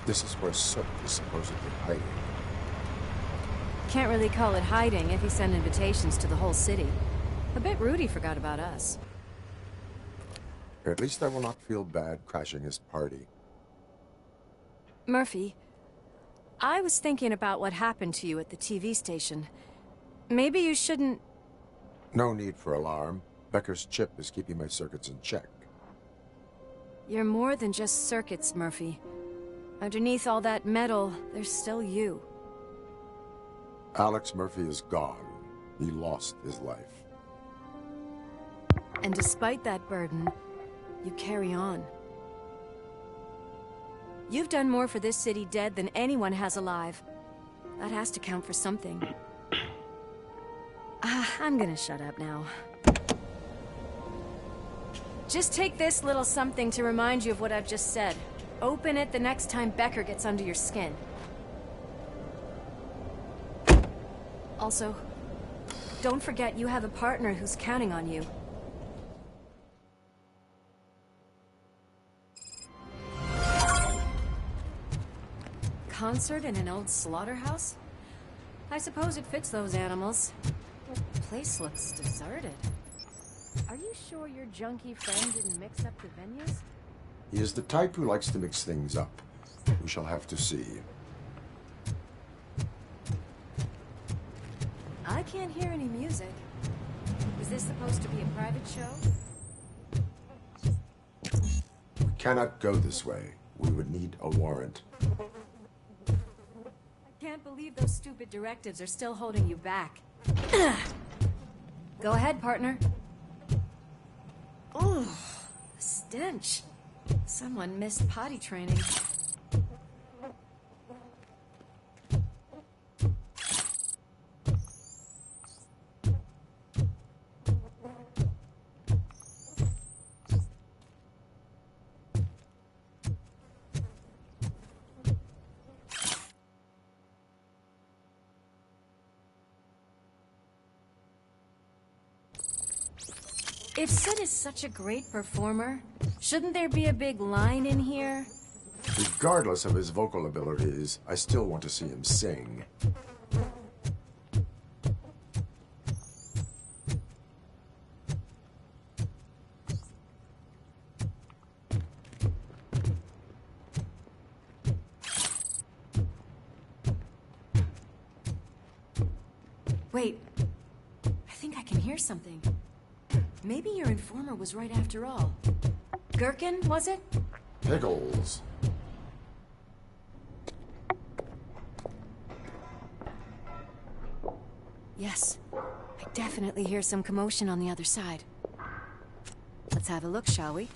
This is where Sook is supposedly hiding. Can't really call it hiding if he sent invitations to the whole city. A bit rude he forgot about us. At least I will not feel bad crashing his party. Murphy, I was thinking about what happened to you at the TV station. Maybe you shouldn't... No need for alarm. Becker's chip is keeping my circuits in check. You're more than just circuits, Murphy. Underneath all that metal, there's still you. Alex Murphy is gone. He lost his life. And despite that burden, you carry on. You've done more for this city dead than anyone has alive. That has to count for something. I'm gonna shut up now. Just take this little something to remind you of what I've just said. Open it the next time Becker gets under your skin. Also, don't forget you have a partner who's counting on you. Concert in an old slaughterhouse? I suppose it fits those animals. The place looks deserted. Are you sure your junkie friend didn't mix up the venues? He is the type who likes to mix things up. We shall have to see. I can't hear any music. Is this supposed to be a private show? We cannot go this way. We would need a warrant. I can't believe those stupid directives are still holding you back. Go ahead, partner. Oh, the stench. Someone missed potty training. If Sid is such a great performer, shouldn't there be a big line in here? Regardless of his vocal abilities, I still want to see him sing. Wait, I think I can hear something. Maybe your informer was right after all. Gherkin, was it? Pickles. Yes, I definitely hear some commotion on the other side. Let's have a look, shall we?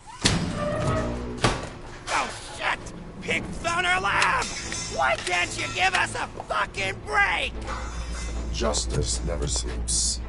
Oh, shit! Pigs on our lab! Why can't you give us a fucking break? Justice never sleeps.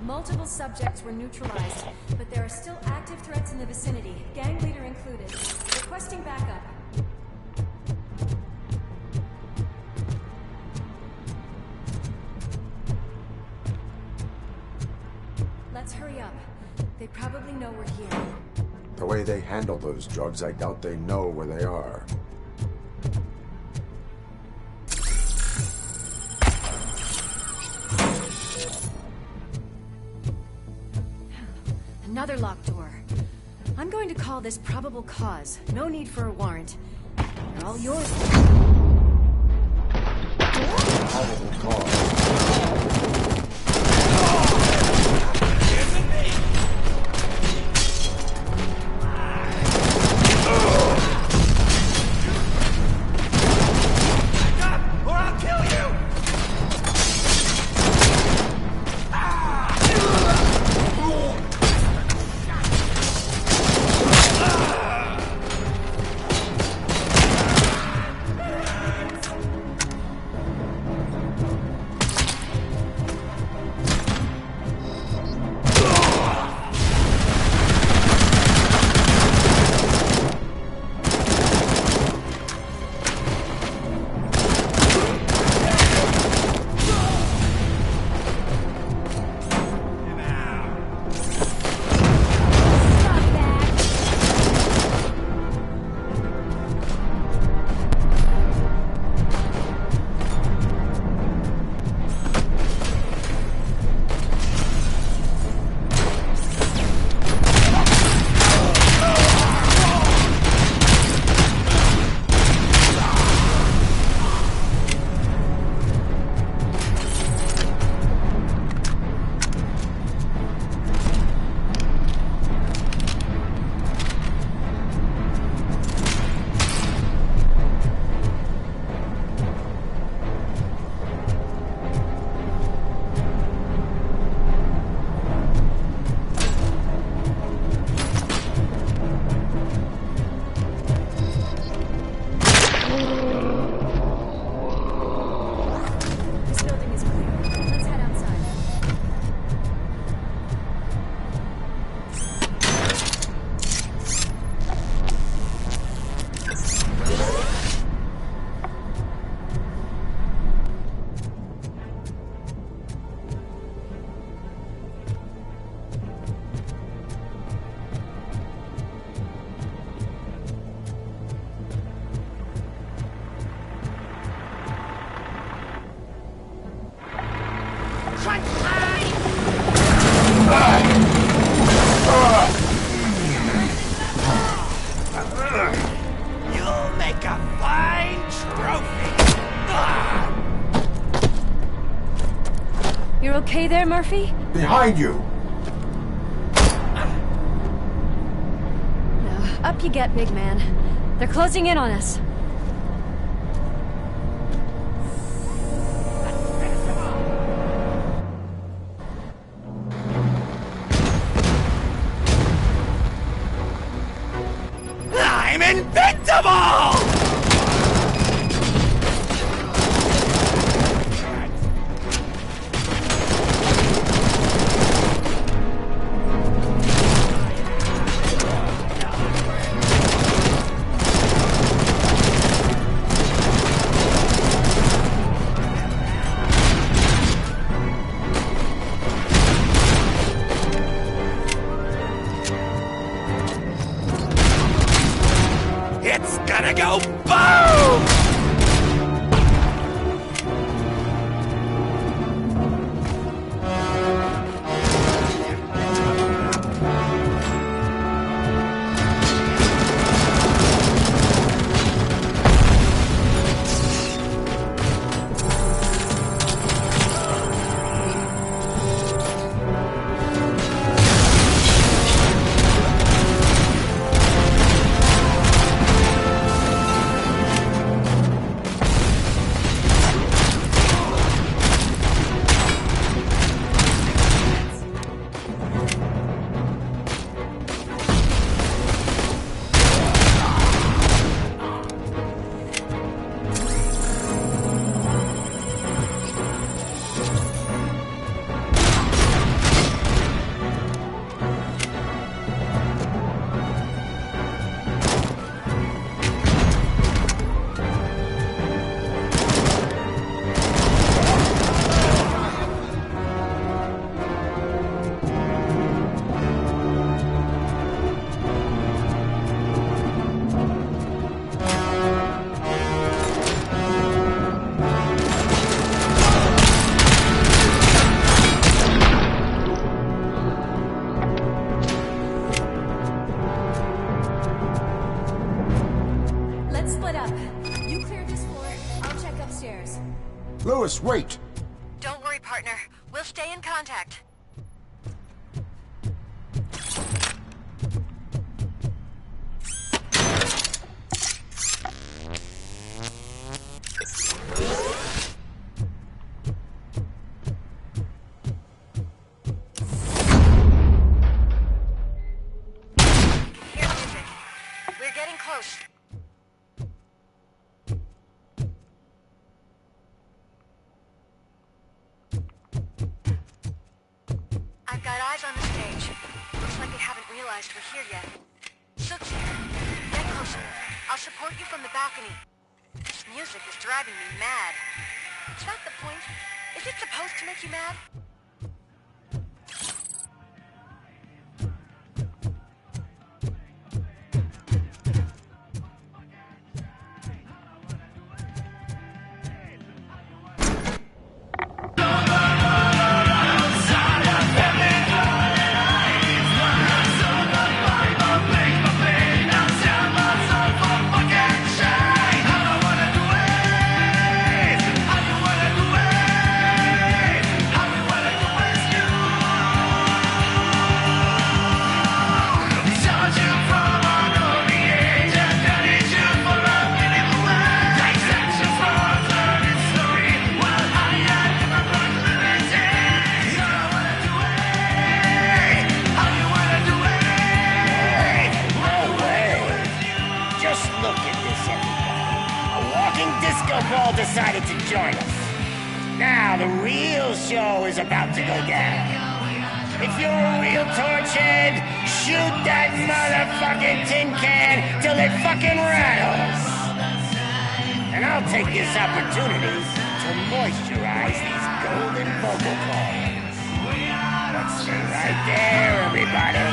Multiple subjects were neutralized, but there are still active threats in the vicinity, gang leader included. Requesting backup. Let's hurry up. They probably know we're here. The way they handle those drugs, I doubt they know where they are. Another locked door. I'm going to call this probable cause. No need for a warrant. They're all yours. Probable cause. Murphy? Behind you! No, up you get, big man. They're closing in on us. I'm invincible! It's gonna go boom! Let's split up. You clear this floor, I'll check upstairs. Lewis, wait! Don't worry, partner. We'll stay in contact. Hear music. We're getting close. I've got eyes on the stage. Looks like they haven't realized we're here yet. Sook's here. Get closer. I'll support you from the balcony. This music is driving me mad. Is that the point? Is it supposed to make you mad? Ball decided to join us. Now the real show is about to go down. If you're a real torchhead, shoot that motherfucking tin can till it fucking rattles. And I'll take this opportunity to moisturize these golden vocal cords. Let's stay right there, everybody.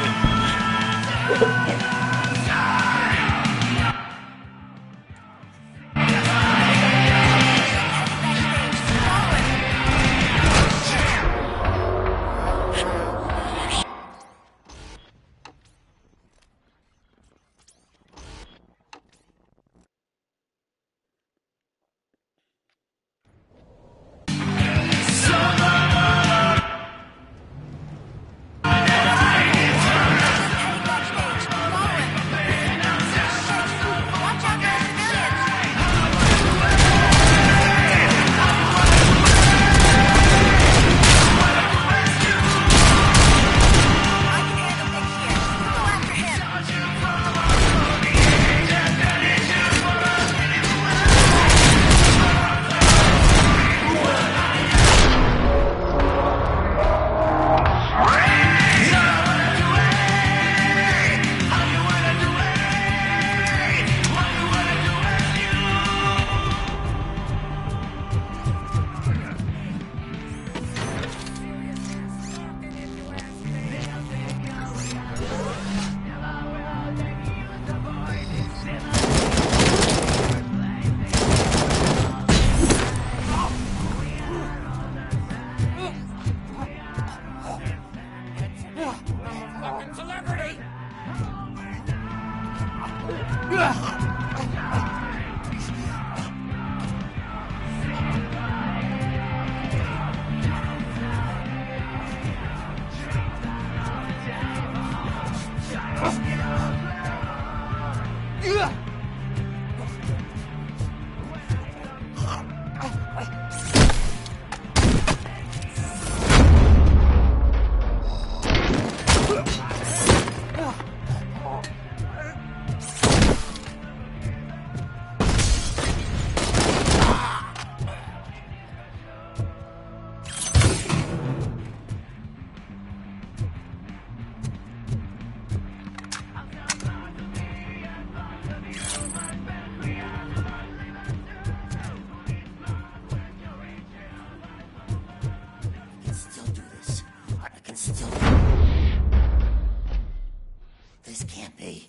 This can't be.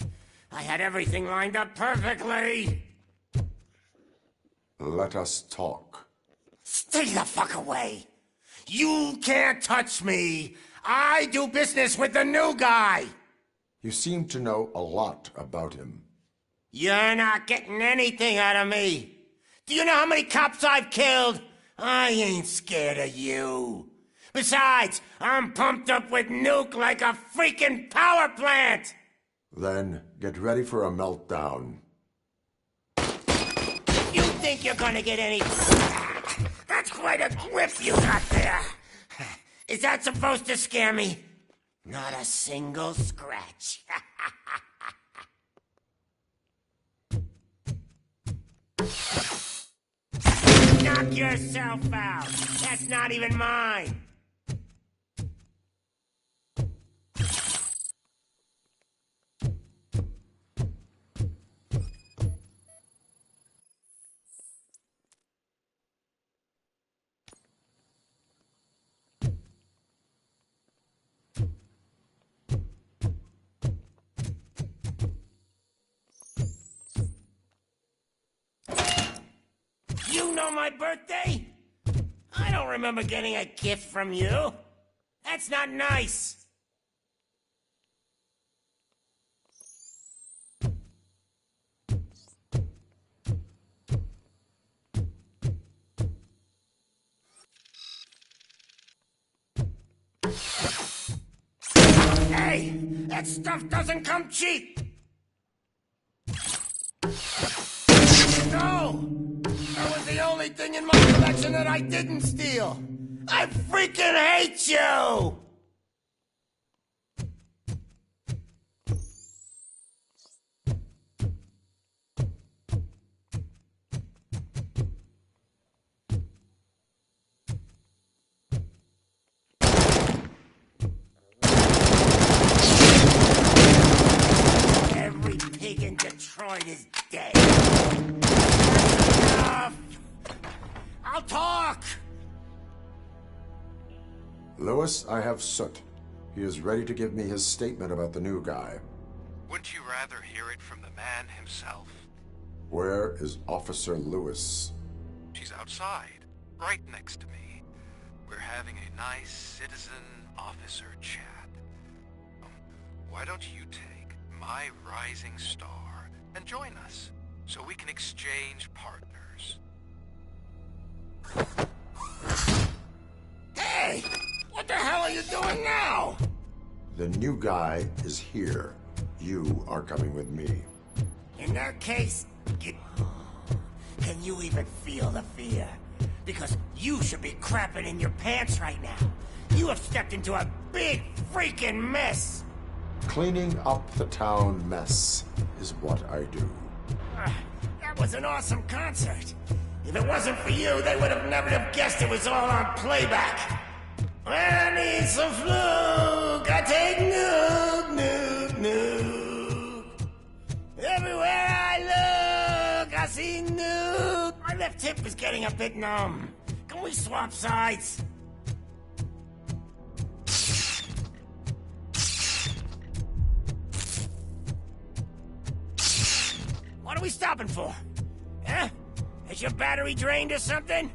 I had everything lined up perfectly. Let us talk. Stay the fuck away. You can't touch me. I do business with the new guy. You seem to know a lot about him. You're not getting anything out of me. Do you know how many cops I've killed? I ain't scared of you. Besides, I'm pumped up with nuke like a freaking power plant. Then get ready for a meltdown. You think you're gonna get any... That's quite a grip you got there. Is that supposed to scare me? Not a single scratch. Knock yourself out. That's not even mine. You know my birthday? I don't remember getting a gift from you. That's not nice. Hey, that stuff doesn't come cheap. No! That was the only thing in my collection that I didn't steal! I freaking hate you! Every pig in Detroit is dead. Enough! I'll talk! Lewis, I have Soot. He is ready to give me his statement about the new guy. Wouldn't you rather hear it from the man himself? Where is Officer Lewis? She's outside, right next to me. We're having a nice citizen-officer chat. Why don't you take my rising star and join us, so we can exchange partners? Hey! What the hell are you doing now? The new guy is here. You are coming with me. In that case, can you even feel the fear? Because you should be crapping in your pants right now. You have stepped into a big freaking mess. Cleaning up the town mess is what I do. That was an awesome concert. If it wasn't for you, they would have never have guessed it was all on playback. I need some fluke. I take nuke. Everywhere I look, I see nuke. My left hip is getting a bit numb. Can we swap sides? What are we stopping for? Huh? Is your battery drained or something?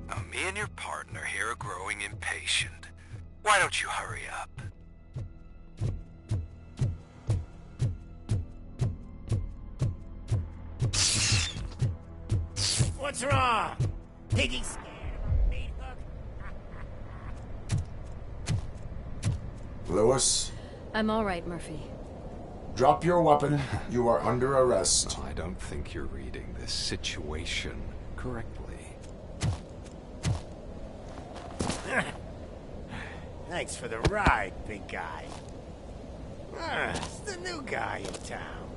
Now, me and your partner here are growing impatient. Why don't you hurry up? What's wrong? Piggy scared of a meat hook? Lewis, I'm all right, Murphy. drop your weapon. You are under arrest. I don't think you're reading this situation correctly. Thanks for the ride, big guy. It's the new guy in town.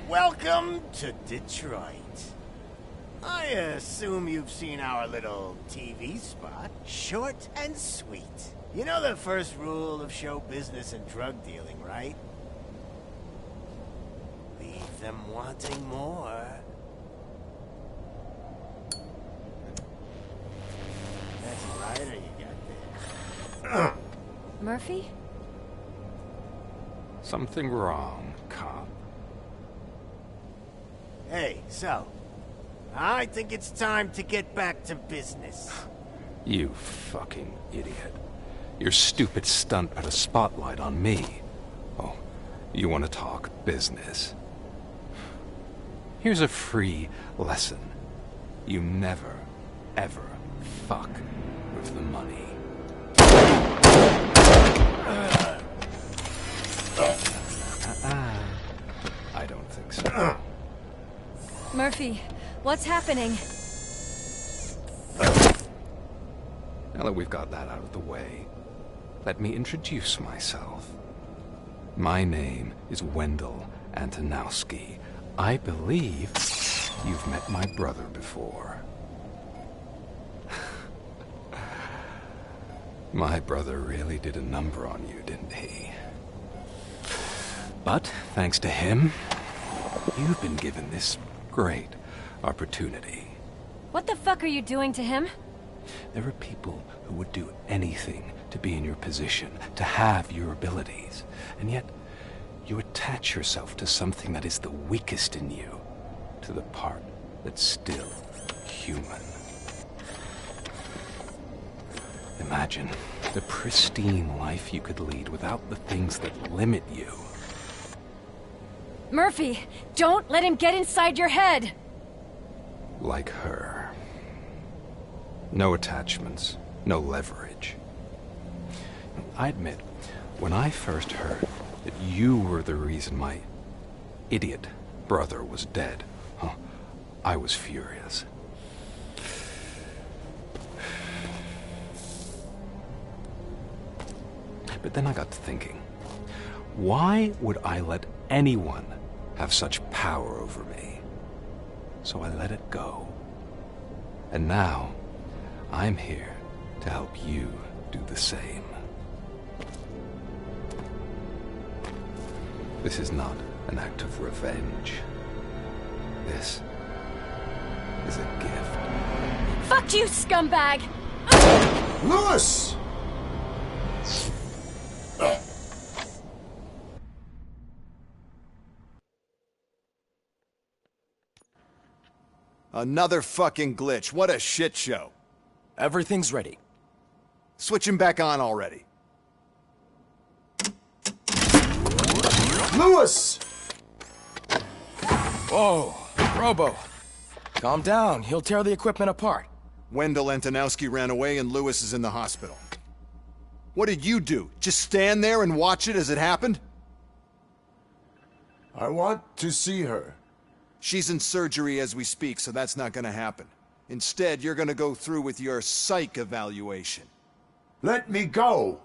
Welcome to Detroit. I assume you've seen our little TV spot. Short and sweet. You know the first rule of show business and drug dealing, right? Leave them wanting more. That's a lighter you got there. Murphy? Something wrong, cop. Hey, so, I think it's time to get back to business. You fucking idiot. Your stupid stunt put a spotlight on me. Oh, you want to talk business? Here's a free lesson. You never, ever fuck with the money. I don't think so. Murphy, what's happening? Now that we've got that out of the way, let me introduce myself. My name is Wendell Antonowski. I believe you've met my brother before. My brother really did a number on you, didn't he? But thanks to him, you've been given this great opportunity. What the fuck are you doing to him? There are people who would do anything to be in your position, to have your abilities, and yet you attach yourself to something that is the weakest in you, to the part that's still human. Imagine the pristine life you could lead without the things that limit you. Murphy, don't let him get inside your head! Like her. No attachments, no leverage. I admit, when I first heard that you were the reason my idiot brother was dead, I was furious. But then I got to thinking, why would I let anyone have such power over me? So I let it go. And now, I'm here to help you do the same. This is not an act of revenge. This is a gift. Fuck you, scumbag! Lewis! Another fucking glitch. What a shit show. Everything's ready. Switch him back on already. Lewis! Whoa, Robo. Calm down. He'll tear the equipment apart. Wendell Antonowski ran away and Lewis is in the hospital. What did you do? Just stand there and watch it as it happened? I want to see her. She's in surgery as we speak, so that's not gonna happen. Instead, you're gonna go through with your psych evaluation. Let me go!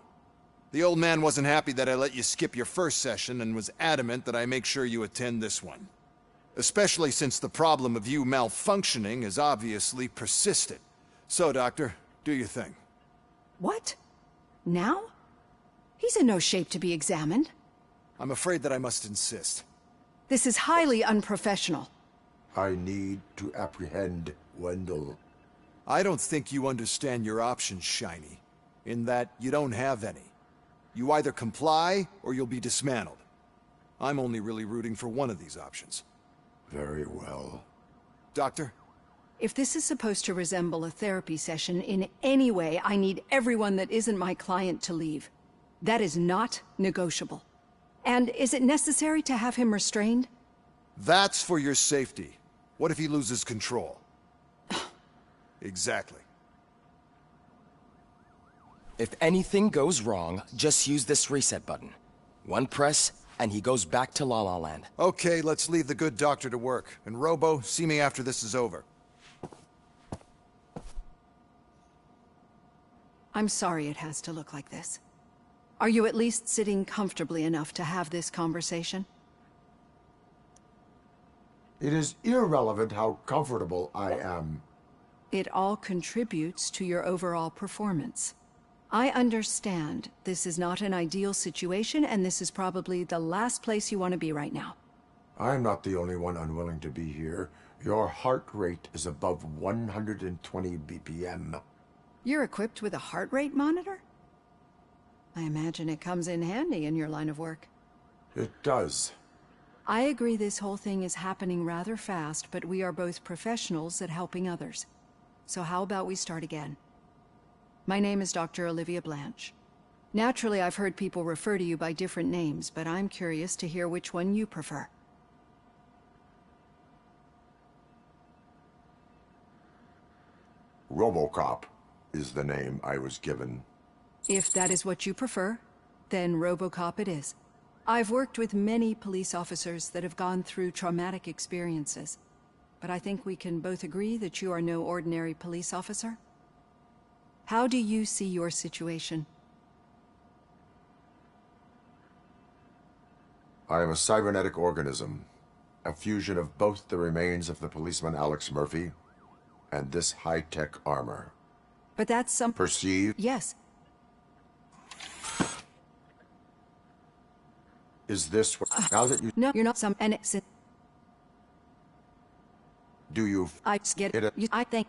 The old man wasn't happy that I let you skip your first session and was adamant that I make sure you attend this one. Especially since the problem of you malfunctioning is obviously persistent. So, Doctor, do your thing. What? Now? He's in no shape to be examined. I'm afraid that I must insist. This is highly unprofessional. I need to apprehend Wendell. I don't think you understand your options, Shiny. In that you don't have any. You either comply, or you'll be dismantled. I'm only really rooting for one of these options. Very well. Doctor? If this is supposed to resemble a therapy session in any way, I need everyone that isn't my client to leave. That is not negotiable. And is it necessary to have him restrained? That's for your safety. What if he loses control? Exactly. If anything goes wrong, just use this reset button. One press, and he goes back to La La Land. Okay, let's leave the good doctor to work. And Robo, see me after this is over. I'm sorry it has to look like this. Are you at least sitting comfortably enough to have this conversation? It is irrelevant how comfortable I am. It all contributes to your overall performance. I understand this is not an ideal situation, and this is probably the last place you want to be right now. I'm not the only one unwilling to be here. Your heart rate is above 120 BPM. You're equipped with a heart rate monitor? I imagine it comes in handy in your line of work. It does. I agree this whole thing is happening rather fast, but we are both professionals at helping others. So how about we start again? My name is Dr. Olivia Blanche. Naturally, I've heard people refer to you by different names, but I'm curious to hear which one you prefer. Robocop is the name I was given. If that is what you prefer, then Robocop it is. I've worked with many police officers that have gone through traumatic experiences, but I think we can both agree that you are no ordinary police officer. How do you see your situation? I am a cybernetic organism, a fusion of both the remains of the policeman Alex Murphy and this high-tech armor. But that's some... Perceive? Yes. Is this what... now that you... No, you're not some... And it's... Do you... I get it. I think...